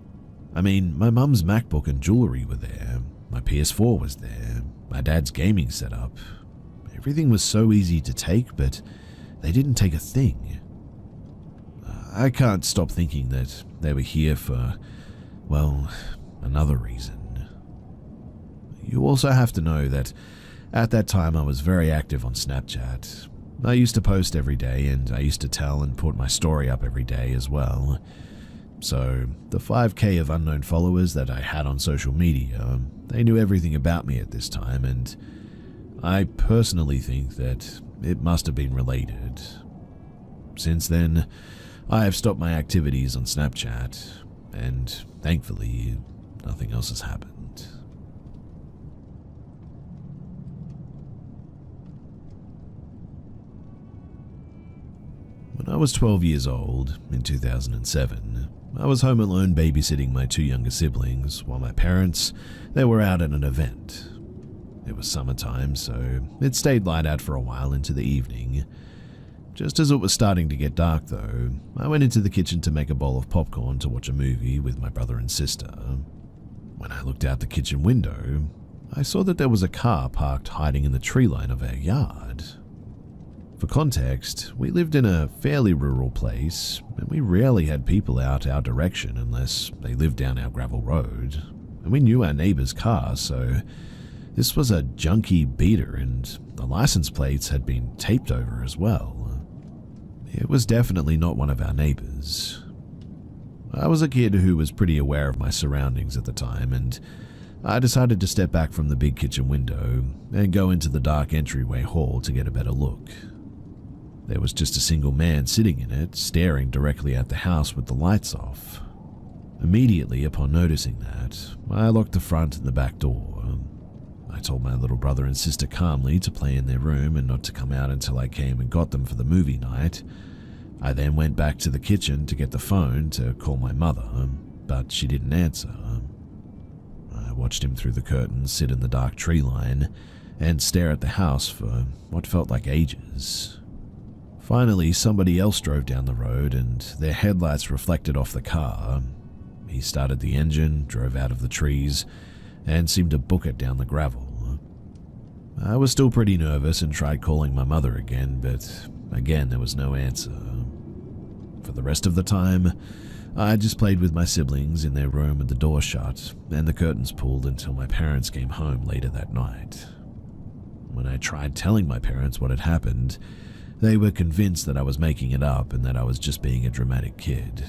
My mum's MacBook and jewelry were there, my PS4 was there, my dad's gaming setup. Everything was so easy to take, but they didn't take a thing. I can't stop thinking that they were here for, well, another reason. You also have to know that at that time I was very active on Snapchat. I used to post every day, and I used to tell and put my story up every day as well. So the 5K of unknown followers that I had on social media, they knew everything about me at this time, and I personally think that it must have been related. Since then, I have stopped my activities on Snapchat, and thankfully, nothing else has happened. When I was 12 years old, in 2007, I was home alone babysitting my 2 younger siblings while my parents, they were out at an event. It was summertime, so it stayed light out for a while into the evening. Just as it was starting to get dark though, I went into the kitchen to make a bowl of popcorn to watch a movie with my brother and sister. When I looked out the kitchen window, I saw that there was a car parked hiding in the tree line of our yard. For context, we lived in a fairly rural place, and we rarely had people out our direction unless they lived down our gravel road, and we knew our neighbor's car, so this was a junky beater, and the license plates had been taped over as well. It was definitely not one of our neighbors. I was a kid who was pretty aware of my surroundings at the time, and I decided to step back from the big kitchen window and go into the dark entryway hall to get a better look. There was just a single man sitting in it, staring directly at the house with the lights off. Immediately upon noticing that, I locked the front and the back door. I told my little brother and sister calmly to play in their room and not to come out until I came and got them for the movie night. I then went back to the kitchen to get the phone to call my mother, but she didn't answer. I watched him through the curtains sit in the dark tree line and stare at the house for what felt like ages. Finally, somebody else drove down the road and their headlights reflected off the car. He started the engine, drove out of the trees, and seemed to book it down the gravel. I was still pretty nervous and tried calling my mother again, but again there was no answer. For the rest of the time, I just played with my siblings in their room with the door shut and the curtains pulled until my parents came home later that night. When I tried telling my parents what had happened, they were convinced that I was making it up and that I was just being a dramatic kid.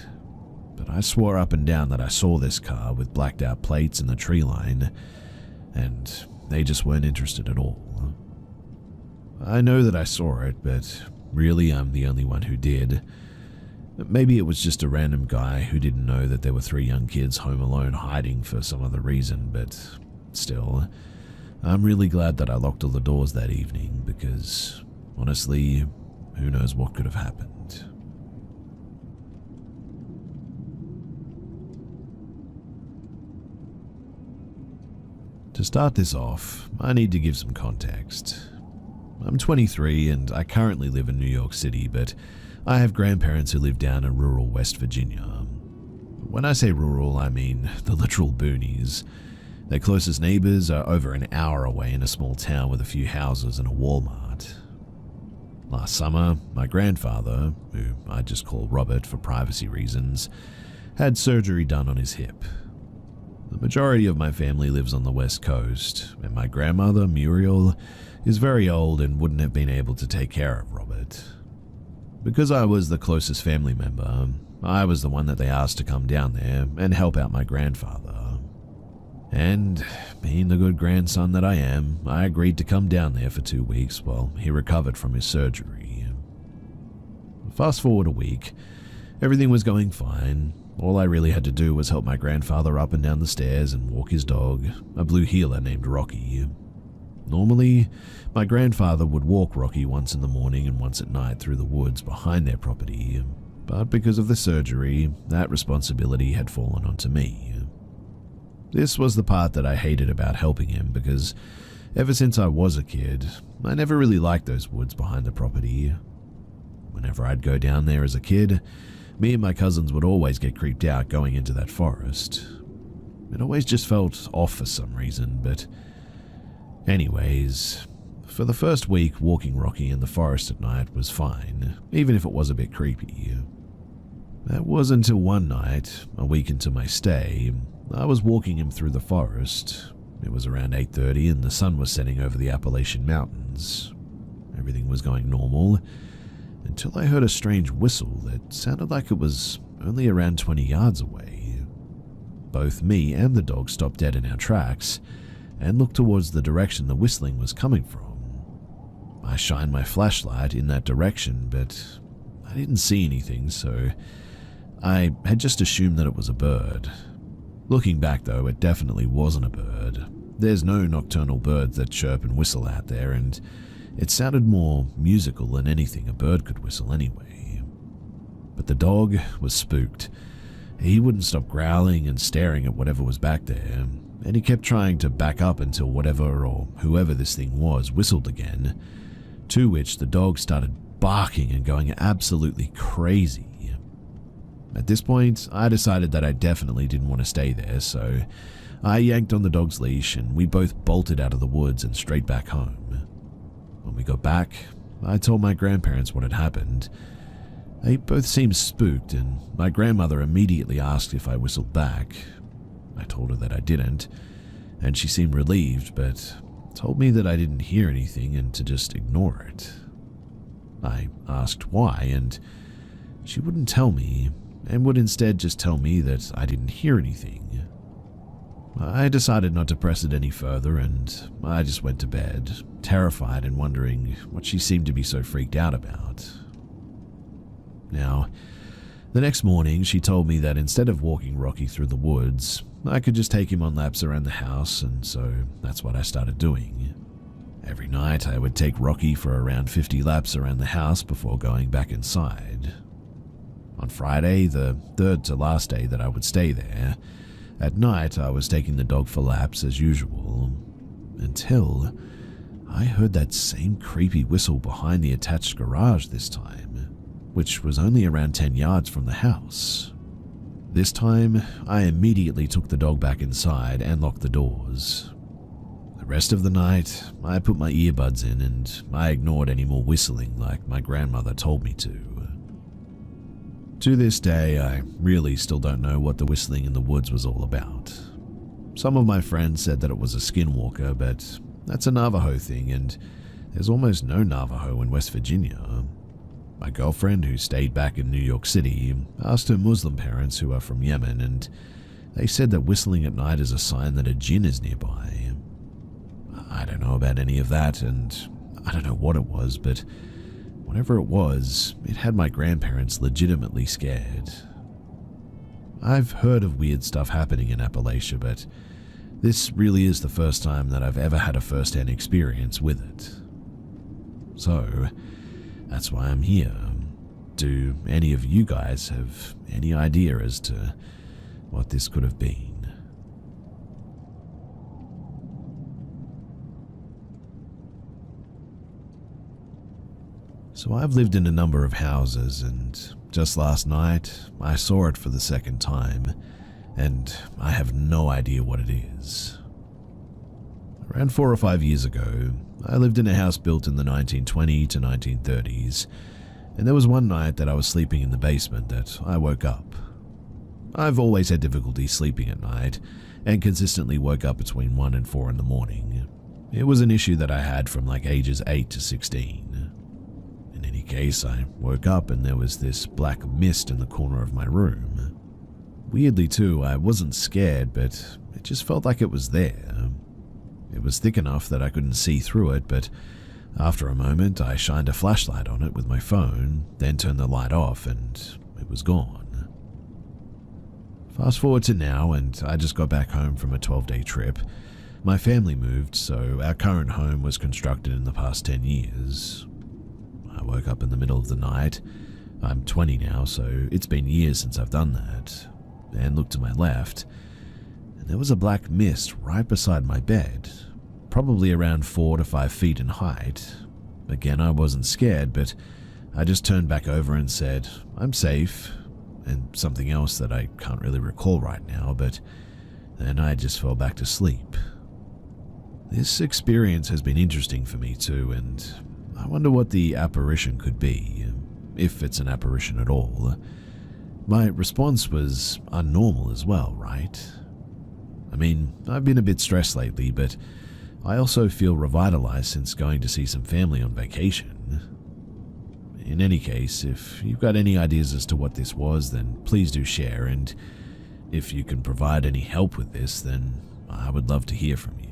But I swore up and down that I saw this car with blacked out plates in the tree line, and they just weren't interested at all. I know that I saw it, but really I'm the only one who did. Maybe it was just a random guy who didn't know that there were 3 young kids home alone hiding for some other reason, but still, I'm really glad that I locked all the doors that evening because, honestly, who knows what could have happened. To start this off, I need to give some context. I'm 23 and I currently live in New York City, but I have grandparents who live down in rural West Virginia. When I say rural, I mean the literal boonies. Their closest neighbors are over an hour away in a small town with a few houses and a Walmart. Last summer, my grandfather, who I just call Robert for privacy reasons, had surgery done on his hip. The majority of my family lives on the West Coast, and my grandmother, Muriel, is very old and wouldn't have been able to take care of Robert. Because I was the closest family member, I was the one that they asked to come down there and help out my grandfather. And, being the good grandson that I am, I agreed to come down there for 2 weeks while he recovered from his surgery. Fast forward a week, everything was going fine. All I really had to do was help my grandfather up and down the stairs and walk his dog, a blue heeler named Rocky. Normally, my grandfather would walk Rocky once in the morning and once at night through the woods behind their property, but because of the surgery, that responsibility had fallen onto me. This was the part that I hated about helping him because ever since I was a kid, I never really liked those woods behind the property. Whenever I'd go down there as a kid, me and my cousins would always get creeped out going into that forest. It always just felt off for some reason, but anyways, for the first week, walking Rocky in the forest at night was fine, even if it was a bit creepy. That was until one night, a week into my stay, I was walking him through the forest. It was around 8:30 and the sun was setting over the Appalachian Mountains. Everything was going normal, until I heard a strange whistle that sounded like it was only around 20 yards away. Both me and the dog stopped dead in our tracks and looked towards the direction the whistling was coming from. I shined my flashlight in that direction, but I didn't see anything, so I had just assumed that it was a bird. Looking back though, it definitely wasn't a bird. There's no nocturnal birds that chirp and whistle out there, and it sounded more musical than anything a bird could whistle anyway. But the dog was spooked. He wouldn't stop growling and staring at whatever was back there, and he kept trying to back up until whatever or whoever this thing was whistled again, to which the dog started barking and going absolutely crazy. At this point, I decided that I definitely didn't want to stay there, so I yanked on the dog's leash and we both bolted out of the woods and straight back home. When we got back, I told my grandparents what had happened. They both seemed spooked, and my grandmother immediately asked if I whistled back. I told her that I didn't, and she seemed relieved, but told me that I didn't hear anything and to just ignore it. I asked why, and she wouldn't tell me, and would instead just tell me that I didn't hear anything. I decided not to press it any further, and I just went to bed, terrified and wondering what she seemed to be so freaked out about. Now, the next morning she told me that instead of walking Rocky through the woods, I could just take him on laps around the house, and so that's what I started doing. Every night I would take Rocky for around 50 laps around the house before going back inside. On Friday, the third to last day that I would stay there, at night I was taking the dog for laps as usual, until I heard that same creepy whistle behind the attached garage this time, which was only around 10 yards from the house. This time, I immediately took the dog back inside and locked the doors. The rest of the night, I put my earbuds in and I ignored any more whistling like my grandmother told me to. To this day, I really still don't know what the whistling in the woods was all about. Some of my friends said that it was a skinwalker, but that's a Navajo thing, and there's almost no Navajo in West Virginia. My girlfriend, who stayed back in New York City, asked her Muslim parents, who are from Yemen, and they said that whistling at night is a sign that a jinn is nearby. I don't know about any of that, and I don't know what it was, but whatever it was, it had my grandparents legitimately scared. I've heard of weird stuff happening in Appalachia, but this really is the first time that I've ever had a first-hand experience with it. So, that's why I'm here. Do any of you guys have any idea as to what this could have been? So I've lived in a number of houses, and just last night I saw it for the second time, and I have no idea what it is. Around 4 or 5 years ago, I lived in a house built in the 1920s to 1930s, and there was one night that I was sleeping in the basement that I woke up. I've always had difficulty sleeping at night, and consistently woke up between 1 and 4 in the morning. It was an issue that I had from like ages 8 to 16. In any case, I woke up and there was this black mist in the corner of my room. Weirdly too, I wasn't scared, but it just felt like it was there. It was thick enough that I couldn't see through it, but after a moment I shined a flashlight on it with my phone, then turned the light off and it was gone. Fast forward to now, and I just got back home from a 12-day trip. My family moved, so our current home was constructed in the past 10 years. I woke up in the middle of the night. I'm 20 now, so it's been years since I've done that, and looked to my left, and there was a black mist right beside my bed, probably around 4 to 5 feet in height. Again, I wasn't scared, but I just turned back over and said, "I'm safe," and something else that I can't really recall right now, but then I just fell back to sleep. This experience has been interesting for me too, and I wonder what the apparition could be, if it's an apparition at all. My response was unnormal as well, right? I mean, I've been a bit stressed lately, but I also feel revitalized since going to see some family on vacation. In any case, if you've got any ideas as to what this was, then please do share, and if you can provide any help with this, then I would love to hear from you.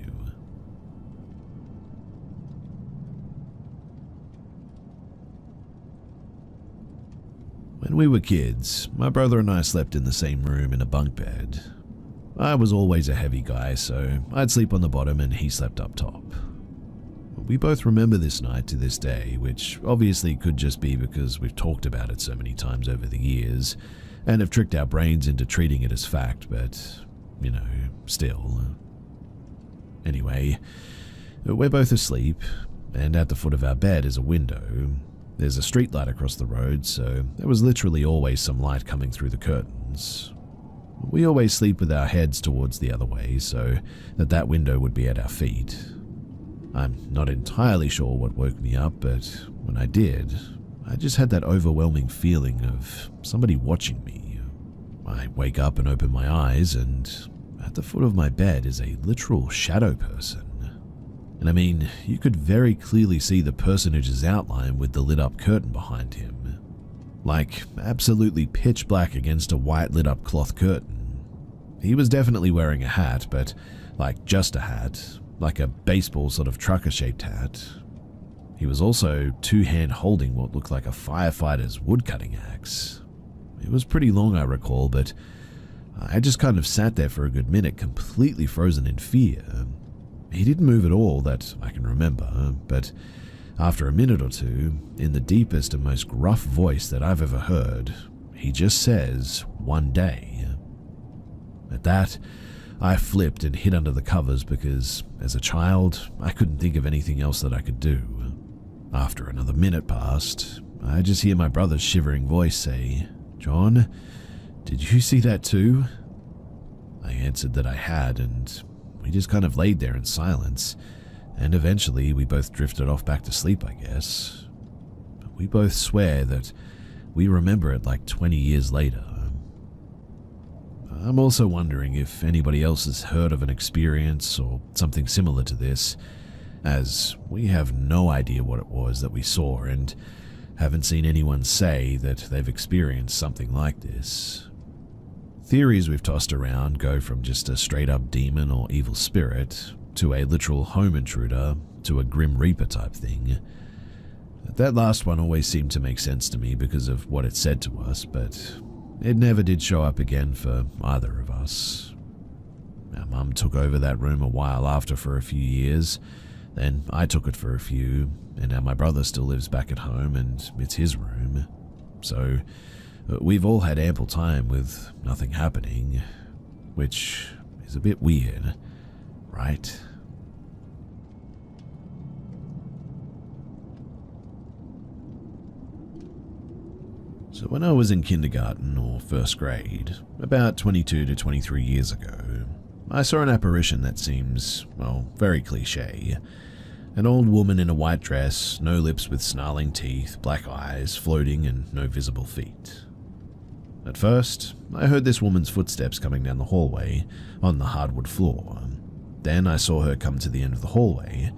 When we were kids, my brother and I slept in the same room in a bunk bed. I was always a heavy guy, so I'd sleep on the bottom and he slept up top. We both remember this night to this day, which obviously could just be because we've talked about it so many times over the years and have tricked our brains into treating it as fact, but, still. Anyway, we're both asleep, and at the foot of our bed is a window. There's a street light across the road, so there was literally always some light coming through the curtains. We always sleep with our heads towards the other way, so that window would be at our feet. I'm not entirely sure what woke me up, but when I did, I just had that overwhelming feeling of somebody watching me. I wake up and open my eyes, and at the foot of my bed is a literal shadow person. And I mean, you could very clearly see the personage's outline with the lit up curtain behind him. Like, absolutely pitch black against a white lit up cloth curtain. He was definitely wearing a hat, but like just a hat, like a baseball sort of trucker-shaped hat. He was also two-hand holding what looked like a firefighter's woodcutting axe. It was pretty long, I recall, but I just kind of sat there for a good minute, completely frozen in fear. He didn't move at all that I can remember, but after a minute or two, in the deepest and most gruff voice that I've ever heard, he just says, "One day." At that, I flipped and hid under the covers because, as a child, I couldn't think of anything else that I could do. After another minute passed, I just hear my brother's shivering voice say, "John, did you see that too?" I answered that I had, and we just kind of laid there in silence, and eventually we both drifted off back to sleep, I guess. But we both swear that we remember it like 20 years later. I'm also wondering if anybody else has heard of an experience or something similar to this, as we have no idea what it was that we saw and haven't seen anyone say that they've experienced something like this. Theories we've tossed around go from just a straight-up demon or evil spirit to a literal home intruder to a Grim Reaper type thing. That last one always seemed to make sense to me because of what it said to us, but it never did show up again for either of us. Our mum took over that room a while after for a few years, then I took it for a few, and now my brother still lives back at home and it's his room. So we've all had ample time with nothing happening, which is a bit weird, right? So when I was in kindergarten or first grade, about 22 to 23 years ago, I saw an apparition that seems, well, very cliche. An old woman in a white dress, no lips with snarling teeth, black eyes, floating and no visible feet. At first, I heard this woman's footsteps coming down the hallway on the hardwood floor. Then I saw her come to the end of the hallway,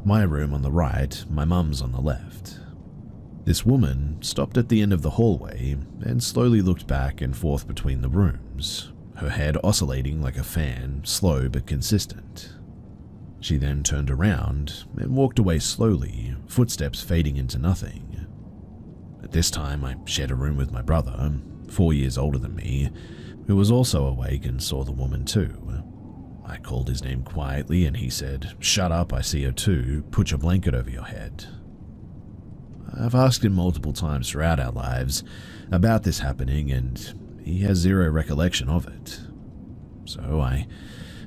my room on the right, my mum's on the left. This woman stopped at the end of the hallway and slowly looked back and forth between the rooms, her head oscillating like a fan, slow but consistent. She then turned around and walked away slowly, footsteps fading into nothing. At this time, I shared a room with my brother, 4 years older than me, who was also awake and saw the woman too. I called his name quietly and he said, "Shut up, I see her too, put your blanket over your head." I've asked him multiple times throughout our lives about this happening and he has zero recollection of it. So I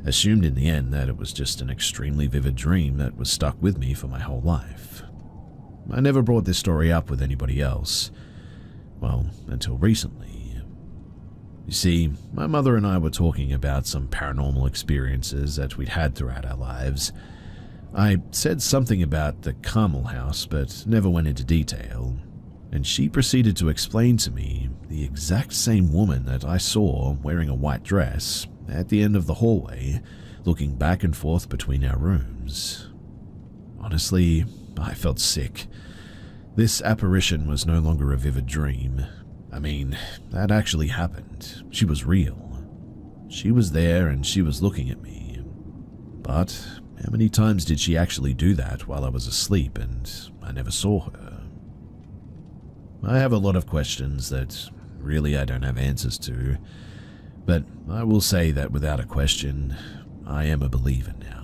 assumed in the end that it was just an extremely vivid dream that was stuck with me for my whole life. I never brought this story up with anybody else, well, until recently. You see, my mother and I were talking about some paranormal experiences that we'd had throughout our lives. I said something about the Carmel house, but never went into detail, and she proceeded to explain to me the exact same woman that I saw wearing a white dress at the end of the hallway, looking back and forth between our rooms. Honestly, I felt sick. This apparition was no longer a vivid dream. I mean, that actually happened. She was real. She was there and she was looking at me. But how many times did she actually do that while I was asleep and I never saw her? I have a lot of questions that really I don't have answers to, but I will say that without a question, I am a believer now.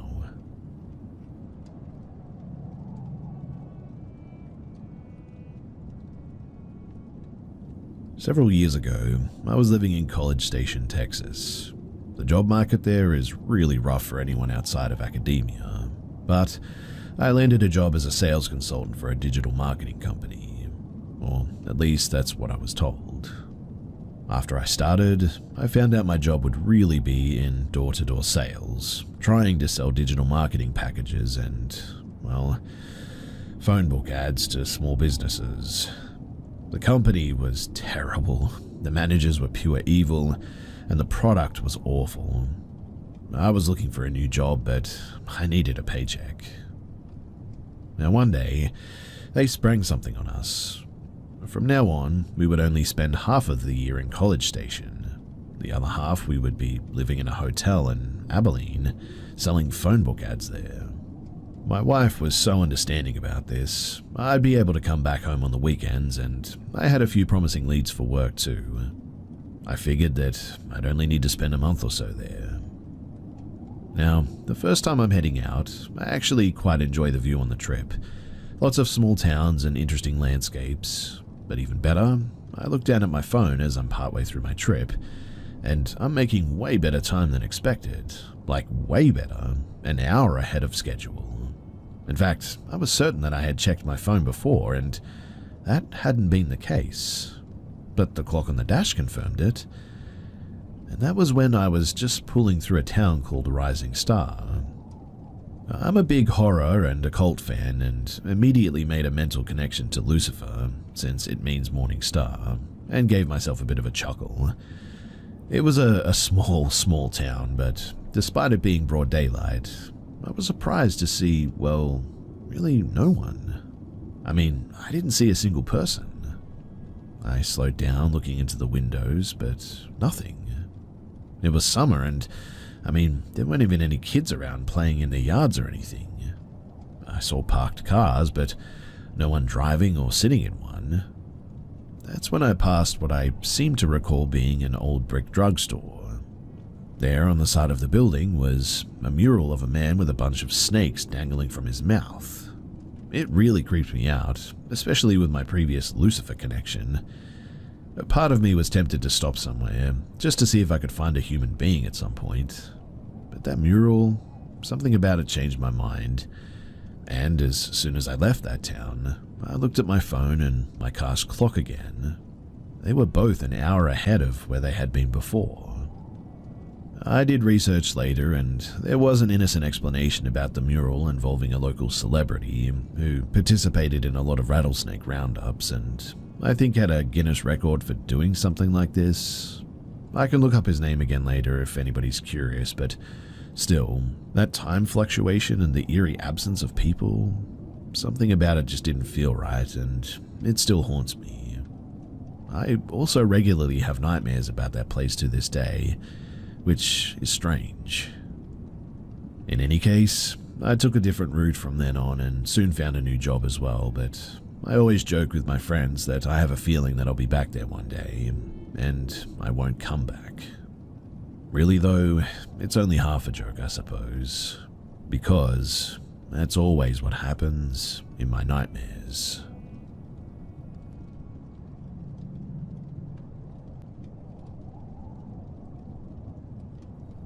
Several years ago, I was living in College Station, Texas. The job market there is really rough for anyone outside of academia, but I landed a job as a sales consultant for a digital marketing company, or at least that's what I was told. After I started, I found out my job would really be in door-to-door sales, trying to sell digital marketing packages and, well, phone book ads to small businesses. The company was terrible, the managers were pure evil, and the product was awful. I was looking for a new job, but I needed a paycheck. Now one day, they sprang something on us. From now on, we would only spend half of the year in College Station. The other half we would be living in a hotel in Abilene, selling phone book ads there. My wife was so understanding about this. I'd be able to come back home on the weekends, and I had a few promising leads for work too. I figured that I'd only need to spend a month or so there. Now, the first time I'm heading out, I actually quite enjoy the view on the trip. Lots of small towns and interesting landscapes. But even better, I look down at my phone as I'm partway through my trip, and I'm making way better time than expected. Like way better, an hour ahead of schedule. In fact, I was certain that I had checked my phone before, and that hadn't been the case. But the clock on the dash confirmed it, and that was when I was just pulling through a town called Rising Star. I'm a big horror and occult fan and immediately made a mental connection to Lucifer, since it means morning star, and gave myself a bit of a chuckle. It was a small town, but despite it being broad daylight, I was surprised to see, well, really no one. I mean, I didn't see a single person. I slowed down looking into the windows, but nothing. It was summer and, I mean, there weren't even any kids around playing in their yards or anything. I saw parked cars, but no one driving or sitting in one. That's when I passed what I seem to recall being an old brick drugstore. There on the side of the building was a mural of a man with a bunch of snakes dangling from his mouth. It really creeped me out, especially with my previous Lucifer connection. A part of me was tempted to stop somewhere, just to see if I could find a human being at some point. But that mural, something about it changed my mind. And as soon as I left that town, I looked at my phone and my car's clock again. They were both an hour ahead of where they had been before. I did research later, and there was an innocent explanation about the mural involving a local celebrity who participated in a lot of rattlesnake roundups and I think had a Guinness record for doing something like this. I can look up his name again later if anybody's curious, but still, that time fluctuation and the eerie absence of people, something about it just didn't feel right, and it still haunts me. I also regularly have nightmares about that place to this day, which is strange. In any case, I took a different route from then on and soon found a new job as well, but I always joke with my friends that I have a feeling that I'll be back there one day, and I won't come back. Really though, it's only half a joke, I suppose, because that's always what happens in my nightmares.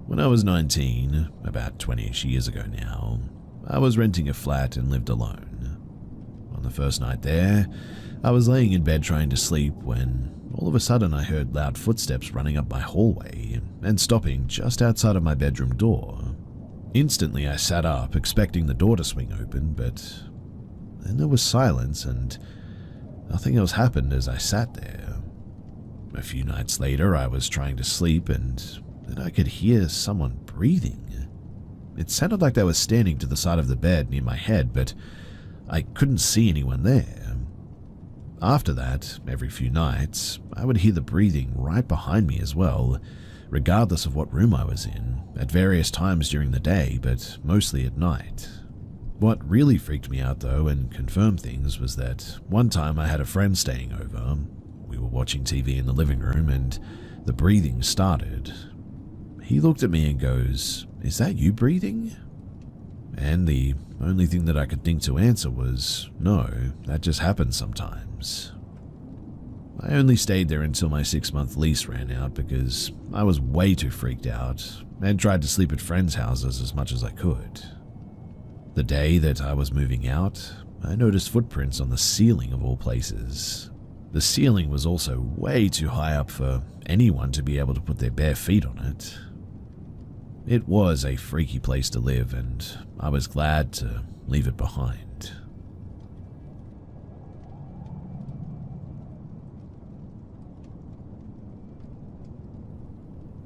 When I was 19, about 20-ish years ago now, I was renting a flat and lived alone. On the first night there, I was laying in bed trying to sleep when all of a sudden I heard loud footsteps running up my hallway and stopping just outside of my bedroom door. Instantly I sat up, expecting the door to swing open, but then there was silence and nothing else happened as I sat there. A few nights later, I was trying to sleep and then I could hear someone breathing. It sounded like they were standing to the side of the bed near my head, but I couldn't see anyone there. After that, every few nights, I would hear the breathing right behind me as well, regardless of what room I was in, at various times during the day, but mostly at night. What really freaked me out though and confirmed things was that one time I had a friend staying over. We were watching TV in the living room and the breathing started. He looked at me and goes, "Is that you breathing?" And the only thing that I could think to answer was, no, that just happens sometimes. I only stayed there until my 6-month lease ran out because I was way too freaked out and tried to sleep at friends' houses as much as I could. The day that I was moving out, I noticed footprints on the ceiling of all places. The ceiling was also way too high up for anyone to be able to put their bare feet on it. It was a freaky place to live, and I was glad to leave it behind.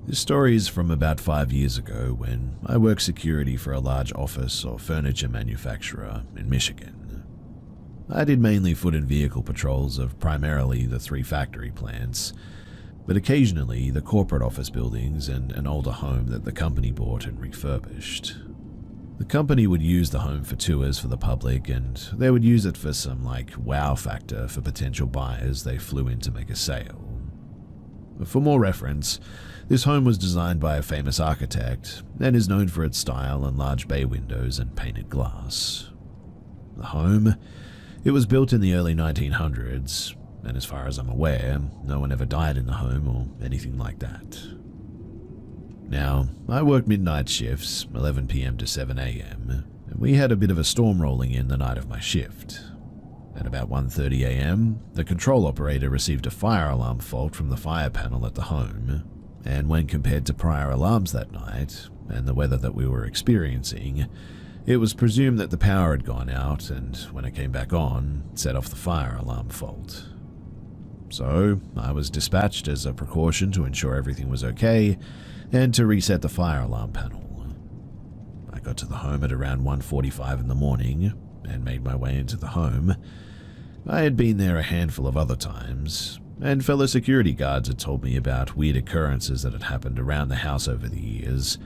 This story is from about 5 years ago when I worked security for a large office or furniture manufacturer in Michigan. I did mainly foot and vehicle patrols of primarily the 3 factory plants, but occasionally the corporate office buildings and an older home that the company bought and refurbished. The company would use the home for tours for the public, and they would use it for some wow factor for potential buyers they flew in to make a sale. For more reference, this home was designed by a famous architect and is known for its style and large bay windows and painted glass. The home, it was built in the early 1900s, and as far as I'm aware, no one ever died in the home or anything like that. Now, I worked midnight shifts, 11 p.m. to 7 a.m., and we had a bit of a storm rolling in the night of my shift. At about 1:30 a.m., the control operator received a fire alarm fault from the fire panel at the home, and when compared to prior alarms that night, and the weather that we were experiencing, It was presumed that the power had gone out, and when it came back on, set off the fire alarm fault. So, I was dispatched as a precaution to ensure everything was okay, and to reset the fire alarm panel. I got to the home at around 1:45 in the morning, and made my way into the home. I had been there a handful of other times, and fellow security guards had told me about weird occurrences that had happened around the house over the years.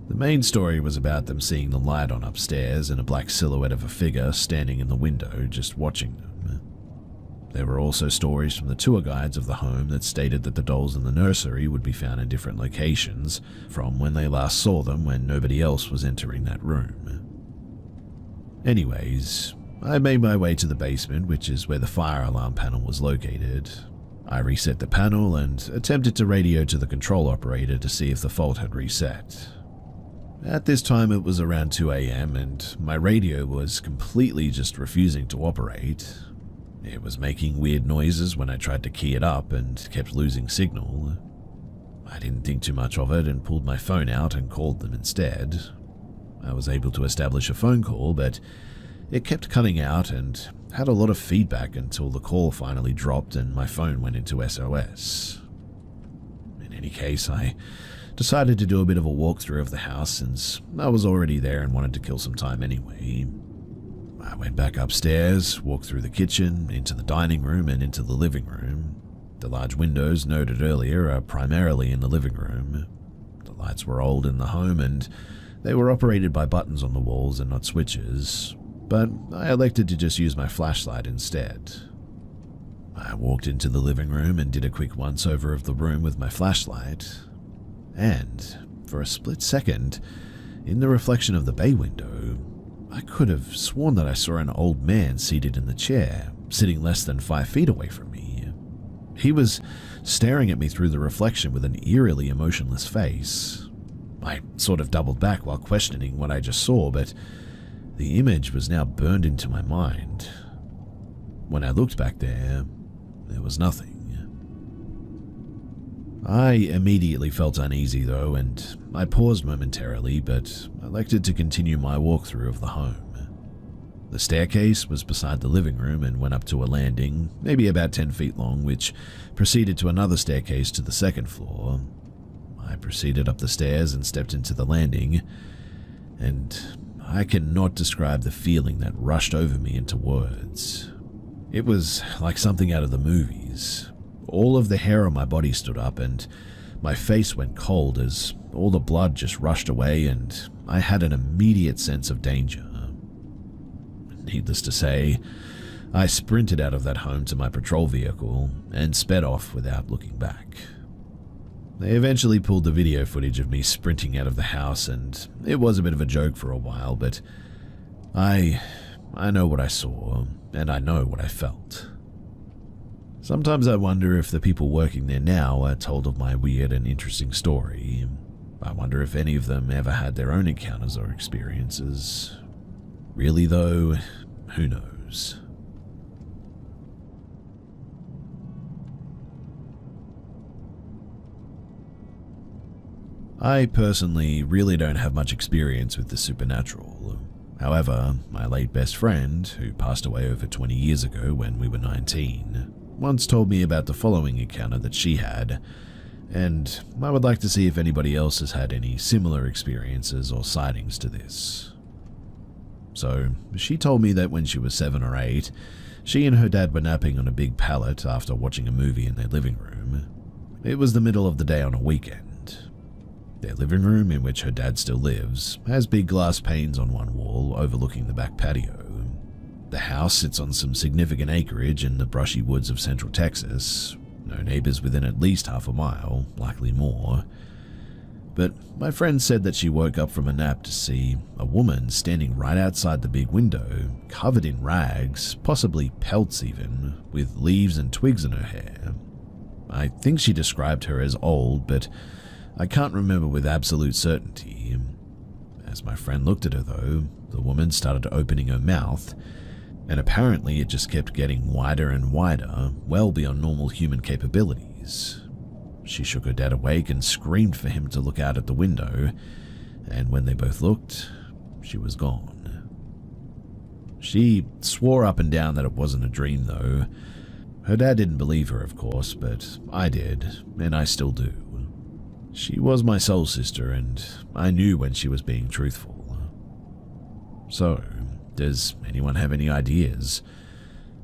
The main story was about them seeing the light on upstairs and a black silhouette of a figure standing in the window just watching them. There were also stories from the tour guides of the home that stated that the dolls in the nursery would be found in different locations from when they last saw them when nobody else was entering that room. Anyways, I made my way to the basement, which is where the fire alarm panel was located. I reset the panel and attempted to radio to the control operator to see if the fault had reset. At this time it was around 2 a.m. and my radio was completely just refusing to operate. It was making weird noises when I tried to key it up and kept losing signal. I didn't think too much of it and pulled my phone out and called them instead. I was able to establish a phone call, but it kept cutting out and had a lot of feedback until the call finally dropped and my phone went into SOS. In any case, I decided to do a bit of a walkthrough of the house since I was already there and wanted to kill some time anyway. I went back upstairs, walked through the kitchen, into the dining room and into the living room. The large windows noted earlier are primarily in the living room. The lights were old in the home and they were operated by buttons on the walls and not switches, but I elected to just use my flashlight instead. I walked into the living room and did a quick once-over of the room with my flashlight, and for a split second, in the reflection of the bay window, I could have sworn that I saw an old man seated in the chair, sitting less than 5 feet away from me. He was staring at me through the reflection with an eerily emotionless face. I sort of doubled back while questioning what I just saw, but the image was now burned into my mind. When I looked back there was nothing. I immediately felt uneasy though, and I paused momentarily, but elected to continue my walkthrough of the home. The staircase was beside the living room and went up to a landing, maybe about 10 feet long, which proceeded to another staircase to the second floor. I proceeded up the stairs and stepped into the landing, and I cannot describe the feeling that rushed over me into words. It was like something out of the movies. All of the hair on my body stood up and my face went cold as all the blood just rushed away and I had an immediate sense of danger. Needless to say, I sprinted out of that home to my patrol vehicle and sped off without looking back. They eventually pulled the video footage of me sprinting out of the house and it was a bit of a joke for a while, but I know what I saw and I know what I felt. Sometimes I wonder if the people working there now are told of my weird and interesting story. I wonder if any of them ever had their own encounters or experiences. Really though, who knows? I personally really don't have much experience with the supernatural. However, my late best friend, who passed away over 20 years ago when we were 19, once told me about the following encounter that she had, and I would like to see if anybody else has had any similar experiences or sightings to this. So, she told me that when she was 7 or 8, she and her dad were napping on a big pallet after watching a movie in their living room. It was the middle of the day on a weekend. Their living room, in which her dad still lives, has big glass panes on one wall overlooking the back patio. The house sits on some significant acreage in the brushy woods of central Texas. No neighbors within at least half a mile, likely more. But my friend said that she woke up from a nap to see a woman standing right outside the big window, covered in rags, possibly pelts even, with leaves and twigs in her hair. I think she described her as old, but I can't remember with absolute certainty. As my friend looked at her though, the woman started opening her mouth, and apparently it just kept getting wider and wider, well beyond normal human capabilities. She shook her dad awake and screamed for him to look out at the window, and when they both looked, she was gone. She swore up and down that it wasn't a dream, though. Her dad didn't believe her, of course, but I did, and I still do. She was my soul sister, and I knew when she was being truthful. So, does anyone have any ideas?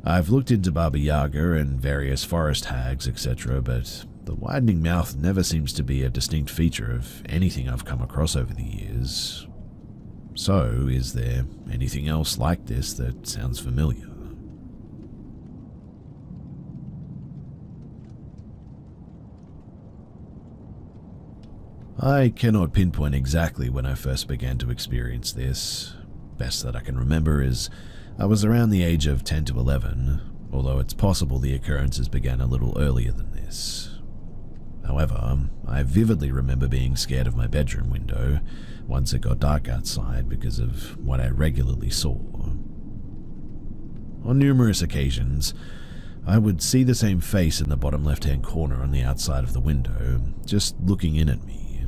I've looked into Baba Yaga and various forest hags, etc., but the widening mouth never seems to be a distinct feature of anything I've come across over the years. So, is there anything else like this that sounds familiar? I cannot pinpoint exactly when I first began to experience this. Best that I can remember is I was around the age of 10 to 11, although it's possible the occurrences began a little earlier than this. However, I vividly remember being scared of my bedroom window once it got dark outside because of what I regularly saw. On numerous occasions, I would see the same face in the bottom left-hand corner on the outside of the window, just looking in at me.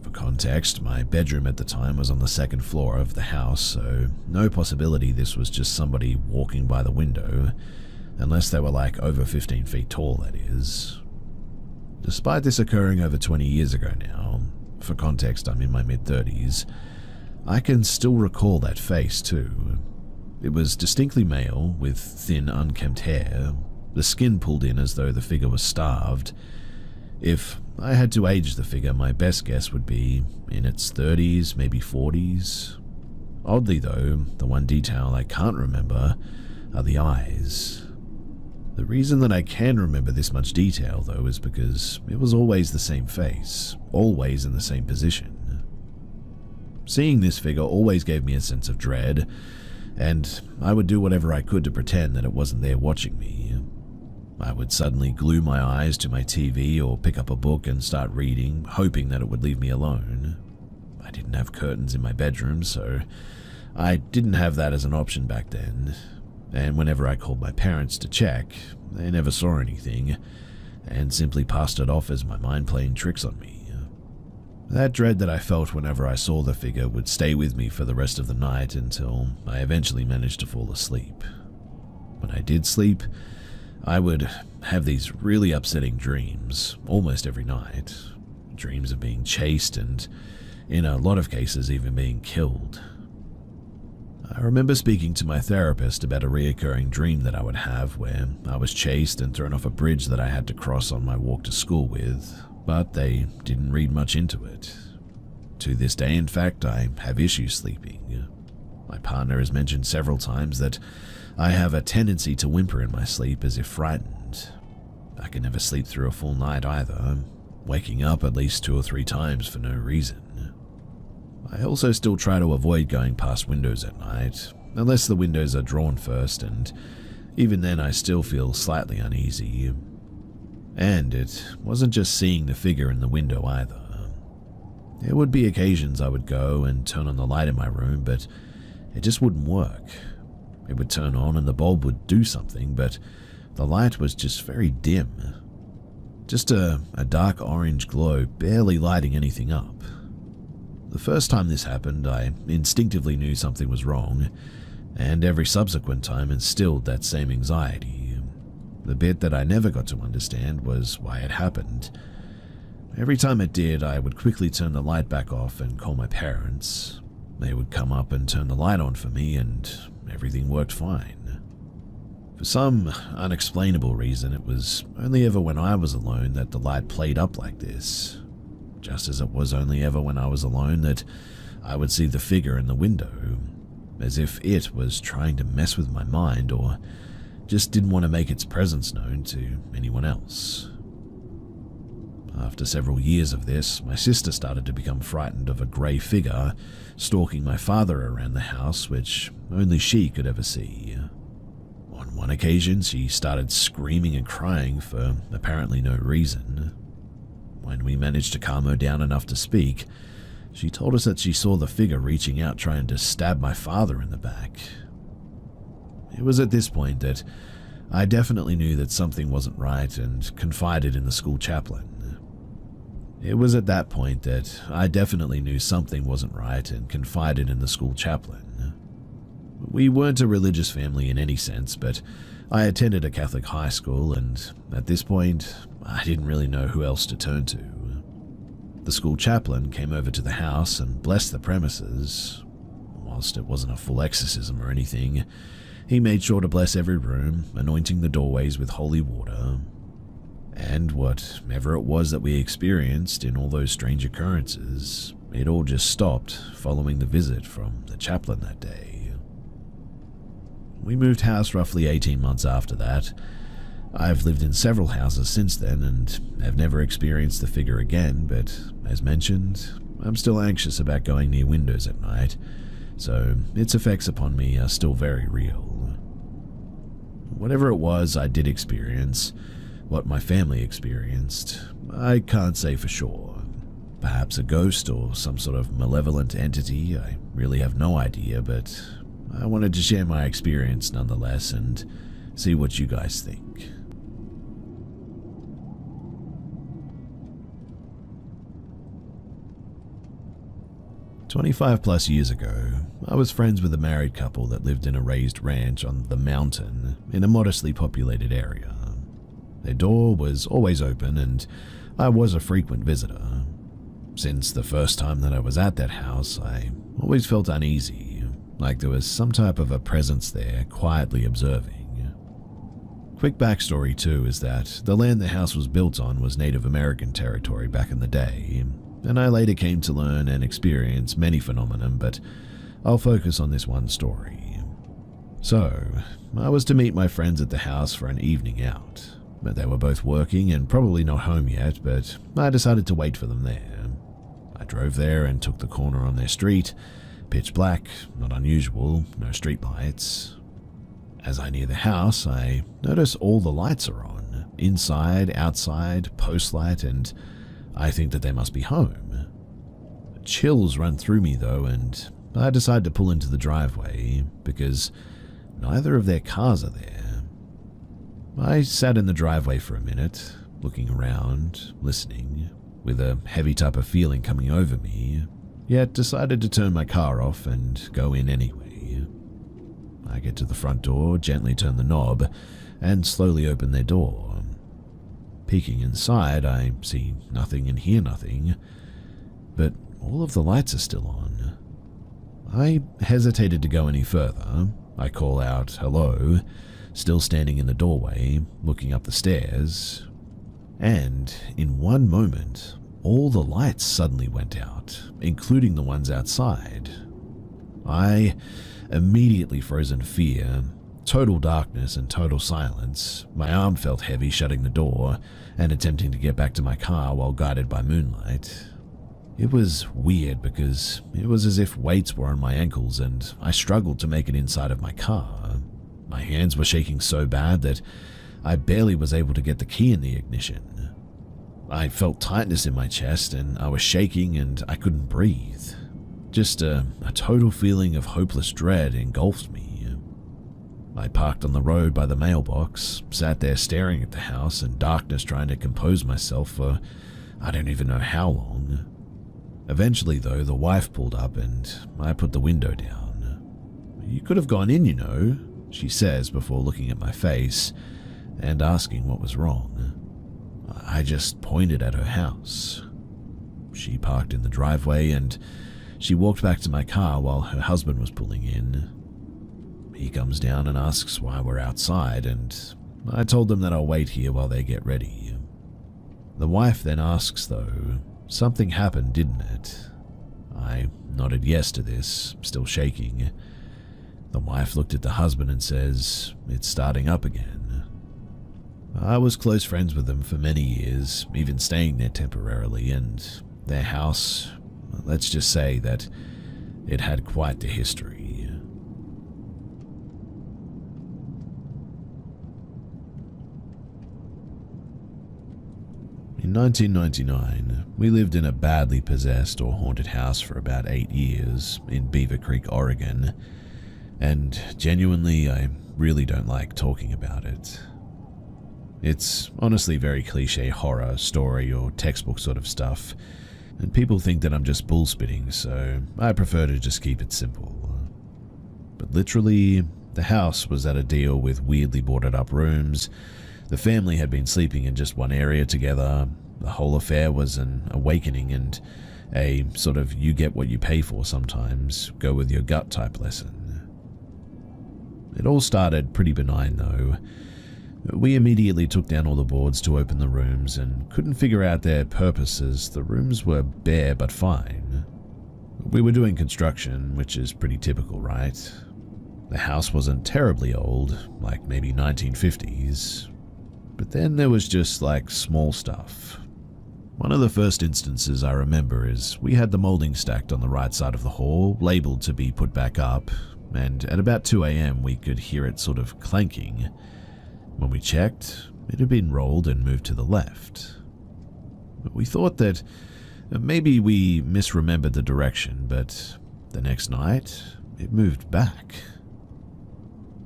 For context, my bedroom at the time was on the second floor of the house, so no possibility this was just somebody walking by the window, unless they were like over 15 feet tall, that is. Despite this occurring over 20 years ago now, for context I'm in my mid-30s, I can still recall that face too. It was distinctly male, with thin unkempt hair, the skin pulled in as though the figure was starved. If I had to age the figure, my best guess would be in its 30s, maybe 40s. Oddly though, the one detail I can't remember are the eyes. The reason that I can remember this much detail, though, is because it was always the same face, always in the same position. Seeing this figure always gave me a sense of dread, and I would do whatever I could to pretend that it wasn't there watching me. I would suddenly glue my eyes to my TV or pick up a book and start reading, hoping that it would leave me alone. I didn't have curtains in my bedroom, so I didn't have that as an option back then. And whenever I called my parents to check, they never saw anything, and simply passed it off as my mind playing tricks on me. That dread that I felt whenever I saw the figure would stay with me for the rest of the night until I eventually managed to fall asleep. When I did sleep, I would have these really upsetting dreams, almost every night. Dreams of being chased and, in a lot of cases, even being killed. I remember speaking to my therapist about a reoccurring dream that I would have where I was chased and thrown off a bridge that I had to cross on my walk to school with, but they didn't read much into it. To this day, in fact, I have issues sleeping. My partner has mentioned several times that I have a tendency to whimper in my sleep as if frightened. I can never sleep through a full night either, waking up at least 2 or 3 times for no reason. I also still try to avoid going past windows at night, unless the windows are drawn first, and even then I still feel slightly uneasy. And it wasn't just seeing the figure in the window either. There would be occasions I would go and turn on the light in my room, but it just wouldn't work. It would turn on and the bulb would do something, but the light was just very dim. Just a dark orange glow, barely lighting anything up. The first time this happened, I instinctively knew something was wrong, and every subsequent time instilled that same anxiety. The bit that I never got to understand was why it happened. Every time it did, I would quickly turn the light back off and call my parents. They would come up and turn the light on for me, and everything worked fine. For some unexplainable reason, it was only ever when I was alone that the light played up like this. Just as it was only ever when I was alone that I would see the figure in the window, as if it was trying to mess with my mind or just didn't want to make its presence known to anyone else. After several years of this, my sister started to become frightened of a grey figure stalking my father around the house, which only she could ever see. On one occasion, she started screaming and crying for apparently no reason. When we managed to calm her down enough to speak, she told us that she saw the figure reaching out trying to stab my father in the back. It was at this point that I definitely knew that something wasn't right and confided in the school chaplain. It was at that point that I definitely knew something wasn't right and confided in the school chaplain. We weren't a religious family in any sense, but I attended a Catholic high school, and at this point, I didn't really know who else to turn to. The school chaplain came over to the house and blessed the premises. Whilst it wasn't a full exorcism or anything, he made sure to bless every room, anointing the doorways with holy water. And whatever it was that we experienced in all those strange occurrences, it all just stopped following the visit from the chaplain that day. We moved house roughly 18 months after that. I've lived in several houses since then and have never experienced the figure again, but as mentioned, I'm still anxious about going near windows at night, so its effects upon me are still very real. Whatever it was I did experience, what my family experienced, I can't say for sure. Perhaps a ghost or some sort of malevolent entity, I really have no idea, but I wanted to share my experience nonetheless and see what you guys think. 25 plus years ago, I was friends with a married couple that lived in a raised ranch on the mountain in a modestly populated area. Their door was always open and I was a frequent visitor. Since the first time that I was at that house, I always felt uneasy, like there was some type of a presence there quietly observing. Quick backstory too is that the land the house was built on was Native American territory back in the day, and I later came to learn and experience many phenomena, but I'll focus on this one story. So, I was to meet my friends at the house for an evening out, but they were both working and probably not home yet, but I decided to wait for them there. I drove there and took the corner on their street, pitch black, not unusual, no street lights. As I near the house, I notice all the lights are on, inside, outside, post light, and I think that they must be home. Chills run through me though, and I decide to pull into the driveway because neither of their cars are there. I sat in the driveway for a minute, looking around, listening, with a heavy type of feeling coming over me, yet decided to turn my car off and go in anyway. I get to the front door, gently turn the knob, and slowly open their door. Peeking inside, I see nothing and hear nothing, but all of the lights are still on. I hesitated to go any further. I call out, "Hello," still standing in the doorway, looking up the stairs, and in one moment, all the lights suddenly went out, including the ones outside. I immediately froze in fear. Total darkness and total silence. My arm felt heavy shutting the door and attempting to get back to my car while guided by moonlight. It was weird because it was as if weights were on my ankles and I struggled to make it inside of my car. My hands were shaking so bad that I barely was able to get the key in the ignition. I felt tightness in my chest and I was shaking and I couldn't breathe. Just a total feeling of hopeless dread engulfed me. I parked on the road by the mailbox, sat there staring at the house in darkness trying to compose myself for I don't even know how long. Eventually though, the wife pulled up and I put the window down. "You could have gone in, you know," she says before looking at my face and asking what was wrong. I just pointed at her house. She parked in the driveway and she walked back to my car while her husband was pulling in. He comes down and asks why we're outside, and I told them that I'll wait here while they get ready. The wife then asks though, "Something happened, didn't it?" I nodded yes to this, still shaking. The wife looked at the husband and says, "It's starting up again." I was close friends with them for many years, even staying there temporarily, and their house, let's just say that it had quite the history. In 1999, we lived in a badly possessed or haunted house for about 8 years in Beaver Creek, Oregon, and genuinely I really don't like talking about it. It's honestly very cliche horror, story, or textbook sort of stuff, and people think that I'm just bullspitting, so I prefer to just keep it simple. But literally, the house was at a deal with weirdly boarded up rooms. The family had been sleeping in just one area together. The whole affair was an awakening and a sort of you get what you pay for sometimes, go with your gut type lesson. It all started pretty benign though. We immediately took down all the boards to open the rooms and couldn't figure out their purposes. The rooms were bare but fine. We were doing construction, which is pretty typical, right? The house wasn't terribly old, like maybe 1950s. But then there was just like small stuff. One of the first instances I remember is we had the molding stacked on the right side of the hall, labeled to be put back up, and at about 2 a.m. we could hear it sort of clanking. When we checked, it had been rolled and moved to the left. We thought that maybe we misremembered the direction, but the next night, it moved back.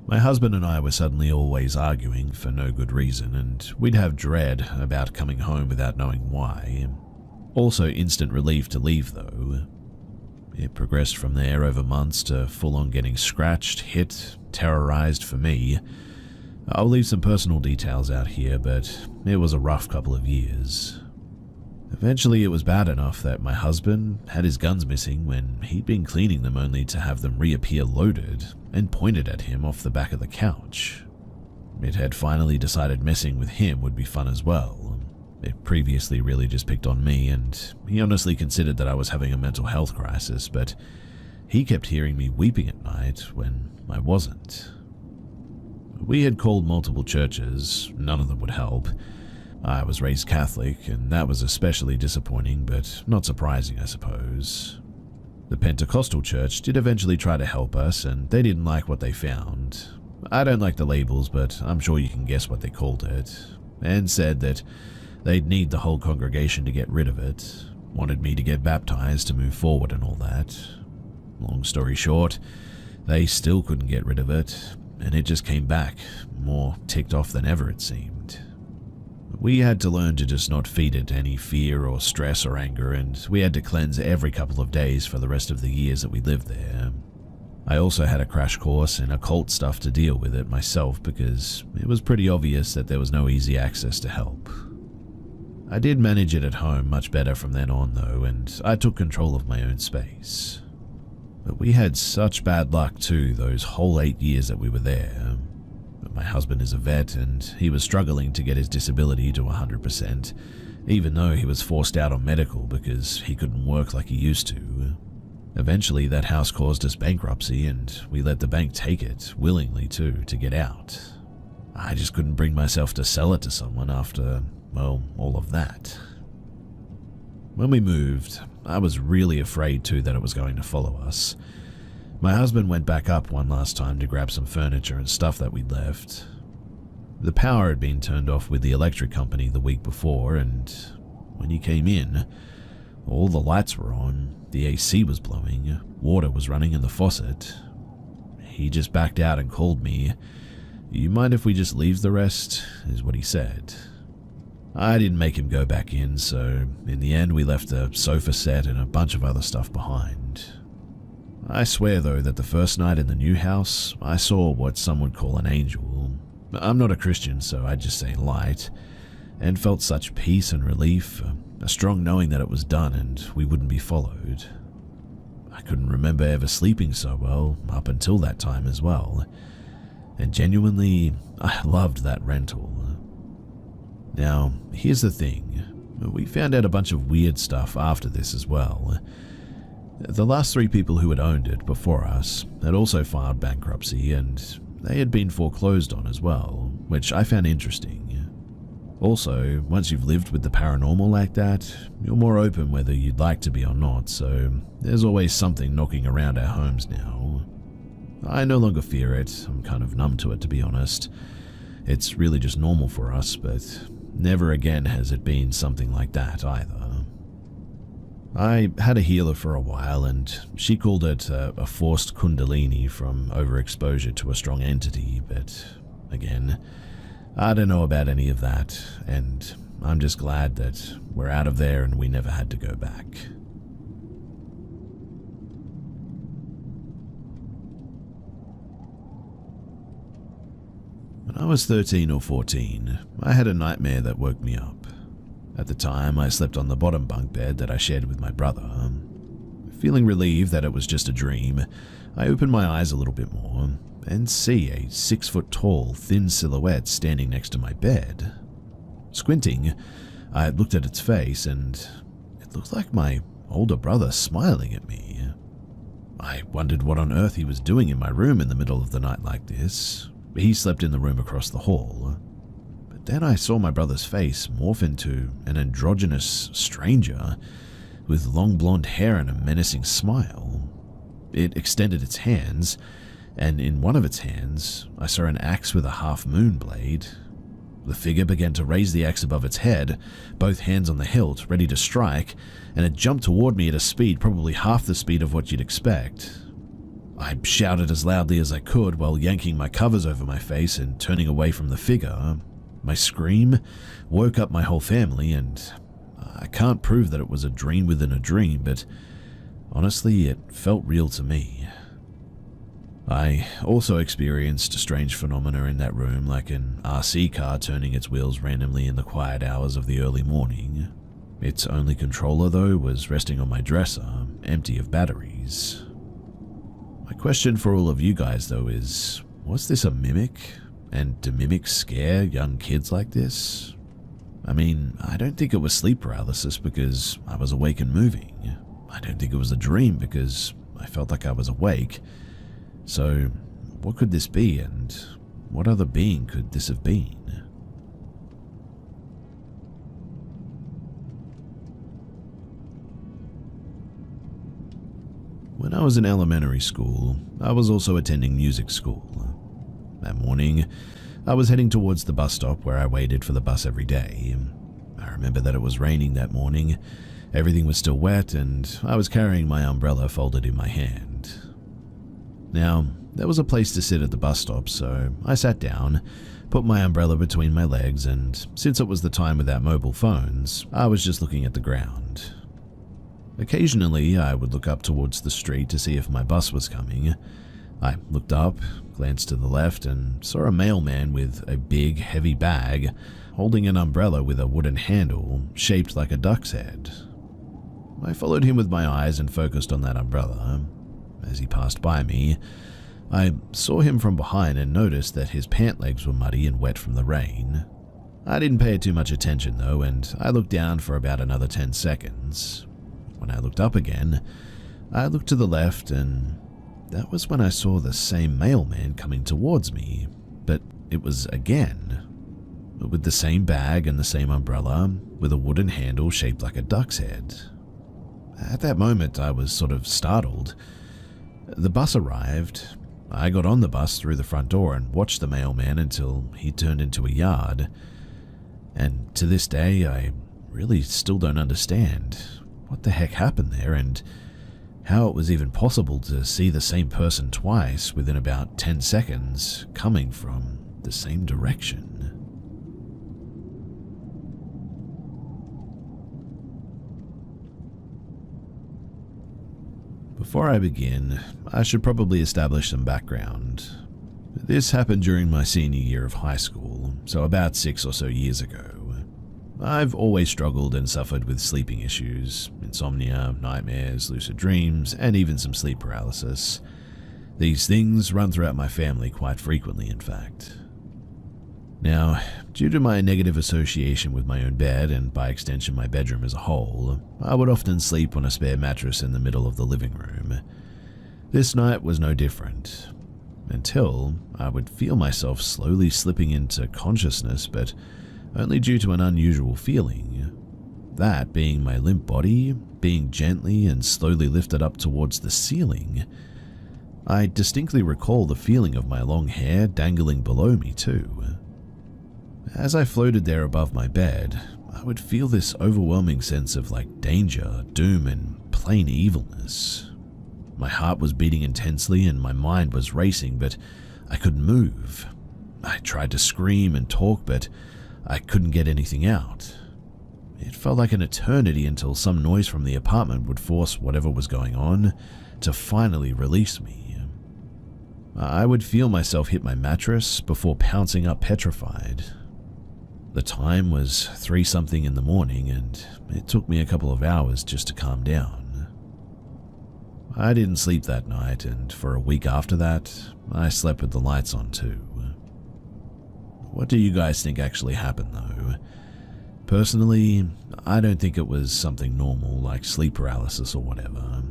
My husband and I were suddenly always arguing for no good reason, and we'd have dread about coming home without knowing why. Also instant relief to leave, though. It progressed from there over months to full-on getting scratched, hit, terrorized for me. I'll leave some personal details out here, but it was a rough couple of years. Eventually it was bad enough that my husband had his guns missing when he'd been cleaning them only to have them reappear loaded and pointed at him off the back of the couch. It had finally decided messing with him would be fun as well. It previously really just picked on me, and he honestly considered that I was having a mental health crisis, but he kept hearing me weeping at night when I wasn't. We had called multiple churches, none of them would help. I was raised Catholic, and that was especially disappointing, but not surprising, I suppose. The Pentecostal church did eventually try to help us, and they didn't like what they found. I don't like the labels, but I'm sure you can guess what they called it, and said that they'd need the whole congregation to get rid of it, wanted me to get baptized to move forward and all that. Long story short, they still couldn't get rid of it, and it just came back, more ticked off than ever it seemed. We had to learn to just not feed it any fear or stress or anger, and we had to cleanse every couple of days for the rest of the years that we lived there. I also had a crash course in occult stuff to deal with it myself because it was pretty obvious that there was no easy access to help. I did manage it at home much better from then on though, and I took control of my own space. But we had such bad luck too those whole 8 years that we were there. My husband is a vet, and he was struggling to get his disability to 100%, even though he was forced out on medical because he couldn't work like he used to. Eventually, that house caused us bankruptcy, and we let the bank take it, willingly too, to get out. I just couldn't bring myself to sell it to someone after, well, all of that. When we moved, I was really afraid too that it was going to follow us. My husband went back up one last time to grab some furniture and stuff that we'd left. The power had been turned off with the electric company the week before, and when he came in, all the lights were on, the AC was blowing, water was running in the faucet. He just backed out and called me. "You mind if we just leave the rest?" is what he said. I didn't make him go back in, so in the end we left a sofa set and a bunch of other stuff behind. I swear though that the first night in the new house, I saw what some would call an angel. I'm not a Christian, so I just say light, and felt such peace and relief, a strong knowing that it was done and we wouldn't be followed. I couldn't remember ever sleeping so well up until that time as well, and genuinely, I loved that rental. Now, here's the thing, we found out a bunch of weird stuff after this as well. The last 3 people who had owned it before us had also filed bankruptcy, and they had been foreclosed on as well, which I found interesting. Also, once you've lived with the paranormal like that, you're more open whether you'd like to be or not, so there's always something knocking around our homes now. I no longer fear it, I'm kind of numb to it to be honest. It's really just normal for us, but never again has it been something like that either. I had a healer for a while, and she called it a forced kundalini from overexposure to a strong entity, but again, I don't know about any of that, and I'm just glad that we're out of there and we never had to go back. When I was 13 or 14, I had a nightmare that woke me up. At the time, I slept on the bottom bunk bed that I shared with my brother. Feeling relieved that it was just a dream, I opened my eyes a little bit more and see a 6-foot-tall, thin silhouette standing next to my bed. Squinting, I looked at its face and it looked like my older brother smiling at me. I wondered what on earth he was doing in my room in the middle of the night like this. He slept in the room across the hall. But then I saw my brother's face morph into an androgynous stranger with long blonde hair and a menacing smile. It extended its hands, and in one of its hands, I saw an axe with a half-moon blade. The figure began to raise the axe above its head, both hands on the hilt, ready to strike, and it jumped toward me at a speed probably half the speed of what you'd expect. I shouted as loudly as I could while yanking my covers over my face and turning away from the figure. My scream woke up my whole family, and I can't prove that it was a dream within a dream, but honestly, it felt real to me. I also experienced strange phenomena in that room, like an RC car turning its wheels randomly in the quiet hours of the early morning. Its only controller, though, was resting on my dresser, empty of batteries. My question for all of you guys, though, is, was this a mimic? And do mimics scare young kids like this? I mean, I don't think it was sleep paralysis because I was awake and moving. I don't think it was a dream because I felt like I was awake. So, what could this be, and what other being could this have been? When I was in elementary school, I was also attending music school. That morning, I was heading towards the bus stop where I waited for the bus every day. I remember that it was raining that morning, everything was still wet, and I was carrying my umbrella folded in my hand. Now, there was a place to sit at the bus stop, so I sat down, put my umbrella between my legs, and since it was the time without mobile phones, I was just looking at the ground. Occasionally, I would look up towards the street to see if my bus was coming. I looked up, glanced to the left, and saw a mailman with a big, heavy bag, holding an umbrella with a wooden handle shaped like a duck's head. I followed him with my eyes and focused on that umbrella. As he passed by me, I saw him from behind and noticed that his pant legs were muddy and wet from the rain. I didn't pay too much attention though, and I looked down for about another 10 seconds. When I looked up again, I looked to the left, and that was when I saw the same mailman coming towards me, but it was again, with the same bag and the same umbrella, with a wooden handle shaped like a duck's head. At that moment, I was sort of startled. The bus arrived. I got on the bus through the front door and watched the mailman until he turned into a yard. And to this day, I really still don't understand what the heck happened there and how it was even possible to see the same person twice within about 10 seconds coming from the same direction. Before I begin, I should probably establish some background. This happened during my senior year of high school, so about 6 or so years ago. I've always struggled and suffered with sleeping issues, insomnia, nightmares, lucid dreams, and even some sleep paralysis. These things run throughout my family quite frequently, in fact. Now, due to my negative association with my own bed, and by extension my bedroom as a whole, I would often sleep on a spare mattress in the middle of the living room. This night was no different, until I would feel myself slowly slipping into consciousness, but only due to an unusual feeling. That being my limp body being gently and slowly lifted up towards the ceiling. I distinctly recall the feeling of my long hair dangling below me too. As I floated there above my bed, I would feel this overwhelming sense of danger, doom, and plain evilness. My heart was beating intensely and my mind was racing, but I couldn't move. I tried to scream and talk, but I couldn't get anything out. It felt like an eternity until some noise from the apartment would force whatever was going on to finally release me. I would feel myself hit my mattress before pouncing up petrified. The time was 3-something in the morning, and it took me a couple of hours just to calm down. I didn't sleep that night, and for a week after that, I slept with the lights on too. What do you guys think actually happened though? Personally, I don't think it was something normal like sleep paralysis or whatever.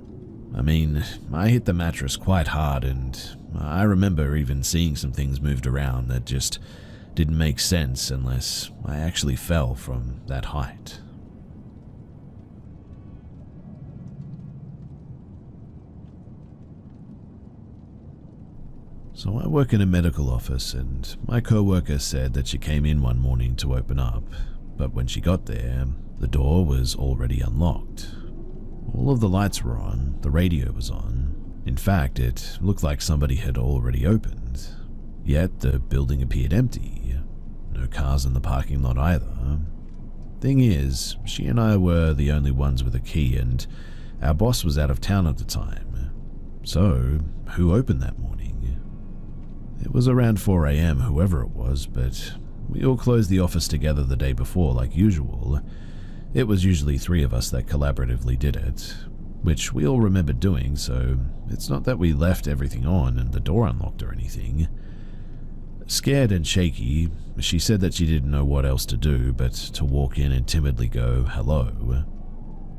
I mean, I hit the mattress quite hard, and I remember even seeing some things moved around that just didn't make sense unless I actually fell from that height. So I work in a medical office, and my co-worker said that she came in one morning to open up, but when she got there, the door was already unlocked. All of the lights were on, the radio was on. In fact, it looked like somebody had already opened. Yet the building appeared empty. No cars in the parking lot either. Thing is, she and I were the only ones with a key, and our boss was out of town at the time. So, who opened that morning? It was around 4 a.m., whoever it was, but we all closed the office together the day before like usual. It was usually 3 of us that collaboratively did it, which we all remembered doing, so it's not that we left everything on and the door unlocked or anything. Scared and shaky, she said that she didn't know what else to do but to walk in and timidly go, "Hello."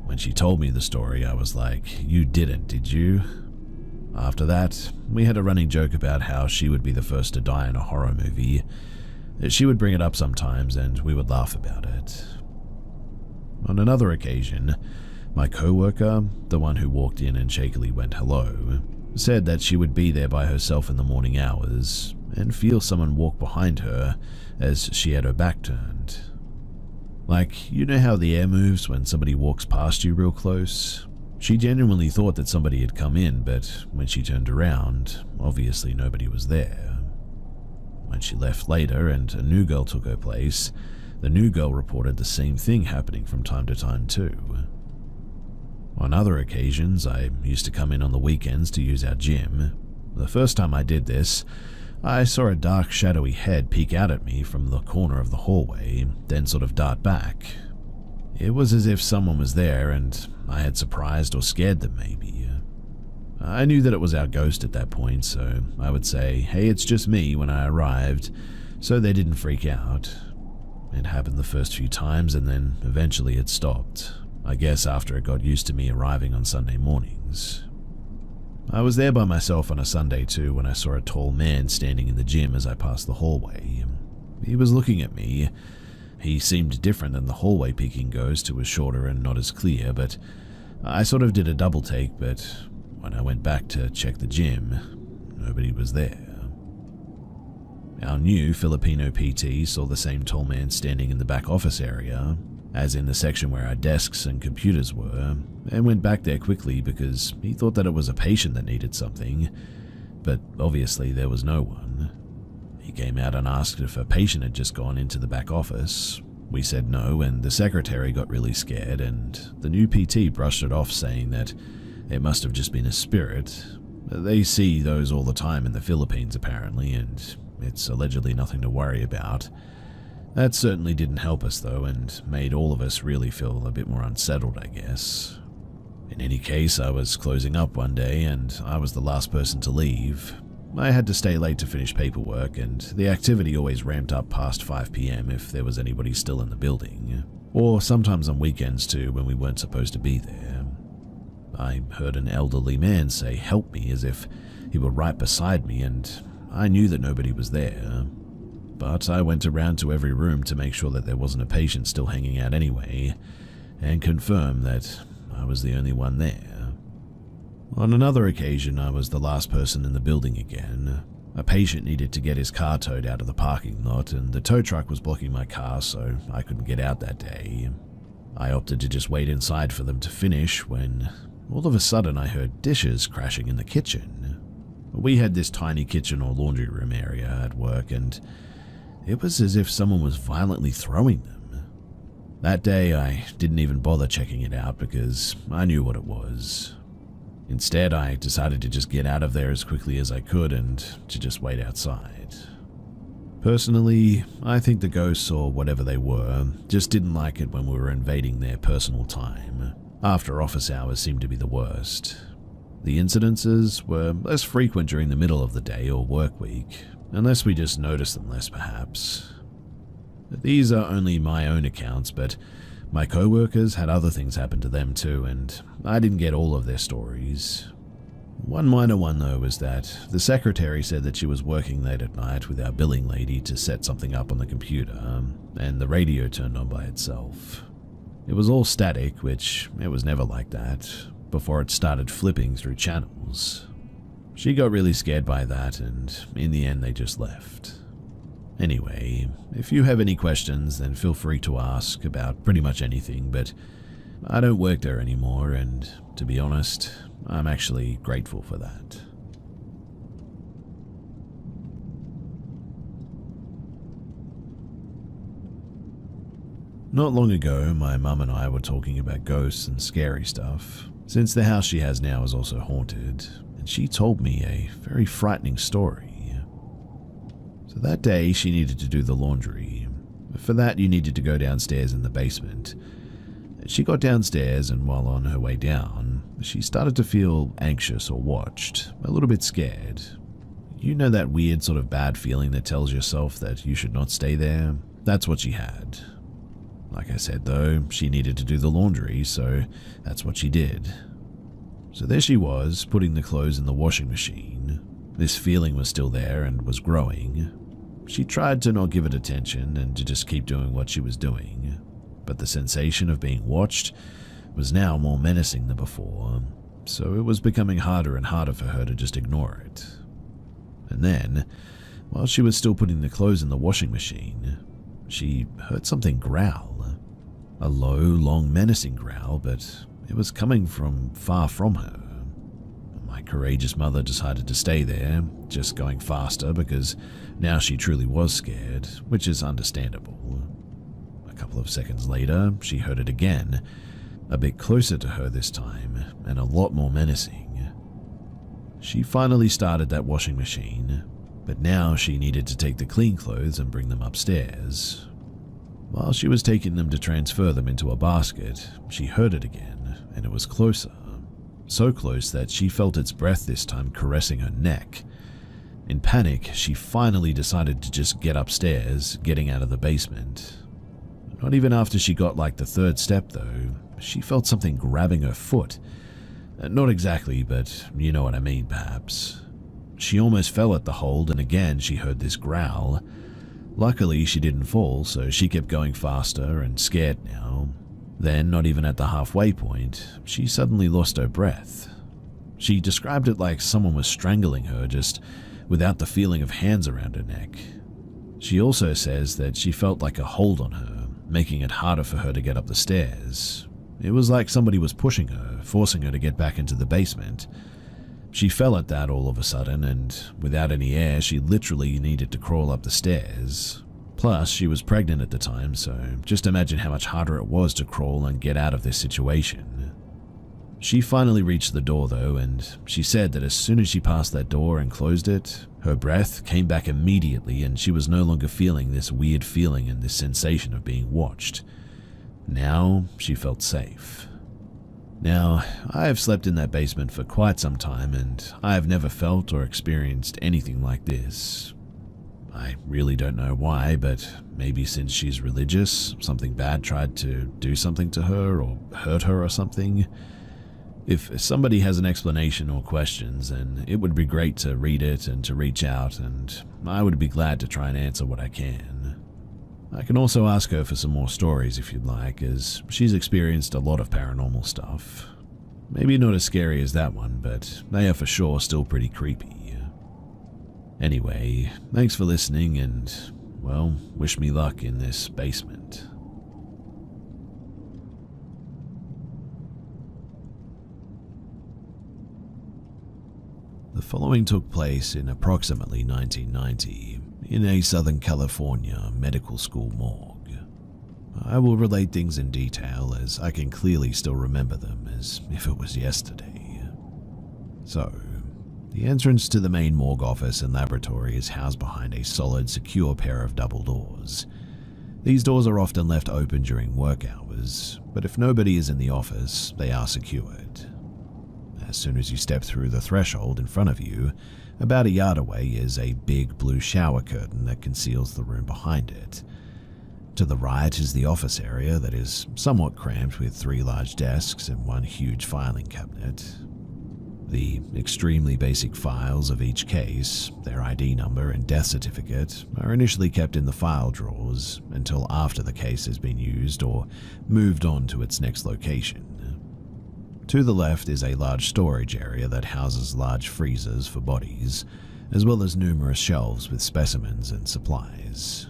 When she told me the story, I was like, "You didn't, did you?" After that, we had a running joke about how she would be the first to die in a horror movie. She would bring it up sometimes and we would laugh about it. On another occasion, my co-worker, the one who walked in and shakily went hello, said that she would be there by herself in the morning hours and feel someone walk behind her as she had her back turned. Like, you know how the air moves when somebody walks past you real close? She genuinely thought that somebody had come in, but when she turned around, obviously nobody was there. When she left later and a new girl took her place, the new girl reported the same thing happening from time to time too. On other occasions, I used to come in on the weekends to use our gym. The first time I did this, I saw a dark, shadowy head peek out at me from the corner of the hallway, then sort of dart back. It was as if someone was there and I had surprised or scared them maybe. I knew that it was our ghost at that point, so I would say, "Hey, it's just me," when I arrived, so they didn't freak out. It happened the first few times and then eventually it stopped, I guess after it got used to me arriving on Sunday mornings. I was there by myself on a Sunday too when I saw a tall man standing in the gym as I passed the hallway. He was looking at me. He seemed different than the hallway peeking ghost who was shorter and not as clear, but I sort of did a double take, but when I went back to check the gym, nobody was there. Our new Filipino PT saw the same tall man standing in the back office area, as in the section where our desks and computers were, and went back there quickly because he thought that it was a patient that needed something, but obviously there was no one. He came out and asked if a patient had just gone into the back office. We said no, and the secretary got really scared, and the new PT brushed it off, saying that it must have just been a spirit. They see those all the time in the Philippines apparently, and it's allegedly nothing to worry about. That certainly didn't help us though, and made all of us really feel a bit more unsettled, I guess. In any case, I was closing up one day, and I was the last person to leave. I had to stay late to finish paperwork, and the activity always ramped up past 5 p.m. if there was anybody still in the building, or sometimes on weekends too when we weren't supposed to be there. I heard an elderly man say "help me" as if he were right beside me, and I knew that nobody was there. But I went around to every room to make sure that there wasn't a patient still hanging out anyway, and confirmed that I was the only one there. On another occasion, I was the last person in the building again. A patient needed to get his car towed out of the parking lot, and the tow truck was blocking my car, so I couldn't get out that day. I opted to just wait inside for them to finish when all of a sudden I heard dishes crashing in the kitchen. We had this tiny kitchen or laundry room area at work, and it was as if someone was violently throwing them. That day, I didn't even bother checking it out because I knew what it was. Instead, I decided to just get out of there as quickly as I could and to just wait outside. Personally, I think the ghosts, or whatever they were, just didn't like it when we were invading their personal time. After office hours seemed to be the worst. The incidences were less frequent during the middle of the day or work week, unless we just noticed them less perhaps. These are only my own accounts, but my co-workers had other things happen to them too, and I didn't get all of their stories. One minor one though was that the secretary said that she was working late at night with our billing lady to set something up on the computer, and the radio turned on by itself. It was all static, which it was never like that, before it started flipping through channels. She got really scared by that, and in the end they just left. Anyway, if you have any questions, then feel free to ask about pretty much anything, but I don't work there anymore, and to be honest, I'm actually grateful for that. Not long ago, my mum and I were talking about ghosts and scary stuff, since the house she has now is also haunted, and she told me a very frightening story. So that day, she needed to do the laundry. For that, you needed to go downstairs in the basement. She got downstairs, and while on her way down, she started to feel anxious or watched, a little bit scared. You know that weird sort of bad feeling that tells yourself that you should not stay there? That's what she had. Like I said though, she needed to do the laundry, so that's what she did. So there she was, putting the clothes in the washing machine. This feeling was still there and was growing. She tried to not give it attention and to just keep doing what she was doing, but the sensation of being watched was now more menacing than before, so it was becoming harder and harder for her to just ignore it. And then, while she was still putting the clothes in the washing machine, she heard something growl. A low, long, menacing growl, but it was coming from far from her. My courageous mother decided to stay there, just going faster because now she truly was scared, which is understandable. A couple of seconds later, she heard it again, a bit closer to her this time, and a lot more menacing. She finally started that washing machine, but now she needed to take the clean clothes and bring them upstairs. While she was taking them to transfer them into a basket, she heard it again, and it was closer. So close that she felt its breath this time caressing her neck. In panic, she finally decided to just get upstairs, getting out of the basement. Not even after she got like the third step though, she felt something grabbing her foot. Not exactly, but you know what I mean perhaps. She almost fell at the hold, and again she heard this growl. Luckily she didn't fall, so she kept going faster and scared now. Then, not even at the halfway point, she suddenly lost her breath. She described it like someone was strangling her, just without the feeling of hands around her neck. She also says that she felt like a hold on her, making it harder for her to get up the stairs. It was like somebody was pushing her, forcing her to get back into the basement. She fell at that all of a sudden, and without any air, she literally needed to crawl up the stairs. Plus, she was pregnant at the time, so just imagine how much harder it was to crawl and get out of this situation. She finally reached the door though, and she said that as soon as she passed that door and closed it, her breath came back immediately and she was no longer feeling this weird feeling and this sensation of being watched. Now, she felt safe. Now, I have slept in that basement for quite some time and I have never felt or experienced anything like this. I really don't know why, but maybe since she's religious, something bad tried to do something to her or hurt her or something. If somebody has an explanation or questions, then it would be great to read it and to reach out, and I would be glad to try and answer what I can. I can also ask her for some more stories if you'd like, as she's experienced a lot of paranormal stuff. Maybe not as scary as that one, but they are for sure still pretty creepy. Anyway, thanks for listening and, well, wish me luck in this basement. The following took place in approximately 1990 in a Southern California medical school morgue. I will relate things in detail as I can clearly still remember them as if it was yesterday. So, the entrance to the main morgue office and laboratory is housed behind a solid, secure pair of double doors. These doors are often left open during work hours, but if nobody is in the office, they are secured. As soon as you step through the threshold in front of you, about a yard away is a big blue shower curtain that conceals the room behind it. To the right is the office area that is somewhat cramped with 3 large desks and 1 huge filing cabinet. The extremely basic files of each case, their ID number and death certificate, are initially kept in the file drawers until after the case has been used or moved on to its next location. To the left is a large storage area that houses large freezers for bodies, as well as numerous shelves with specimens and supplies.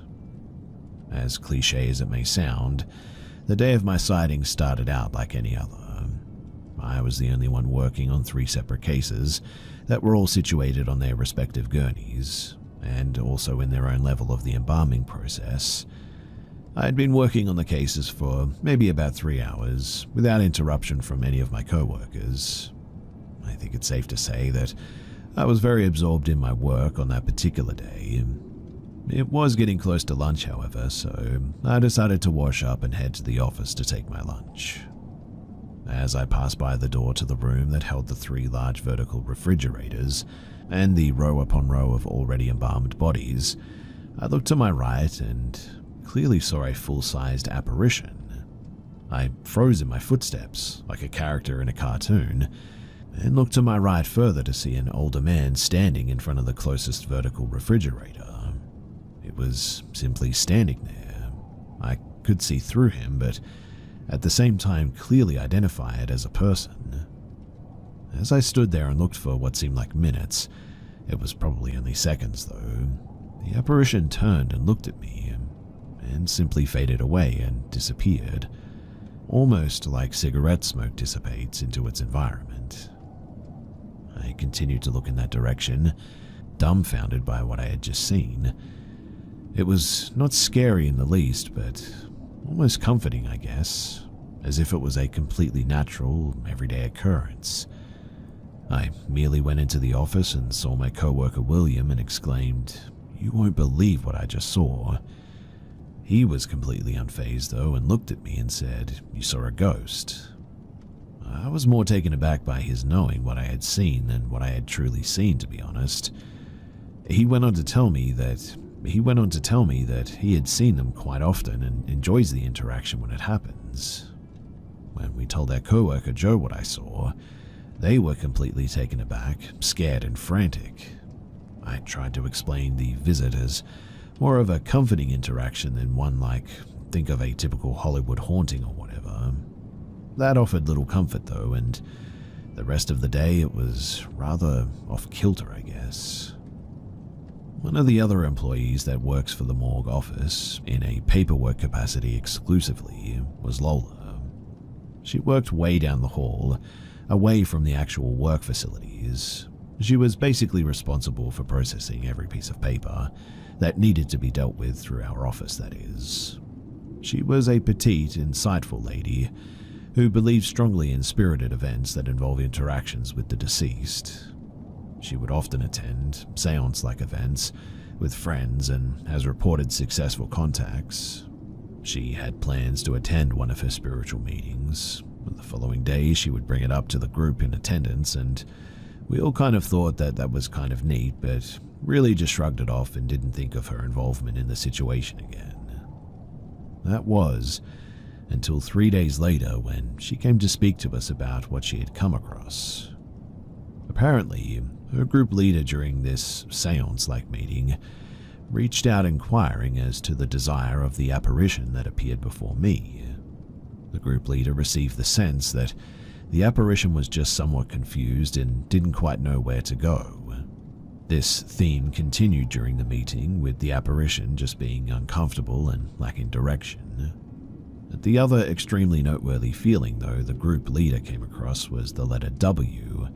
As cliché as it may sound, the day of my sighting started out like any other. I was the only one working on 3 separate cases that were all situated on their respective gurneys, and also in their own level of the embalming process. I had been working on the cases for maybe about 3 hours, without interruption from any of my co-workers. I think it's safe to say that I was very absorbed in my work on that particular day. It was getting close to lunch, however, so I decided to wash up and head to the office to take my lunch. As I passed by the door to the room that held the 3 large vertical refrigerators and the row upon row of already embalmed bodies, I looked to my right and clearly saw a full-sized apparition. I froze in my footsteps, like a character in a cartoon, and looked to my right further to see an older man standing in front of the closest vertical refrigerator. It was simply standing there. I could see through him, but at the same time clearly identify it as a person. As I stood there and looked for what seemed like minutes, it was probably only seconds though, the apparition turned and looked at me, and simply faded away and disappeared, almost like cigarette smoke dissipates into its environment. I continued to look in that direction, dumbfounded by what I had just seen. It was not scary in the least, but almost comforting, I guess, as if it was a completely natural, everyday occurrence. I merely went into the office and saw my co-worker William and exclaimed, "You won't believe what I just saw." He was completely unfazed though and looked at me and said, "You saw a ghost." I was more taken aback by his knowing what I had seen than what I had truly seen, to be honest. He went on to tell me that he had seen them quite often and enjoys the interaction when it happens. When we told our co-worker Joe what I saw, they were completely taken aback, scared and frantic. I tried to explain the visit as more of a comforting interaction than one like, think of a typical Hollywood haunting or whatever. That offered little comfort though, and the rest of the day it was rather off-kilter, I guess. One of the other employees that works for the morgue office, in a paperwork capacity exclusively, was Lola. She worked way down the hall, away from the actual work facilities. She was basically responsible for processing every piece of paper that needed to be dealt with through our office, that is. She was a petite, insightful lady who believed strongly in spirited events that involve interactions with the deceased. She would often attend seance-like events with friends and has reported successful contacts. She had plans to attend one of her spiritual meetings. The following day, she would bring it up to the group in attendance, and we all kind of thought that that was kind of neat, but really just shrugged it off and didn't think of her involvement in the situation again. That was until 3 days later when she came to speak to us about what she had come across. Apparently, her group leader during this seance-like meeting reached out inquiring as to the desire of the apparition that appeared before me. The group leader received the sense that the apparition was just somewhat confused and didn't quite know where to go. This theme continued during the meeting, with the apparition just being uncomfortable and lacking direction. The other extremely noteworthy feeling, though, the group leader came across was the letter W,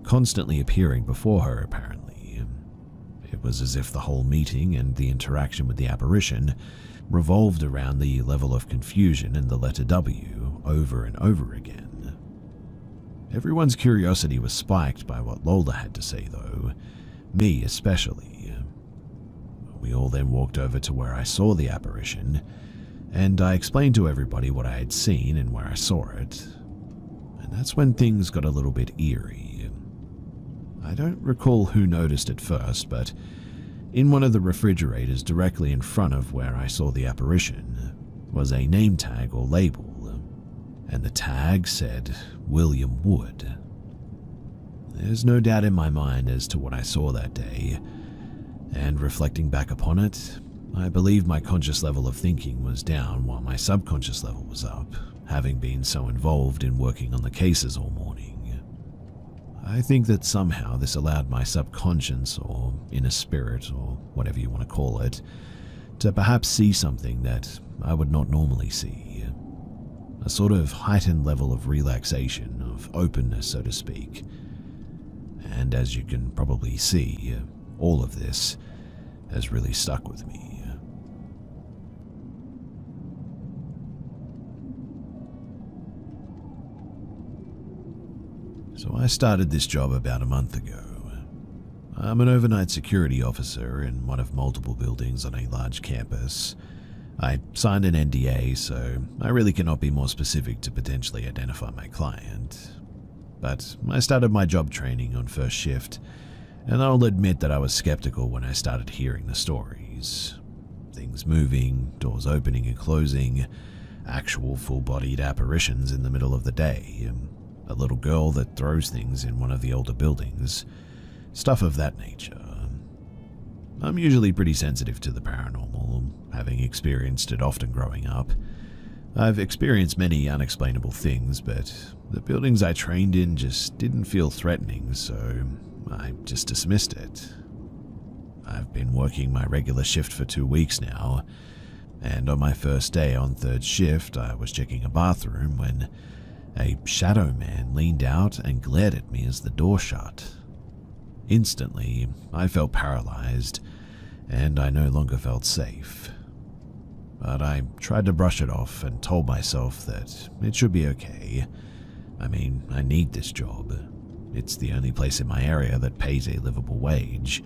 constantly appearing before her apparently. It was as if the whole meeting and the interaction with the apparition revolved around the level of confusion in the letter W over and over again. Everyone's curiosity was spiked by what Lola had to say though, me especially. We all then walked over to where I saw the apparition, and I explained to everybody what I had seen and where I saw it. And that's when things got a little bit eerie. I don't recall who noticed it first, but in one of the refrigerators directly in front of where I saw the apparition was a name tag or label, and the tag said William Wood. There's no doubt in my mind as to what I saw that day, and reflecting back upon it, I believe my conscious level of thinking was down while my subconscious level was up, having been so involved in working on the cases all morning. I think that somehow this allowed my subconscious or inner spirit or whatever you want to call it to perhaps see something that I would not normally see. A sort of heightened level of relaxation, of openness, so to speak. And as you can probably see, all of this has really stuck with me. So I started this job about a month ago. I'm an overnight security officer in one of multiple buildings on a large campus. I signed an NDA, so I really cannot be more specific to potentially identify my client. But I started my job training on first shift, and I'll admit that I was skeptical when I started hearing the stories. Things moving, doors opening and closing, actual full-bodied apparitions in the middle of the day, a little girl that throws things in one of the older buildings, stuff of that nature. I'm usually pretty sensitive to the paranormal, having experienced it often growing up. I've experienced many unexplainable things, but the buildings I trained in just didn't feel threatening, so I just dismissed it. I've been working my regular shift for 2 weeks now, and on my first day on third shift, I was checking a bathroom when a shadow man leaned out and glared at me as the door shut. Instantly, I felt paralyzed, and I no longer felt safe. But I tried to brush it off and told myself that it should be okay. I mean, I need this job. It's the only place in my area that pays a livable wage.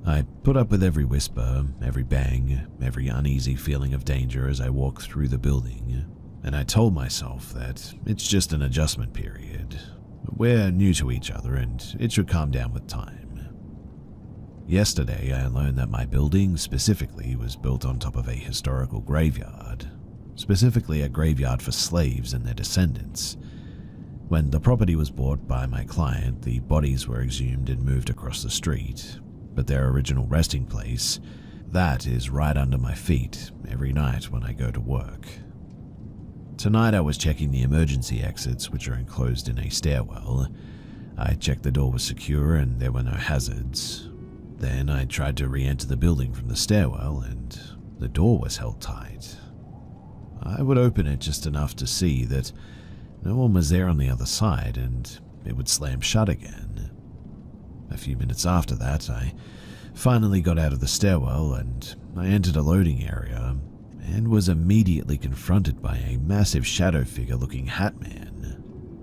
I put up with every whisper, every bang, every uneasy feeling of danger as I walked through the building, and I told myself that it's just an adjustment period. We're new to each other and it should calm down with time. Yesterday, I learned that my building specifically was built on top of a historical graveyard, specifically a graveyard for slaves and their descendants. When the property was bought by my client, the bodies were exhumed and moved across the street, but their original resting place, that is right under my feet every night when I go to work. Tonight I was checking the emergency exits, which are enclosed in a stairwell. I checked the door was secure and there were no hazards. Then I tried to re-enter the building from the stairwell and the door was held tight. I would open it just enough to see that no one was there on the other side and it would slam shut again. A few minutes after that, I finally got out of the stairwell and I entered a loading area and was immediately confronted by a massive shadow figure-looking hat man,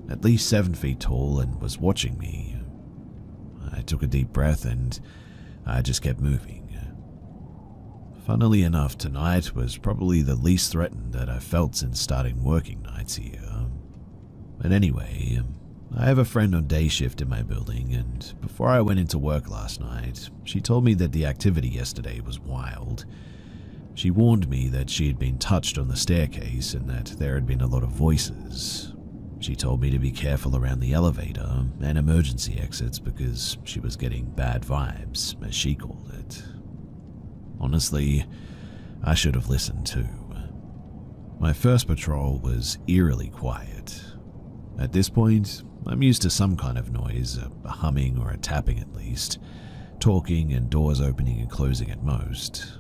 at least 7 feet tall, and was watching me. I took a deep breath and I just kept moving. Funnily enough, tonight was probably the least threatened that I've felt since starting working nights here. But anyway, I have a friend on day shift in my building, and before I went into work last night, she told me that the activity yesterday was wild. She warned me that she had been touched on the staircase and that there had been a lot of voices. She told me to be careful around the elevator and emergency exits because she was getting bad vibes, as she called it. Honestly, I should have listened too. My first patrol was eerily quiet. At this point, I'm used to some kind of noise, a humming or a tapping at least, talking and doors opening and closing at most.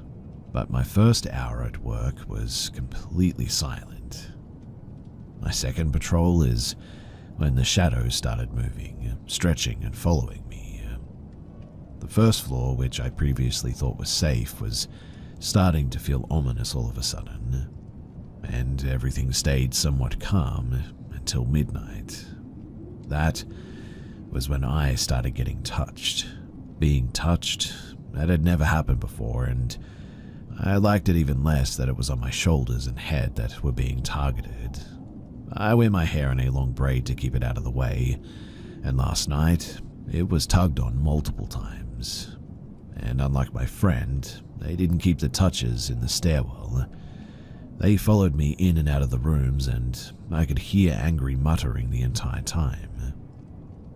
But my first hour at work was completely silent. My second patrol is when the shadows started moving, stretching and following me. The first floor, which I previously thought was safe, was starting to feel ominous all of a sudden, and everything stayed somewhat calm until midnight. That was when I started getting touched. Being touched, that had never happened before, and I liked it even less that it was on my shoulders and head that were being targeted. I wear my hair in a long braid to keep it out of the way, and last night it was tugged on multiple times. And unlike my friend, they didn't keep the touches in the stairwell. They followed me in and out of the rooms, and I could hear angry muttering the entire time.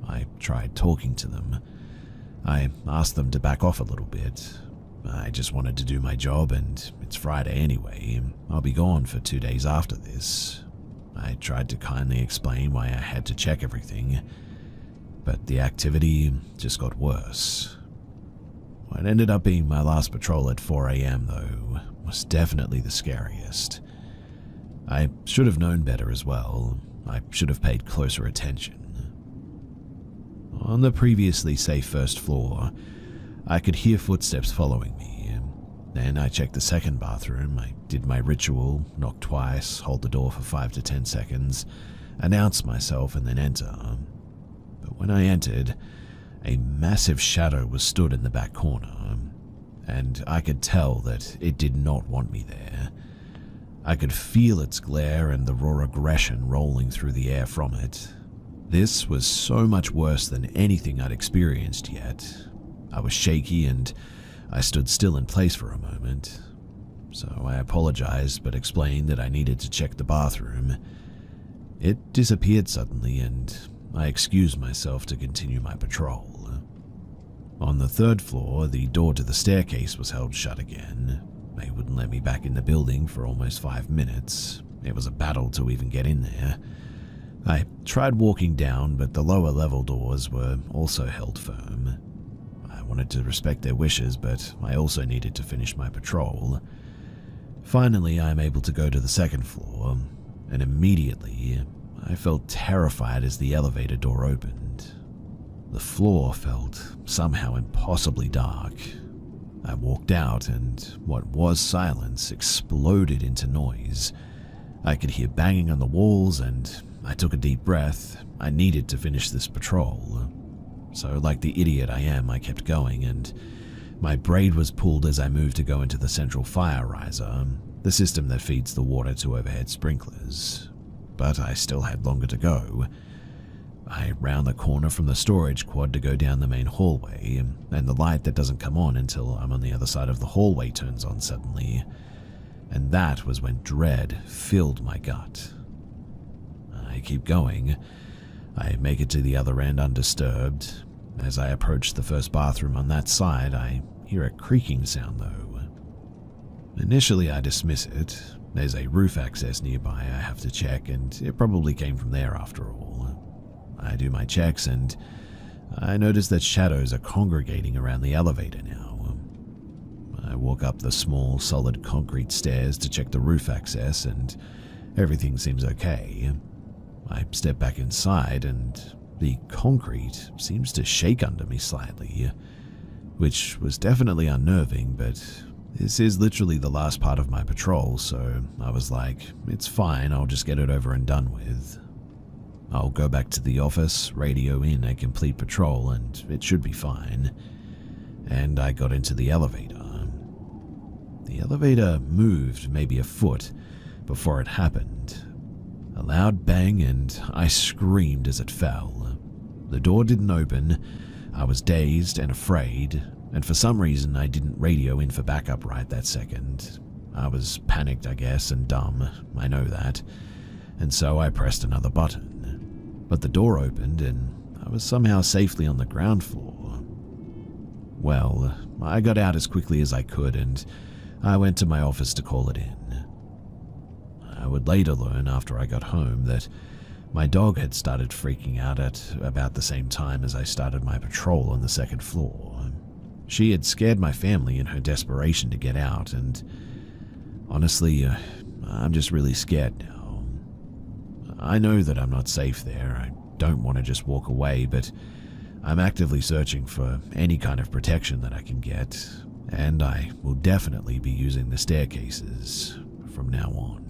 I tried talking to them. I asked them to back off a little bit. I just wanted to do my job, and it's Friday anyway. I'll be gone for 2 days after this. I tried to kindly explain why I had to check everything, but the activity just got worse. What ended up being my last patrol at 4 a.m., though, was definitely the scariest. I should have known better as well. I should have paid closer attention. On the previously safe first floor, I could hear footsteps following me. Then I checked the second bathroom. I did my ritual, knock twice, hold the door for 5 to 10 seconds, announce myself, and then enter. But when I entered, a massive shadow was stood in the back corner, and I could tell that it did not want me there. I could feel its glare and the raw aggression rolling through the air from it. This was so much worse than anything I'd experienced yet. I was shaky and I stood still in place for a moment. So I apologized but explained that I needed to check the bathroom. It disappeared suddenly and I excused myself to continue my patrol. On the third floor, the door to the staircase was held shut again. They wouldn't let me back in the building for almost 5 minutes. It was a battle to even get in there. I tried walking down, but the lower level doors were also held firm. I wanted to respect their wishes, but I also needed to finish my patrol. Finally, I am able to go to the second floor, and immediately I felt terrified as the elevator door opened. The floor felt somehow impossibly dark. I walked out, and what was silence exploded into noise. I could hear banging on the walls, and I took a deep breath. I needed to finish this patrol. So, like the idiot I am, I kept going, and my braid was pulled as I moved to go into the central fire riser, the system that feeds the water to overhead sprinklers. But I still had longer to go. I round the corner from the storage quad to go down the main hallway, and the light that doesn't come on until I'm on the other side of the hallway turns on suddenly. And that was when dread filled my gut. I keep going. I make it to the other end undisturbed. As I approach the first bathroom on that side, I hear a creaking sound though. Initially I dismiss it. There's a roof access nearby I have to check, and it probably came from there after all. I do my checks and I notice that shadows are congregating around the elevator now. I walk up the small, solid concrete stairs to check the roof access, and everything seems okay. I step back inside and the concrete seems to shake under me slightly, which was definitely unnerving, but this is literally the last part of my patrol, so I was like, it's fine, I'll just get it over and done with. I'll go back to the office, radio in a complete patrol, and it should be fine. And I got into the elevator. The elevator moved maybe a foot before it happened. A loud bang, and I screamed as it fell. The door didn't open. I was dazed and afraid, and for some reason I didn't radio in for backup right that second. I was panicked, I guess, and dumb, I know that, and so I pressed another button. But the door opened, and I was somehow safely on the ground floor. Well, I got out as quickly as I could, and I went to my office to call it in. I would later learn after I got home that my dog had started freaking out at about the same time as I started my patrol on the second floor. She had scared my family in her desperation to get out, and honestly, I'm just really scared now. I know that I'm not safe there. I don't want to just walk away, but I'm actively searching for any kind of protection that I can get, and I will definitely be using the staircases from now on.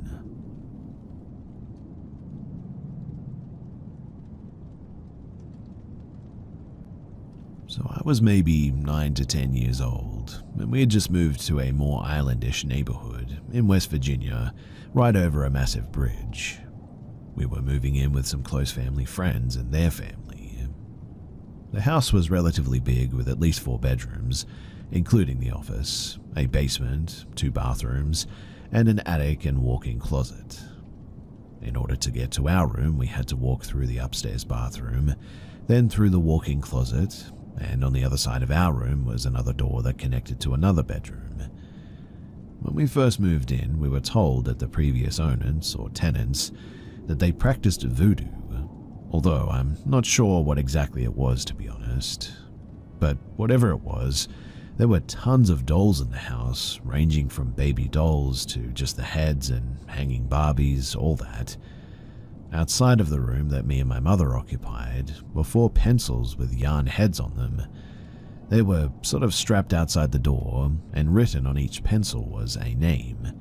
So I was maybe 9 to 10 years old, and we had just moved to a more islandish neighborhood in West Virginia, right over a massive bridge. We were moving in with some close family friends and their family. The house was relatively big with at least 4 bedrooms, including the office, a basement, 2 bathrooms, and an attic and walk-in closet. In order to get to our room, we had to walk through the upstairs bathroom, then through the walk-in closet, and on the other side of our room was another door that connected to another bedroom. When we first moved in, we were told that the previous owners, or tenants, that they practiced voodoo, although I'm not sure what exactly it was, to be honest. But whatever it was, there were tons of dolls in the house, ranging from baby dolls to just the heads and hanging Barbies, all that. Outside of the room that me and my mother occupied were 4 pencils with yarn heads on them. They were sort of strapped outside the door, and written on each pencil was a name.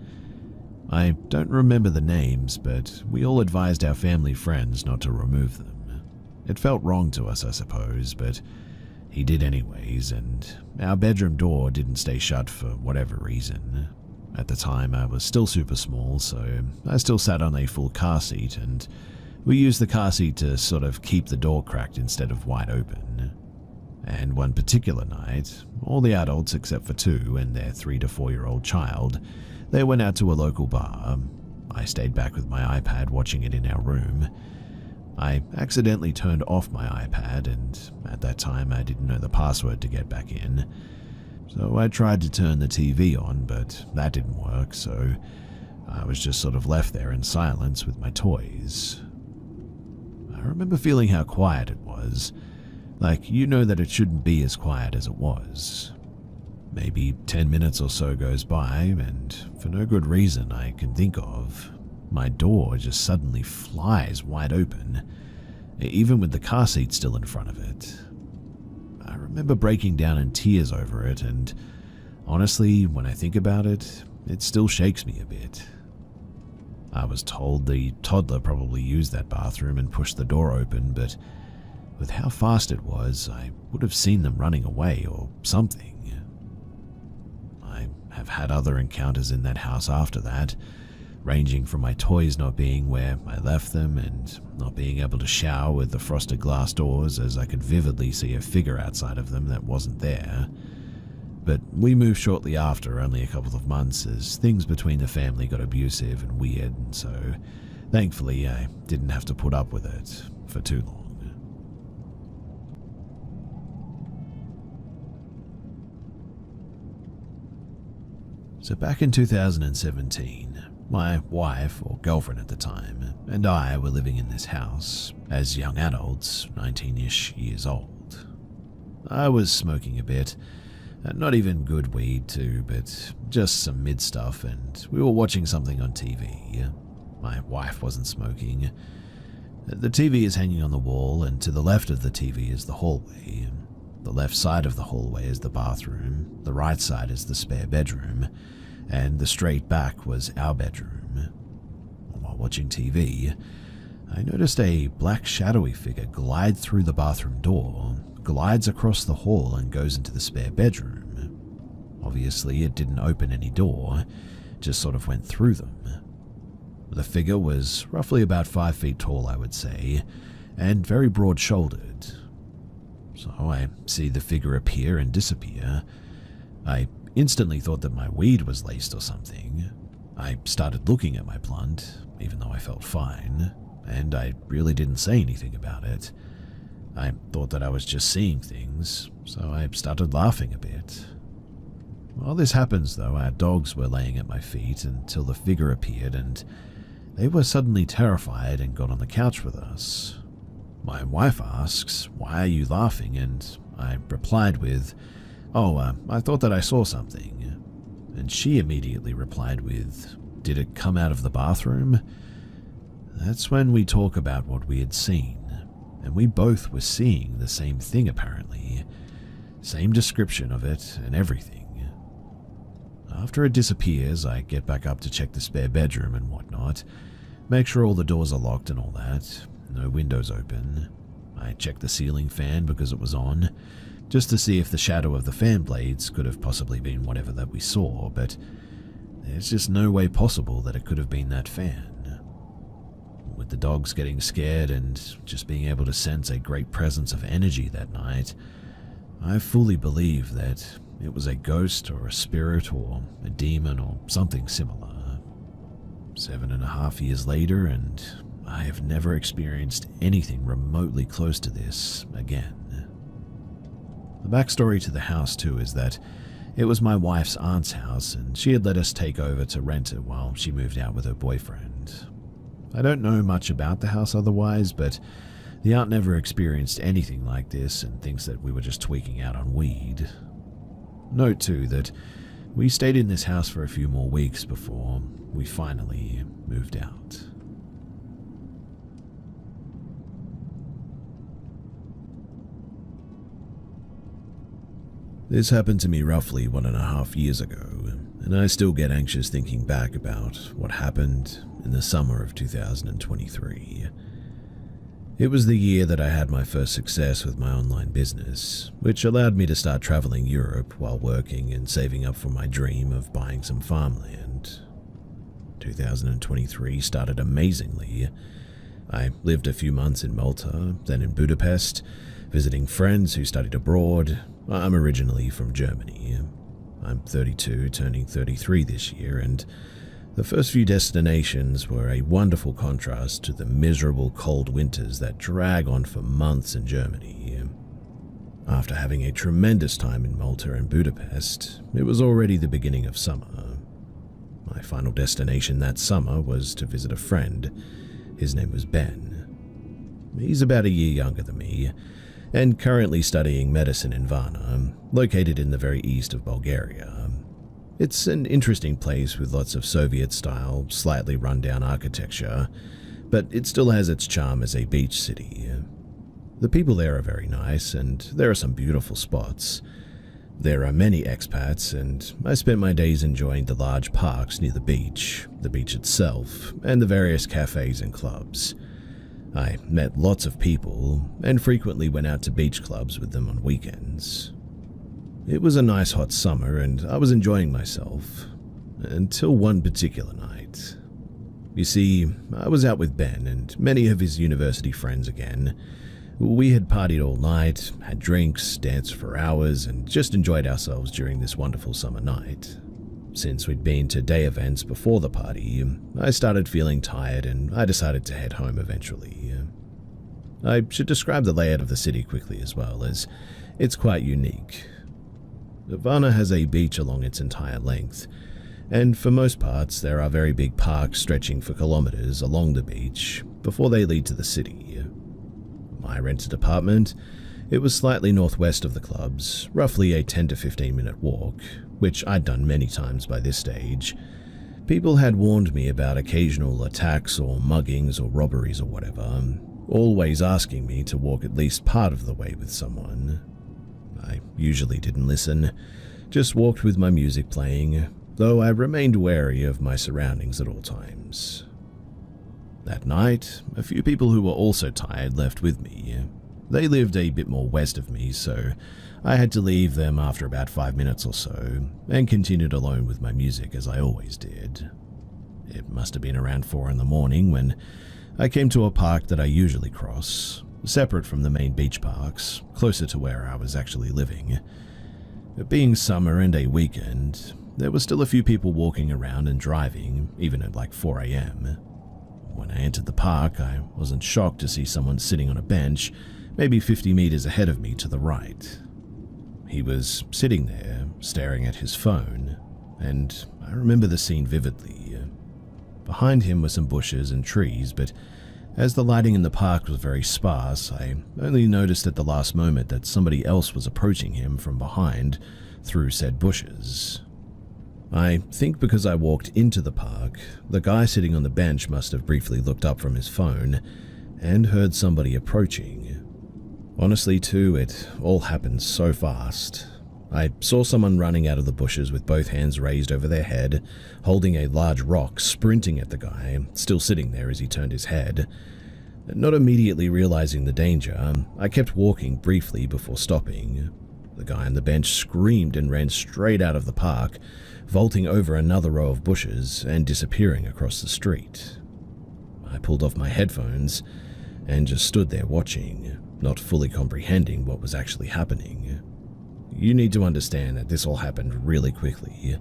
I don't remember the names, but we all advised our family friends not to remove them. It felt wrong to us, I suppose, but he did anyways, and our bedroom door didn't stay shut for whatever reason. At the time, I was still super small, so I still sat on a full car seat, and we used the car seat to sort of keep the door cracked instead of wide open. And one particular night, all the adults except for 2 and their 3 to 4-year-old child, they went out to a local bar. I stayed back with my iPad watching it in our room. I accidentally turned off my iPad, and at that time I didn't know the password to get back in. So I tried to turn the TV on, but that didn't work, so I was just sort of left there in silence with my toys. I remember feeling how quiet it was, like you know that it shouldn't be as quiet as it was. Maybe 10 minutes or so goes by, and for no good reason I can think of, my door just suddenly flies wide open, even with the car seat still in front of it. I remember breaking down in tears over it, and honestly, when I think about it, it still shakes me a bit. I was told the toddler probably used that bathroom and pushed the door open, but with how fast it was, I would have seen them running away or something. I have had other encounters in that house after that, ranging from my toys not being where I left them and not being able to shower with the frosted glass doors, as I could vividly see a figure outside of them that wasn't there. But we moved shortly after, only a couple of months, as things between the family got abusive and weird, and so thankfully I didn't have to put up with it for too long. So back in 2017, my wife, or girlfriend at the time, and I were living in this house as young adults, 19-ish years old. I was smoking a bit, not even good weed too, but just some mid stuff, and we were watching something on TV. My wife wasn't smoking. The TV is hanging on the wall, and to the left of the TV is the hallway. The left side of the hallway is the bathroom, the right side is the spare bedroom, and the straight back was our bedroom. While watching TV, I noticed a black shadowy figure glide through the bathroom door, glides across the hall and goes into the spare bedroom. Obviously, it didn't open any door, just sort of went through them. The figure was roughly about 5 feet tall, I would say, and very broad-shouldered. So I see the figure appear and disappear. I instantly thought that my weed was laced or something. I started looking at my blunt, even though I felt fine, and I really didn't say anything about it. I thought that I was just seeing things, so I started laughing a bit. While this happens, though, our dogs were laying at my feet until the figure appeared, and they were suddenly terrified and got on the couch with us. My wife asks, "Why are you laughing?" and I replied with, I thought that I saw something." And she immediately replied with, "Did it come out of the bathroom?" That's when we talk about what we had seen, and we both were seeing the same thing apparently. Same description of it and everything. After it disappears, I get back up to check the spare bedroom and whatnot, make sure all the doors are locked and all that, no windows open. I check the ceiling fan because it was on, just to see if the shadow of the fan blades could have possibly been whatever that we saw, but there's just no way possible that it could have been that fan. With the dogs getting scared and just being able to sense a great presence of energy that night, I fully believe that it was a ghost or a spirit or a demon or something similar. 7.5 years later, and I have never experienced anything remotely close to this again. The backstory to the house too is that it was my wife's aunt's house and she had let us take over to rent it while she moved out with her boyfriend. I don't know much about the house otherwise, but the aunt never experienced anything like this and thinks that we were just tweaking out on weed. Note too that we stayed in this house for a few more weeks before we finally moved out. This happened to me roughly 1.5 years ago, and I still get anxious thinking back about what happened in the summer of 2023. It was the year that I had my first success with my online business, which allowed me to start traveling Europe while working and saving up for my dream of buying some farmland. 2023 started amazingly. I lived a few months in Malta, then in Budapest, visiting friends who studied abroad. I'm originally from Germany. I'm 32, turning 33 this year, and the first few destinations were a wonderful contrast to the miserable cold winters that drag on for months in Germany. After having a tremendous time in Malta and Budapest, it was already the beginning of summer. My final destination that summer was to visit a friend. His name was Ben. He's about a year younger than me, and currently studying medicine in Varna, located in the very east of Bulgaria. It's an interesting place with lots of Soviet-style, slightly run-down architecture, but it still has its charm as a beach city. The people there are very nice, and there are some beautiful spots. There are many expats, and I spent my days enjoying the large parks near the beach itself, and the various cafes and clubs. I met lots of people, and frequently went out to beach clubs with them on weekends. It was a nice hot summer, and I was enjoying myself, until one particular night. You see, I was out with Ben and many of his university friends again. We had partied all night, had drinks, danced for hours, and just enjoyed ourselves during this wonderful summer night. Since we'd been to day events before the party, I started feeling tired and I decided to head home eventually. I should describe the layout of the city quickly as well, as it's quite unique. Varna has a beach along its entire length, and for most parts there are very big parks stretching for kilometers along the beach before they lead to the city. My rented apartment, it was slightly northwest of the clubs, roughly a 10 to 15 minute walk, which I'd done many times by this stage. People had warned me about occasional attacks or muggings or robberies or whatever, always asking me to walk at least part of the way with someone. I usually didn't listen, just walked with my music playing, though I remained wary of my surroundings at all times. That night, a few people who were also tired left with me. They lived a bit more west of me, so I had to leave them after about 5 minutes or so, and continued alone with my music as I always did. It must have been around 4 in the morning when I came to a park that I usually cross, separate from the main beach parks, closer to where I was actually living. Being summer and a weekend, there were still a few people walking around and driving, even at like 4 a.m. When I entered the park, I wasn't shocked to see someone sitting on a bench, maybe 50 meters ahead of me to the right. He was sitting there, staring at his phone, and I remember the scene vividly. Behind him were some bushes and trees, but as the lighting in the park was very sparse, I only noticed at the last moment that somebody else was approaching him from behind through said bushes. I think because I walked into the park, the guy sitting on the bench must have briefly looked up from his phone, and heard somebody approaching. Honestly, too, it all happened so fast. I saw someone running out of the bushes with both hands raised over their head, holding a large rock, sprinting at the guy, still sitting there as he turned his head. Not immediately realizing the danger, I kept walking briefly before stopping. The guy on the bench screamed and ran straight out of the park, vaulting over another row of bushes and disappearing across the street. I pulled off my headphones and just stood there watching, not fully comprehending what was actually happening. You need to understand that this all happened really quickly.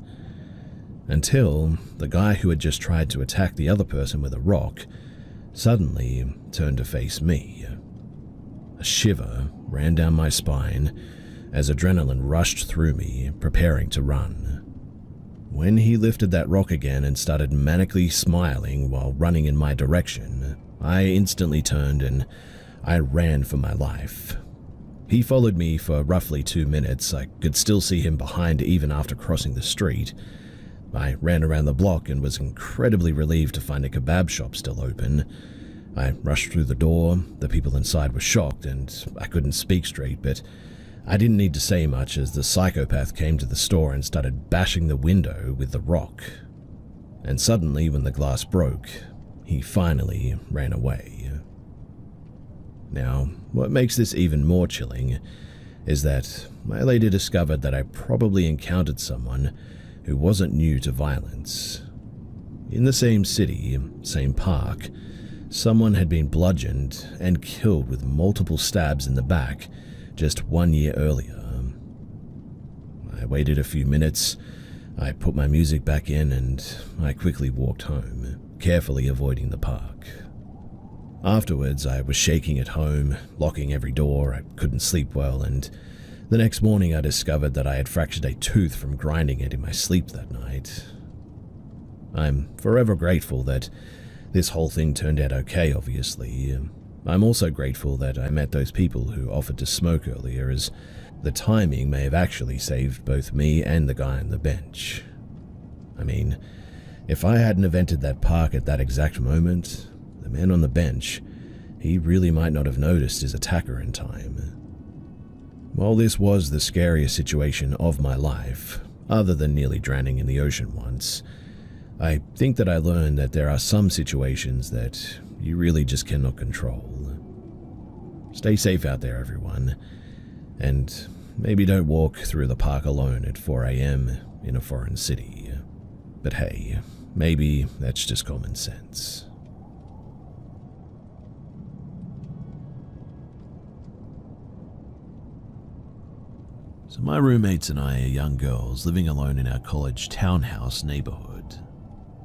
Until the guy who had just tried to attack the other person with a rock suddenly turned to face me. A shiver ran down my spine as adrenaline rushed through me, preparing to run. When he lifted that rock again and started manically smiling while running in my direction, I instantly turned and I ran for my life. He followed me for roughly 2 minutes. I could still see him behind even after crossing the street. I ran around the block and was incredibly relieved to find a kebab shop still open. I rushed through the door. The people inside were shocked and I couldn't speak straight, but I didn't need to say much as the psychopath came to the store and started bashing the window with the rock. And suddenly, when the glass broke, he finally ran away. Now, what makes this even more chilling is that I later discovered that I probably encountered someone who wasn't new to violence. In the same city, same park, someone had been bludgeoned and killed with multiple stabs in the back just 1 year earlier. I waited a few minutes, I put my music back in, and I quickly walked home, carefully avoiding the park. Afterwards, I was shaking at home, locking every door. I couldn't sleep well, and the next morning I discovered that I had fractured a tooth from grinding it in my sleep that night. I'm forever grateful that this whole thing turned out okay, obviously. I'm also grateful that I met those people who offered to smoke earlier, as the timing may have actually saved both me and the guy on the bench. I mean, if I hadn't have entered that park at that exact moment, the man on the bench, he really might not have noticed his attacker in time. While this was the scariest situation of my life, other than nearly drowning in the ocean once, I think that I learned that there are some situations that you really just cannot control. Stay safe out there, everyone, and maybe don't walk through the park alone at 4 a.m. in a foreign city. But hey, maybe that's just common sense. So my roommates and I are young girls living alone in our college townhouse neighborhood.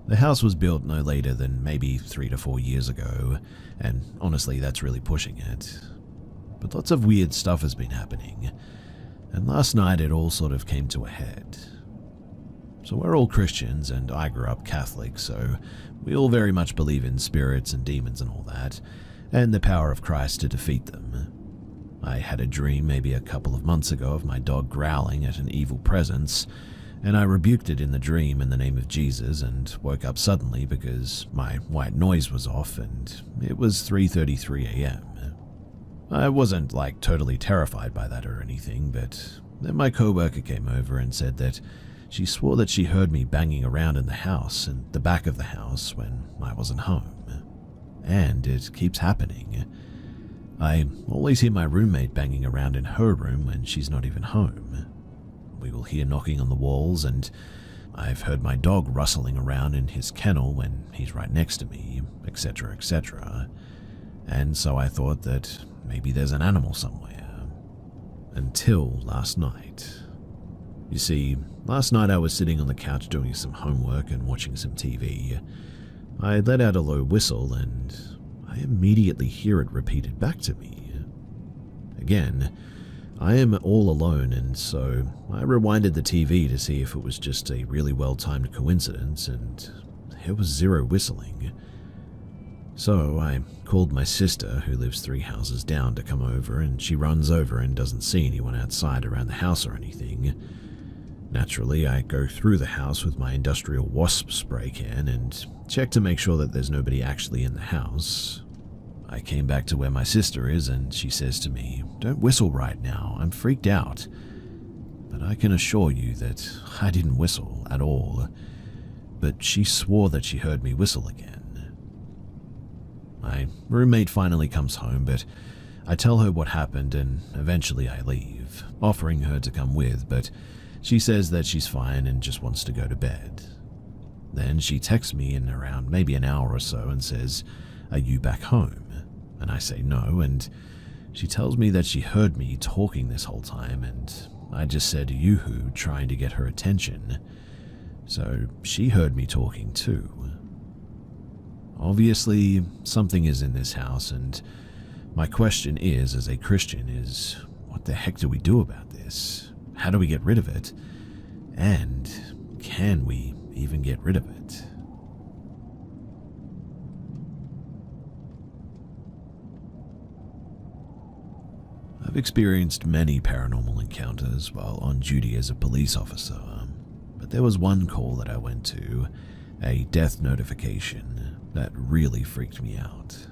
The house was built no later than maybe 3 to 4 years ago, and honestly that's really pushing it. But lots of weird stuff has been happening, and last night it all sort of came to a head. So we're all Christians, and I grew up Catholic, so we all very much believe in spirits and demons and all that, and the power of Christ to defeat them. I had a dream maybe a couple of months ago of my dog growling at an evil presence, and I rebuked it in the dream in the name of Jesus and woke up suddenly because my white noise was off and it was 3:33 a.m. I wasn't totally terrified by that or anything, but then my coworker came over and said that she swore that she heard me banging around in the house and the back of the house when I wasn't home. And it keeps happening. I always hear my roommate banging around in her room when she's not even home. We will hear knocking on the walls, and I've heard my dog rustling around in his kennel when he's right next to me, etc., etc. And so I thought that maybe there's an animal somewhere. Until last night. You see, last night I was sitting on the couch doing some homework and watching some TV. I let out a low whistle and I immediately hear it repeated back to me. Again, I am all alone, and so I rewinded the TV to see if it was just a really well-timed coincidence, and there was zero whistling. So I called my sister, who lives 3 houses down, to come over, and she runs over and doesn't see anyone outside around the house or anything. Naturally, I go through the house with my industrial wasp spray can and check to make sure that there's nobody actually in the house. I came back to where my sister is and she says to me, "Don't whistle right now, I'm freaked out." But I can assure you that I didn't whistle at all. But she swore that she heard me whistle again. My roommate finally comes home, but I tell her what happened and eventually I leave, offering her to come with, but she says that she's fine and just wants to go to bed. Then she texts me in around maybe an hour or so and says, "Are you back home?" And I say no, and she tells me that she heard me talking this whole time, and I just said yoo-hoo, trying to get her attention. So she heard me talking too. Obviously, something is in this house, and my question is, as a Christian, is what the heck do we do about this? How do we get rid of it? And can we even get rid of it? I've experienced many paranormal encounters while on duty as a police officer, but there was one call that I went to, a death notification, that really freaked me out.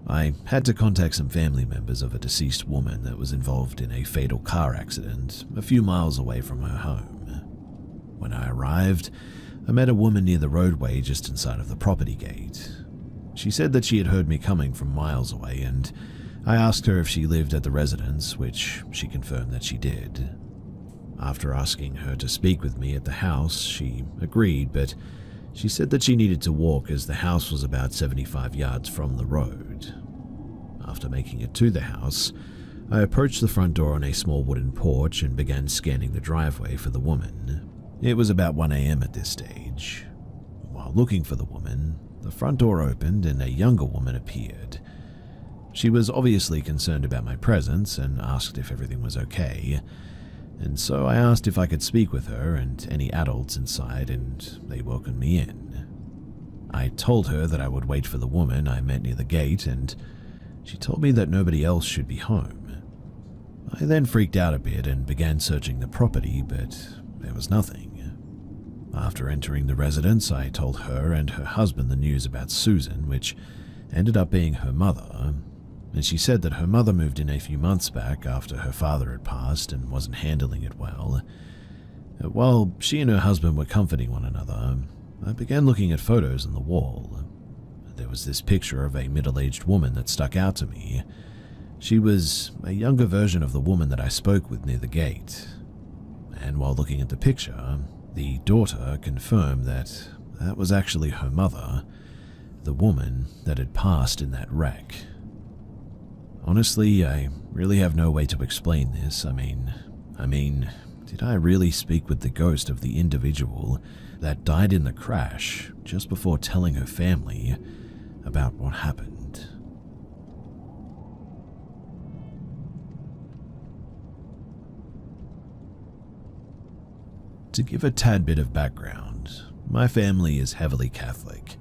I had to contact some family members of a deceased woman that was involved in a fatal car accident a few miles away from her home. When I arrived, I met a woman near the roadway just inside of the property gate. She said that she had heard me coming from miles away, and I asked her if she lived at the residence, which she confirmed that she did. After asking her to speak with me at the house, she agreed, but she said that she needed to walk as the house was about 75 yards from the road. After making it to the house, I approached the front door on a small wooden porch and began scanning the driveway for the woman. It was about 1 a.m. at this stage. While looking for the woman, the front door opened and a younger woman appeared. She was obviously concerned about my presence and asked if everything was okay, and so I asked if I could speak with her and any adults inside, and they welcomed me in. I told her that I would wait for the woman I met near the gate, and she told me that nobody else should be home. I then freaked out a bit and began searching the property, but there was nothing. After entering the residence, I told her and her husband the news about Susan, which ended up being her mother, and she said that her mother moved in a few months back after her father had passed and wasn't handling it well. While she and her husband were comforting one another, I began looking at photos on the wall. There was this picture of a middle-aged woman that stuck out to me. She was a younger version of the woman that I spoke with near the gate. And while looking at the picture, the daughter confirmed that that was actually her mother, the woman that had passed in that wreck. Honestly, I really have no way to explain this. I mean, did I really speak with the ghost of the individual that died in the crash just before telling her family about what happened? To give a tad bit of background, my family is heavily Catholic,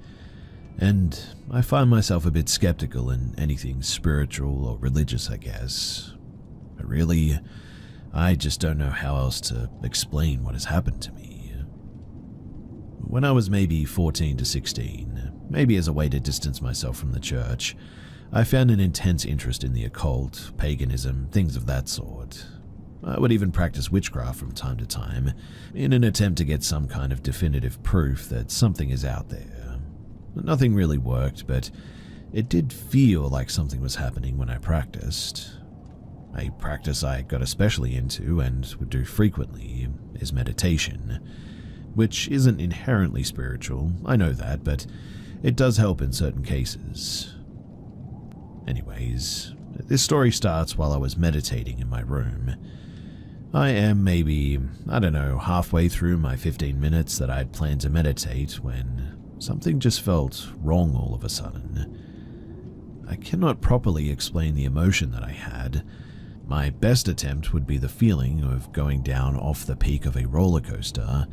and I find myself a bit skeptical in anything spiritual or religious, I guess. But really, I just don't know how else to explain what has happened to me. When I was maybe 14 to 16, maybe as a way to distance myself from the church, I found an intense interest in the occult, paganism, things of that sort. I would even practice witchcraft from time to time, in an attempt to get some kind of definitive proof that something is out there. Nothing really worked, but it did feel like something was happening when I practiced. A practice I got especially into and would do frequently is meditation, which isn't inherently spiritual, I know that, but it does help in certain cases. Anyways, this story starts while I was meditating in my room. I am maybe, halfway through my 15 minutes that I'd planned to meditate when something just felt wrong all of a sudden. I cannot properly explain the emotion that I had. My best attempt would be the feeling of going down off the peak of a roller coaster,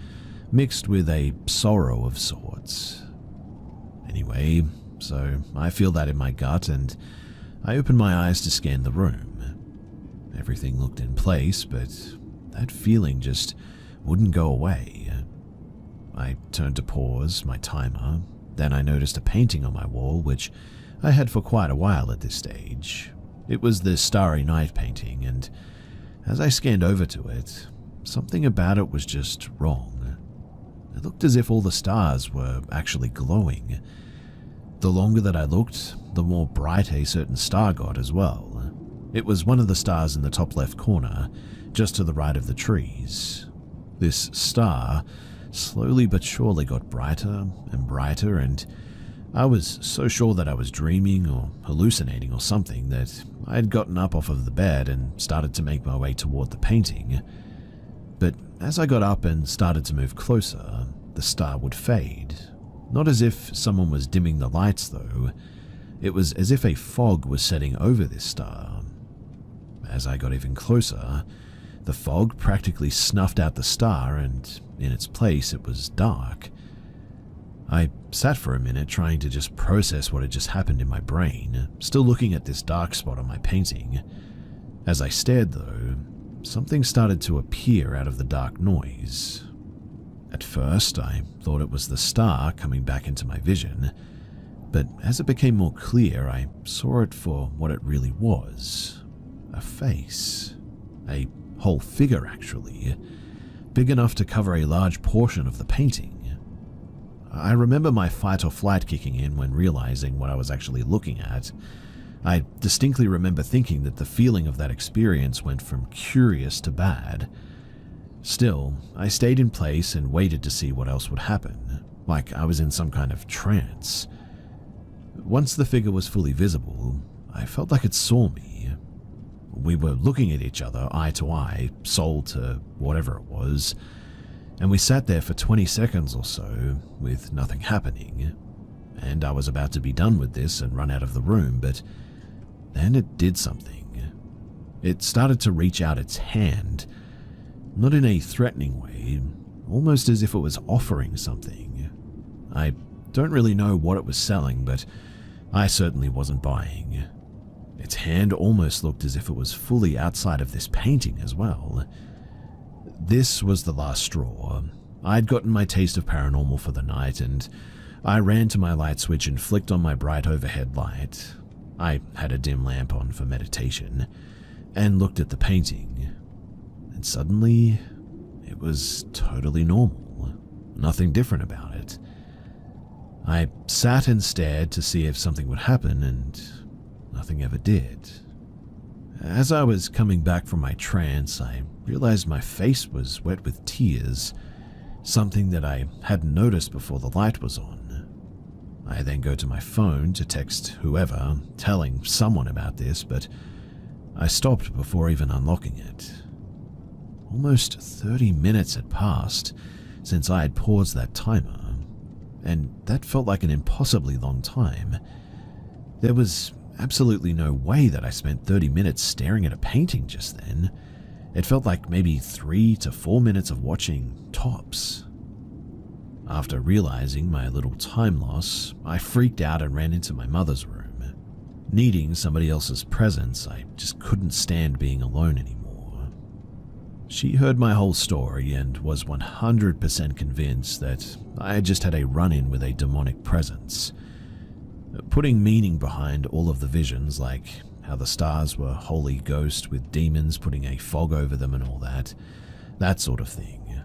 mixed with a sorrow of sorts. Anyway, so I feel that in my gut, and I open my eyes to scan the room. Everything looked in place, but that feeling just wouldn't go away. I turned to pause my timer, then I noticed a painting on my wall which I had for quite a while at this stage. It was the Starry Night painting, and as I scanned over to it, something about it was just wrong. It looked as if all the stars were actually glowing. The longer that I looked, the more bright a certain star got as well. It was one of the stars in the top left corner, just to the right of the trees. This star slowly but surely got brighter and brighter, and I was so sure that I was dreaming or hallucinating or something that I had gotten up off of the bed and started to make my way toward the painting. But as I got up and started to move closer, the star would fade. Not as if someone was dimming the lights though, it was as if a fog was setting over this star. As I got even closer, the fog practically snuffed out the star, and in its place it was dark. I sat for a minute trying to just process what had just happened in my brain, still looking at this dark spot on my painting. As I stared though, something started to appear out of the dark noise. At first, I thought it was the star coming back into my vision, but as it became more clear, I saw it for what it really was. A face. A whole figure, actually. Big enough to cover a large portion of the painting. I remember my fight or flight kicking in when realizing what I was actually looking at. I distinctly remember thinking that the feeling of that experience went from curious to bad. Still, I stayed in place and waited to see what else would happen, like I was in some kind of trance. Once the figure was fully visible, I felt like it saw me. We were looking at each other eye to eye, soul to whatever it was, and we sat there for 20 seconds or so with nothing happening. And I was about to be done with this and run out of the room, but then it did something. It started to reach out its hand, not in a threatening way, almost as if it was offering something. I don't really know what it was selling, but I certainly wasn't buying. Its hand almost looked as if it was fully outside of this painting as well. This was the last straw. I'd gotten my taste of paranormal for the night, and I ran to my light switch and flicked on my bright overhead light. I had a dim lamp on for meditation, and looked at the painting. And suddenly, it was totally normal. Nothing different about it. I sat and stared to see if something would happen, and nothing ever did. As I was coming back from my trance, I realized my face was wet with tears, something that I hadn't noticed before the light was on. I then go to my phone to text whoever, telling someone about this, but I stopped before even unlocking it. Almost 30 minutes had passed since I had paused that timer, and that felt like an impossibly long time. There was absolutely no way that I spent 30 minutes staring at a painting just then. It felt like maybe 3 to 4 minutes of watching, tops. After realizing my little time loss, I freaked out and ran into my mother's room. Needing somebody else's presence, I just couldn't stand being alone anymore. She heard my whole story and was 100% convinced that I had just had a run-in with a demonic presence. Putting meaning behind all of the visions, like how the stars were holy ghosts with demons putting a fog over them and all that sort of thing.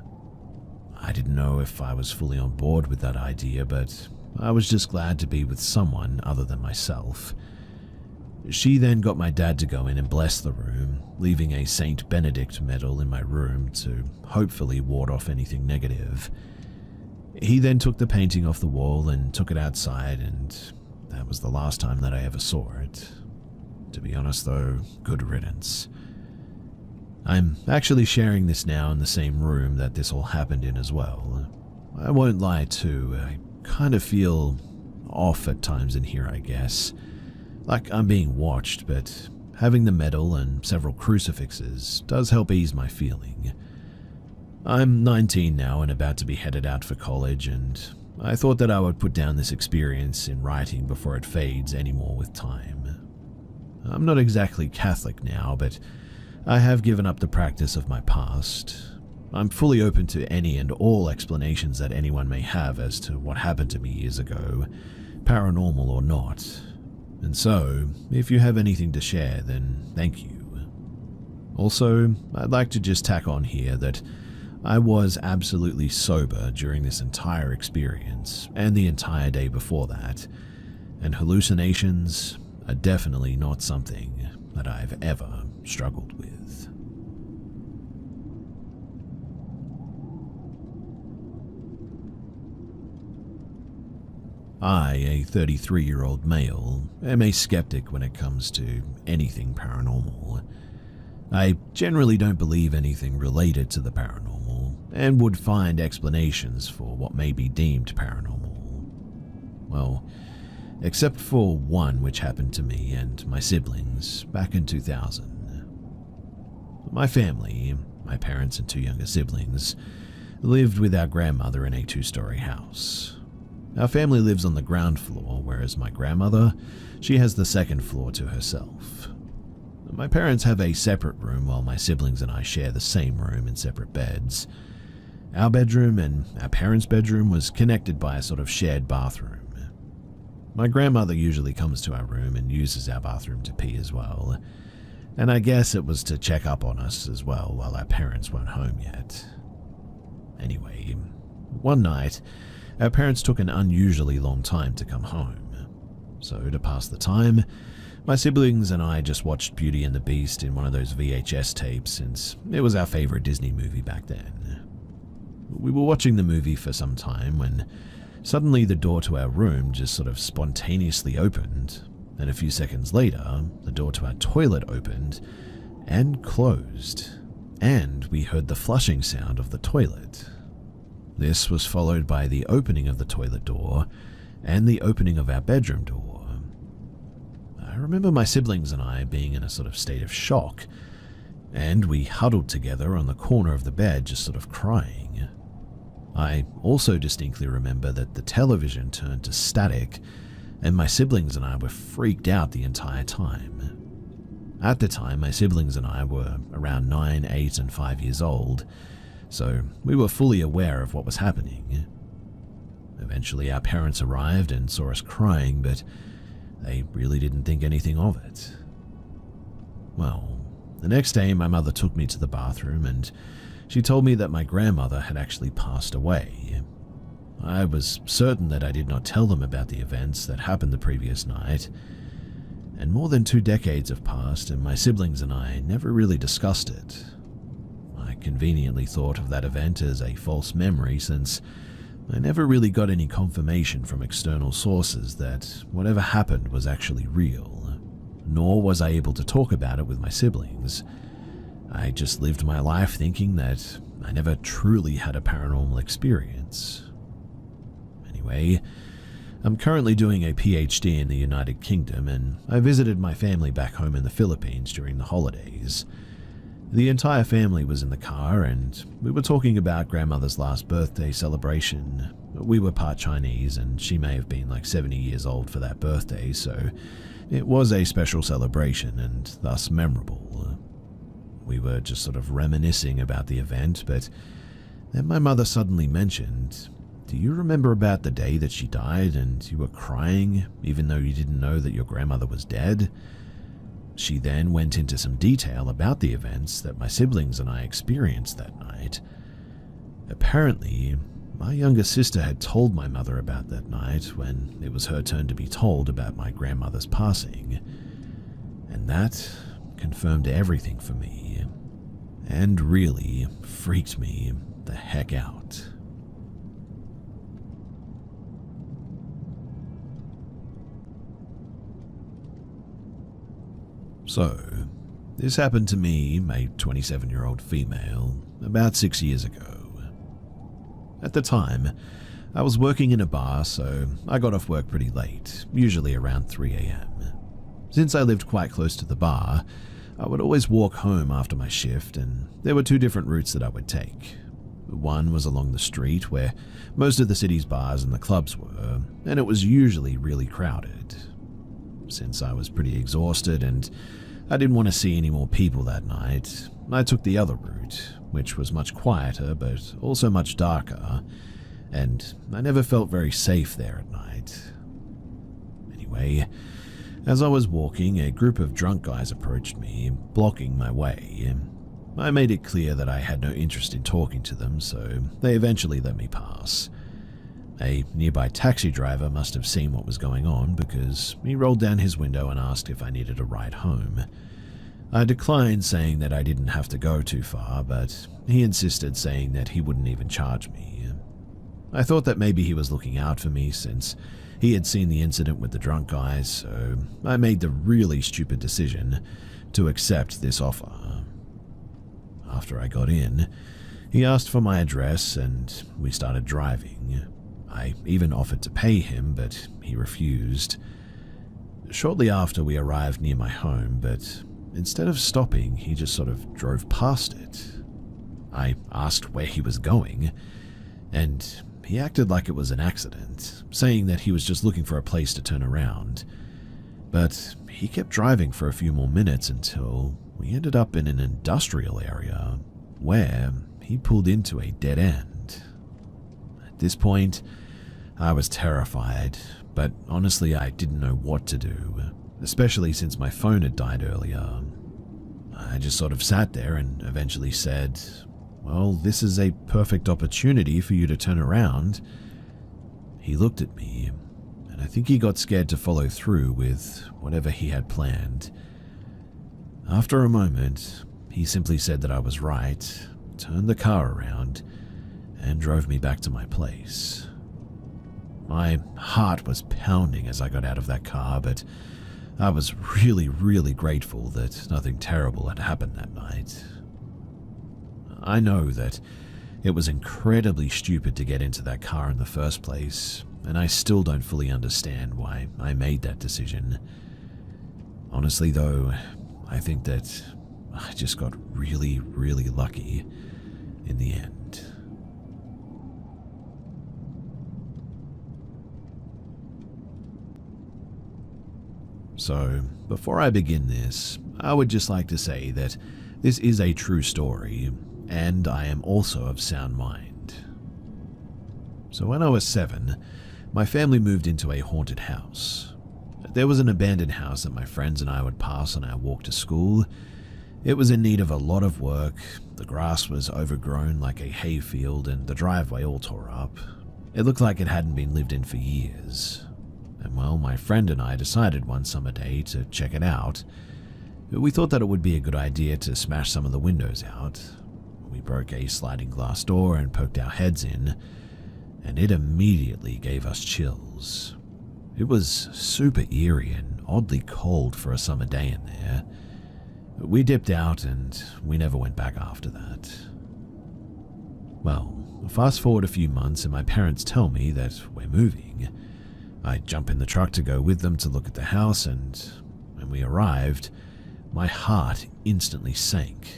I didn't know if I was fully on board with that idea, but I was just glad to be with someone other than myself. She then got my dad to go in and bless the room, leaving a Saint Benedict medal in my room to hopefully ward off anything negative. He then took the painting off the wall and took it outside, and that was the last time that I ever saw it. To be honest though, good riddance. I'm actually sharing this now in the same room that this all happened in as well. I won't lie too, I kind of feel off at times in here, I guess. Like I'm being watched, but having the medal and several crucifixes does help ease my feeling. I'm 19 now and about to be headed out for college, and I thought that I would put down this experience in writing before it fades anymore with time. I'm not exactly Catholic now, but I have given up the practice of my past. I'm fully open to any and all explanations that anyone may have as to what happened to me years ago, paranormal or not. And so, if you have anything to share, then thank you. Also, I'd like to just tack on here that I was absolutely sober during this entire experience and the entire day before that, and hallucinations are definitely not something that I've ever struggled with. I, a 33-year-old male, am a skeptic when it comes to anything paranormal. I generally don't believe anything related to the paranormal, and would find explanations for what may be deemed paranormal. Well, except for one which happened to me and my siblings back in 2000. My family, my parents and two younger siblings, lived with our grandmother in a 2-story house. Our family lives on the ground floor, whereas my grandmother, she has the 2nd floor to herself. My parents have a separate room while my siblings and I share the same room in separate beds. Our bedroom and our parents' bedroom was connected by a sort of shared bathroom. My grandmother usually comes to our room and uses our bathroom to pee as well, and I guess it was to check up on us as well while our parents weren't home yet. Anyway, one night, our parents took an unusually long time to come home. So to pass the time, my siblings and I just watched Beauty and the Beast in one of those VHS tapes since it was our favorite Disney movie back then. We were watching the movie for some time when suddenly the door to our room just sort of spontaneously opened, and a few seconds later, the door to our toilet opened and closed, and we heard the flushing sound of the toilet. This was followed by the opening of the toilet door and the opening of our bedroom door. I remember my siblings and I being in a sort of state of shock, and we huddled together on the corner of the bed just sort of crying. I also distinctly remember that the television turned to static, and my siblings and I were freaked out the entire time. At the time, my siblings and I were around 9, 8, and 5 years old, so we were fully aware of what was happening. Eventually our parents arrived and saw us crying, but they really didn't think anything of it. Well, the next day my mother took me to the bathroom and she told me that my grandmother had actually passed away. I was certain that I did not tell them about the events that happened the previous night, and more than 2 decades have passed and my siblings and I never really discussed it. I conveniently thought of that event as a false memory since I never really got any confirmation from external sources that whatever happened was actually real, nor was I able to talk about it with my siblings. I just lived my life thinking that I never truly had a paranormal experience. Anyway, I'm currently doing a PhD in the United Kingdom, and I visited my family back home in the Philippines during the holidays. The entire family was in the car, and we were talking about grandmother's last birthday celebration. We were part Chinese, and she may have been like 70 years old for that birthday, so it was a special celebration and thus memorable. We were just sort of reminiscing about the event, but then my mother suddenly mentioned, "Do you remember about the day that she died and you were crying even though you didn't know that your grandmother was dead?" She then went into some detail about the events that my siblings and I experienced that night. Apparently, my younger sister had told my mother about that night when it was her turn to be told about my grandmother's passing, and that confirmed everything for me, and really freaked me the heck out. So, this happened to me, a 27-year-old female, about 6 years ago. At the time, I was working in a bar, so I got off work pretty late, usually around 3 a.m. Since I lived quite close to the bar, I would always walk home after my shift, and there were 2 different routes that I would take. One was along the street, where most of the city's bars and the clubs were, and it was usually really crowded. Since I was pretty exhausted and I didn't want to see any more people that night, I took the other route, which was much quieter but also much darker, and I never felt very safe there at night. Anyway, As I was walking, a group of drunk guys approached me, blocking my way. I made it clear that I had no interest in talking to them, so they eventually let me pass. A nearby taxi driver must have seen what was going on because he rolled down his window and asked if I needed a ride home. I declined, saying that I didn't have to go too far, but he insisted, saying that he wouldn't even charge me. I thought that maybe he was looking out for me since he had seen the incident with the drunk guys, so I made the really stupid decision to accept this offer. After I got in, he asked for my address and we started driving. I even offered to pay him, but he refused. Shortly after, we arrived near my home, but instead of stopping, he just sort of drove past it. I asked where he was going, and he acted like it was an accident, saying that he was just looking for a place to turn around. But he kept driving for a few more minutes until we ended up in an industrial area where he pulled into a dead end. At this point, I was terrified, but honestly I didn't know what to do, especially since my phone had died earlier. I just sort of sat there and eventually said, "Well, this is a perfect opportunity for you to turn around." He looked at me, and I think he got scared to follow through with whatever he had planned. After a moment, he simply said that I was right, turned the car around, and drove me back to my place. My heart was pounding as I got out of that car, but I was really grateful that nothing terrible had happened that night. I know that it was incredibly stupid to get into that car in the first place, and I still don't fully understand why I made that decision. Honestly though, I think that I just got really lucky in the end. So, before I begin this, I would just like to say that this is a true story, and I am also of sound mind. So when I was 7, my family moved into a haunted house. There was an abandoned house that my friends and I would pass on our walk to school. It was in need of a lot of work, the grass was overgrown like a hayfield, and the driveway all tore up. It looked like it hadn't been lived in for years. And well, my friend and I decided one summer day to check it out. We thought that it would be a good idea to smash some of the windows out. We broke a sliding glass door and poked our heads in, and it immediately gave us chills. It was super eerie and oddly cold for a summer day in there. We dipped out and we never went back after that. Well, fast forward a few months and my parents tell me that we're moving. I jump in the truck to go with them to look at the house, and when we arrived, my heart instantly sank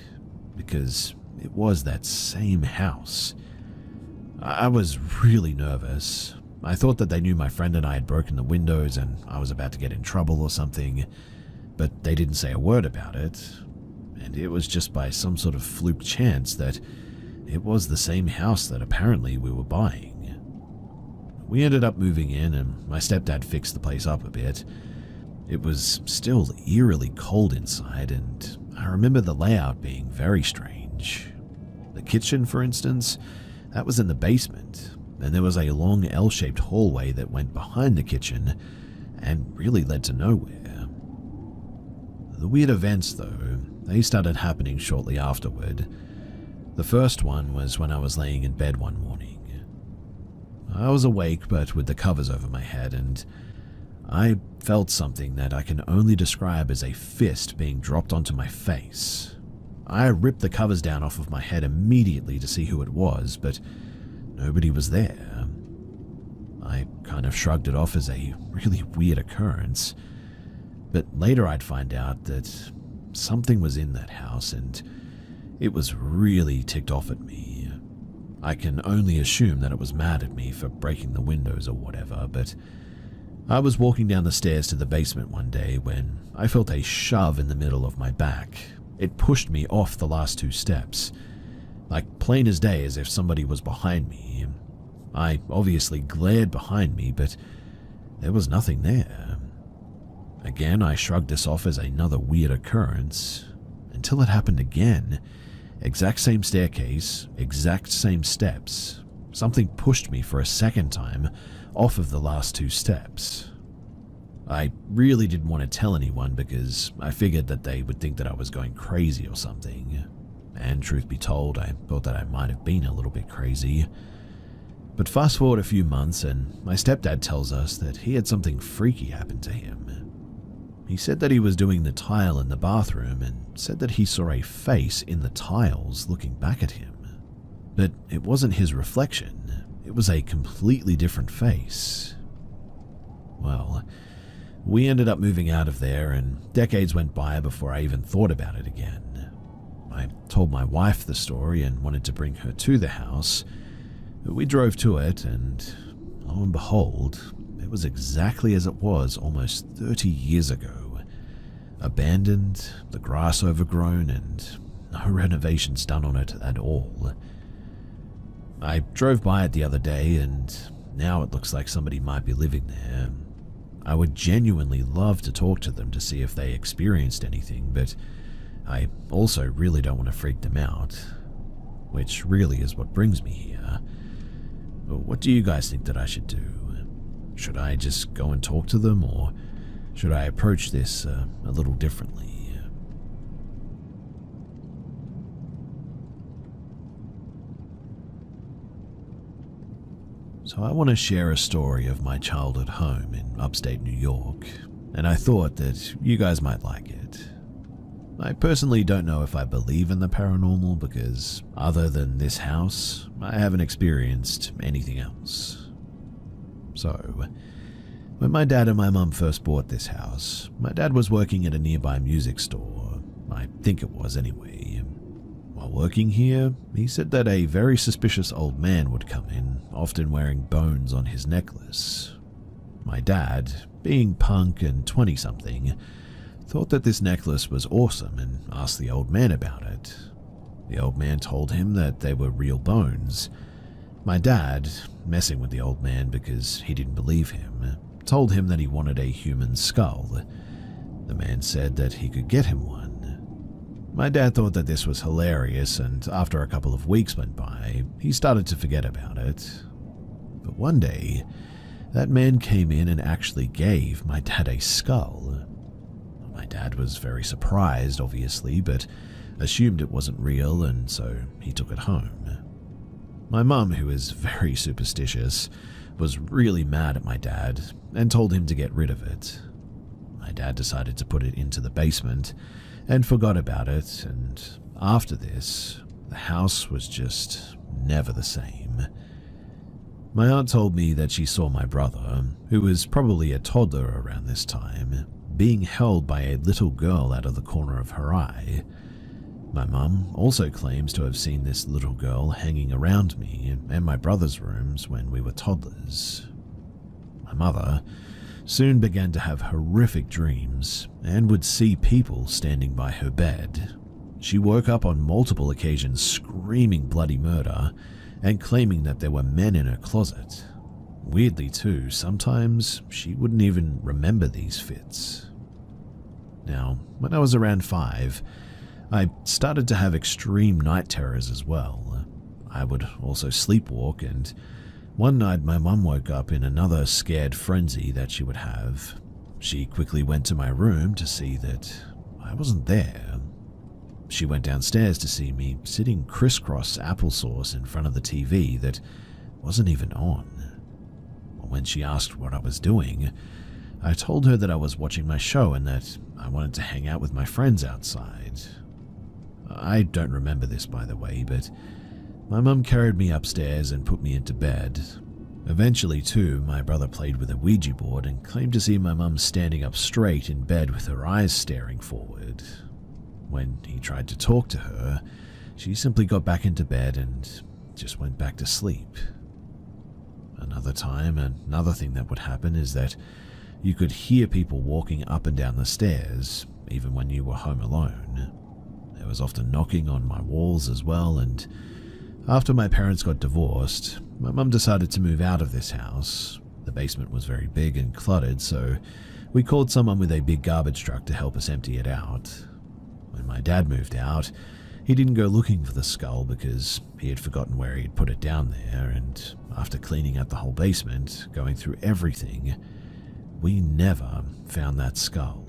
because it was that same house. I was really nervous. I thought that they knew my friend and I had broken the windows and I was about to get in trouble or something, but they didn't say a word about it, and it was just by some sort of fluke chance that it was the same house that apparently we were buying. We ended up moving in and my stepdad fixed the place up a bit. It was still eerily cold inside, and I remember the layout being very strange. The kitchen, for instance, that was in the basement, and there was a long L-shaped hallway that went behind the kitchen and really led to nowhere. The weird events, though, they started happening shortly afterward. The first one was when I was laying in bed one morning. I was awake but with the covers over my head, and I felt something that I can only describe as a fist being dropped onto my face. I ripped the covers down off of my head immediately to see who it was, but nobody was there. I kind of shrugged it off as a really weird occurrence, but later I'd find out that something was in that house and it was really ticked off at me. I can only assume that it was mad at me for breaking the windows or whatever, but I was walking down the stairs to the basement one day when I felt a shove in the middle of my back. It pushed me off the last 2 steps, like plain as day, as if somebody was behind me. I obviously glared behind me, but there was nothing there. Again, I shrugged this off as another weird occurrence, until it happened again. Exact same staircase, exact same steps. Something pushed me for a second time off of the last 2 steps. I really didn't want to tell anyone because I figured that they would think that I was going crazy or something. And truth be told, I thought that I might have been a little bit crazy. But fast forward a few months and my stepdad tells us that he had something freaky happen to him. He said that he was doing the tile in the bathroom and said that he saw a face in the tiles looking back at him. But it wasn't his reflection, it was a completely different face. Well, we ended up moving out of there and decades went by before I even thought about it again. I told my wife the story and wanted to bring her to the house. We drove to it and, lo and behold, it was exactly as it was almost 30 years ago. Abandoned, the grass overgrown, and no renovations done on it at all. I drove by it the other day and now it looks like somebody might be living there. I would genuinely love to talk to them to see if they experienced anything, but I also really don't want to freak them out, which really is what brings me here. What do you guys think that I should do? Should I just go and talk to them, or should I approach this a little differently? So I want to share a story of my childhood home in upstate New York, and I thought that you guys might like it. I personally don't know if I believe in the paranormal because, other than this house, I haven't experienced anything else. So, when my dad and my mum first bought this house, my dad was working at a nearby music store. I think it was anyway. While working here, he said that a very suspicious old man would come in, often wearing bones on his necklace. My dad, being punk and 20-something, thought that this necklace was awesome and asked the old man about it. The old man told him that they were real bones. My dad, messing with the old man because he didn't believe him, told him that he wanted a human skull. The man said that he could get him one. My dad thought that this was hilarious, and after a couple of weeks went by, he started to forget about it. But one day, that man came in and actually gave my dad a skull. My dad was very surprised, obviously, but assumed it wasn't real, and so he took it home. My mum, who is very superstitious, was really mad at my dad and told him to get rid of it. My dad decided to put it into the basement and forgot about it, and after this, the house was just never the same. My aunt told me that she saw my brother, who was probably a toddler around this time, being held by a little girl out of the corner of her eye. My mum also claims to have seen this little girl hanging around me and my brother's rooms when we were toddlers. My mother soon began to have horrific dreams and would see people standing by her bed. She woke up on multiple occasions screaming bloody murder and claiming that there were men in her closet. Weirdly too, sometimes she wouldn't even remember these fits. Now, when I was around 5, I started to have extreme night terrors as well. I would also sleepwalk, and one night my mum woke up in another scared frenzy that she would have. She quickly went to my room to see that I wasn't there. She went downstairs to see me sitting crisscross applesauce in front of the TV that wasn't even on. When she asked what I was doing, I told her that I was watching my show and that I wanted to hang out with my friends outside. I don't remember this, by the way, but my mum carried me upstairs and put me into bed. Eventually, too, my brother played with a Ouija board and claimed to see my mum standing up straight in bed with her eyes staring forward. When he tried to talk to her, she simply got back into bed and just went back to sleep. Another time, another thing that would happen is that you could hear people walking up and down the stairs, even when you were home alone. There was often knocking on my walls as well, and after my parents got divorced, my mum decided to move out of this house. The basement was very big and cluttered, so We called someone with a big garbage truck to help us empty it out. When my dad moved out, he didn't go looking for the skull because he had forgotten where he'd put it down there, and after cleaning out the whole basement, going through everything, we never found that skull.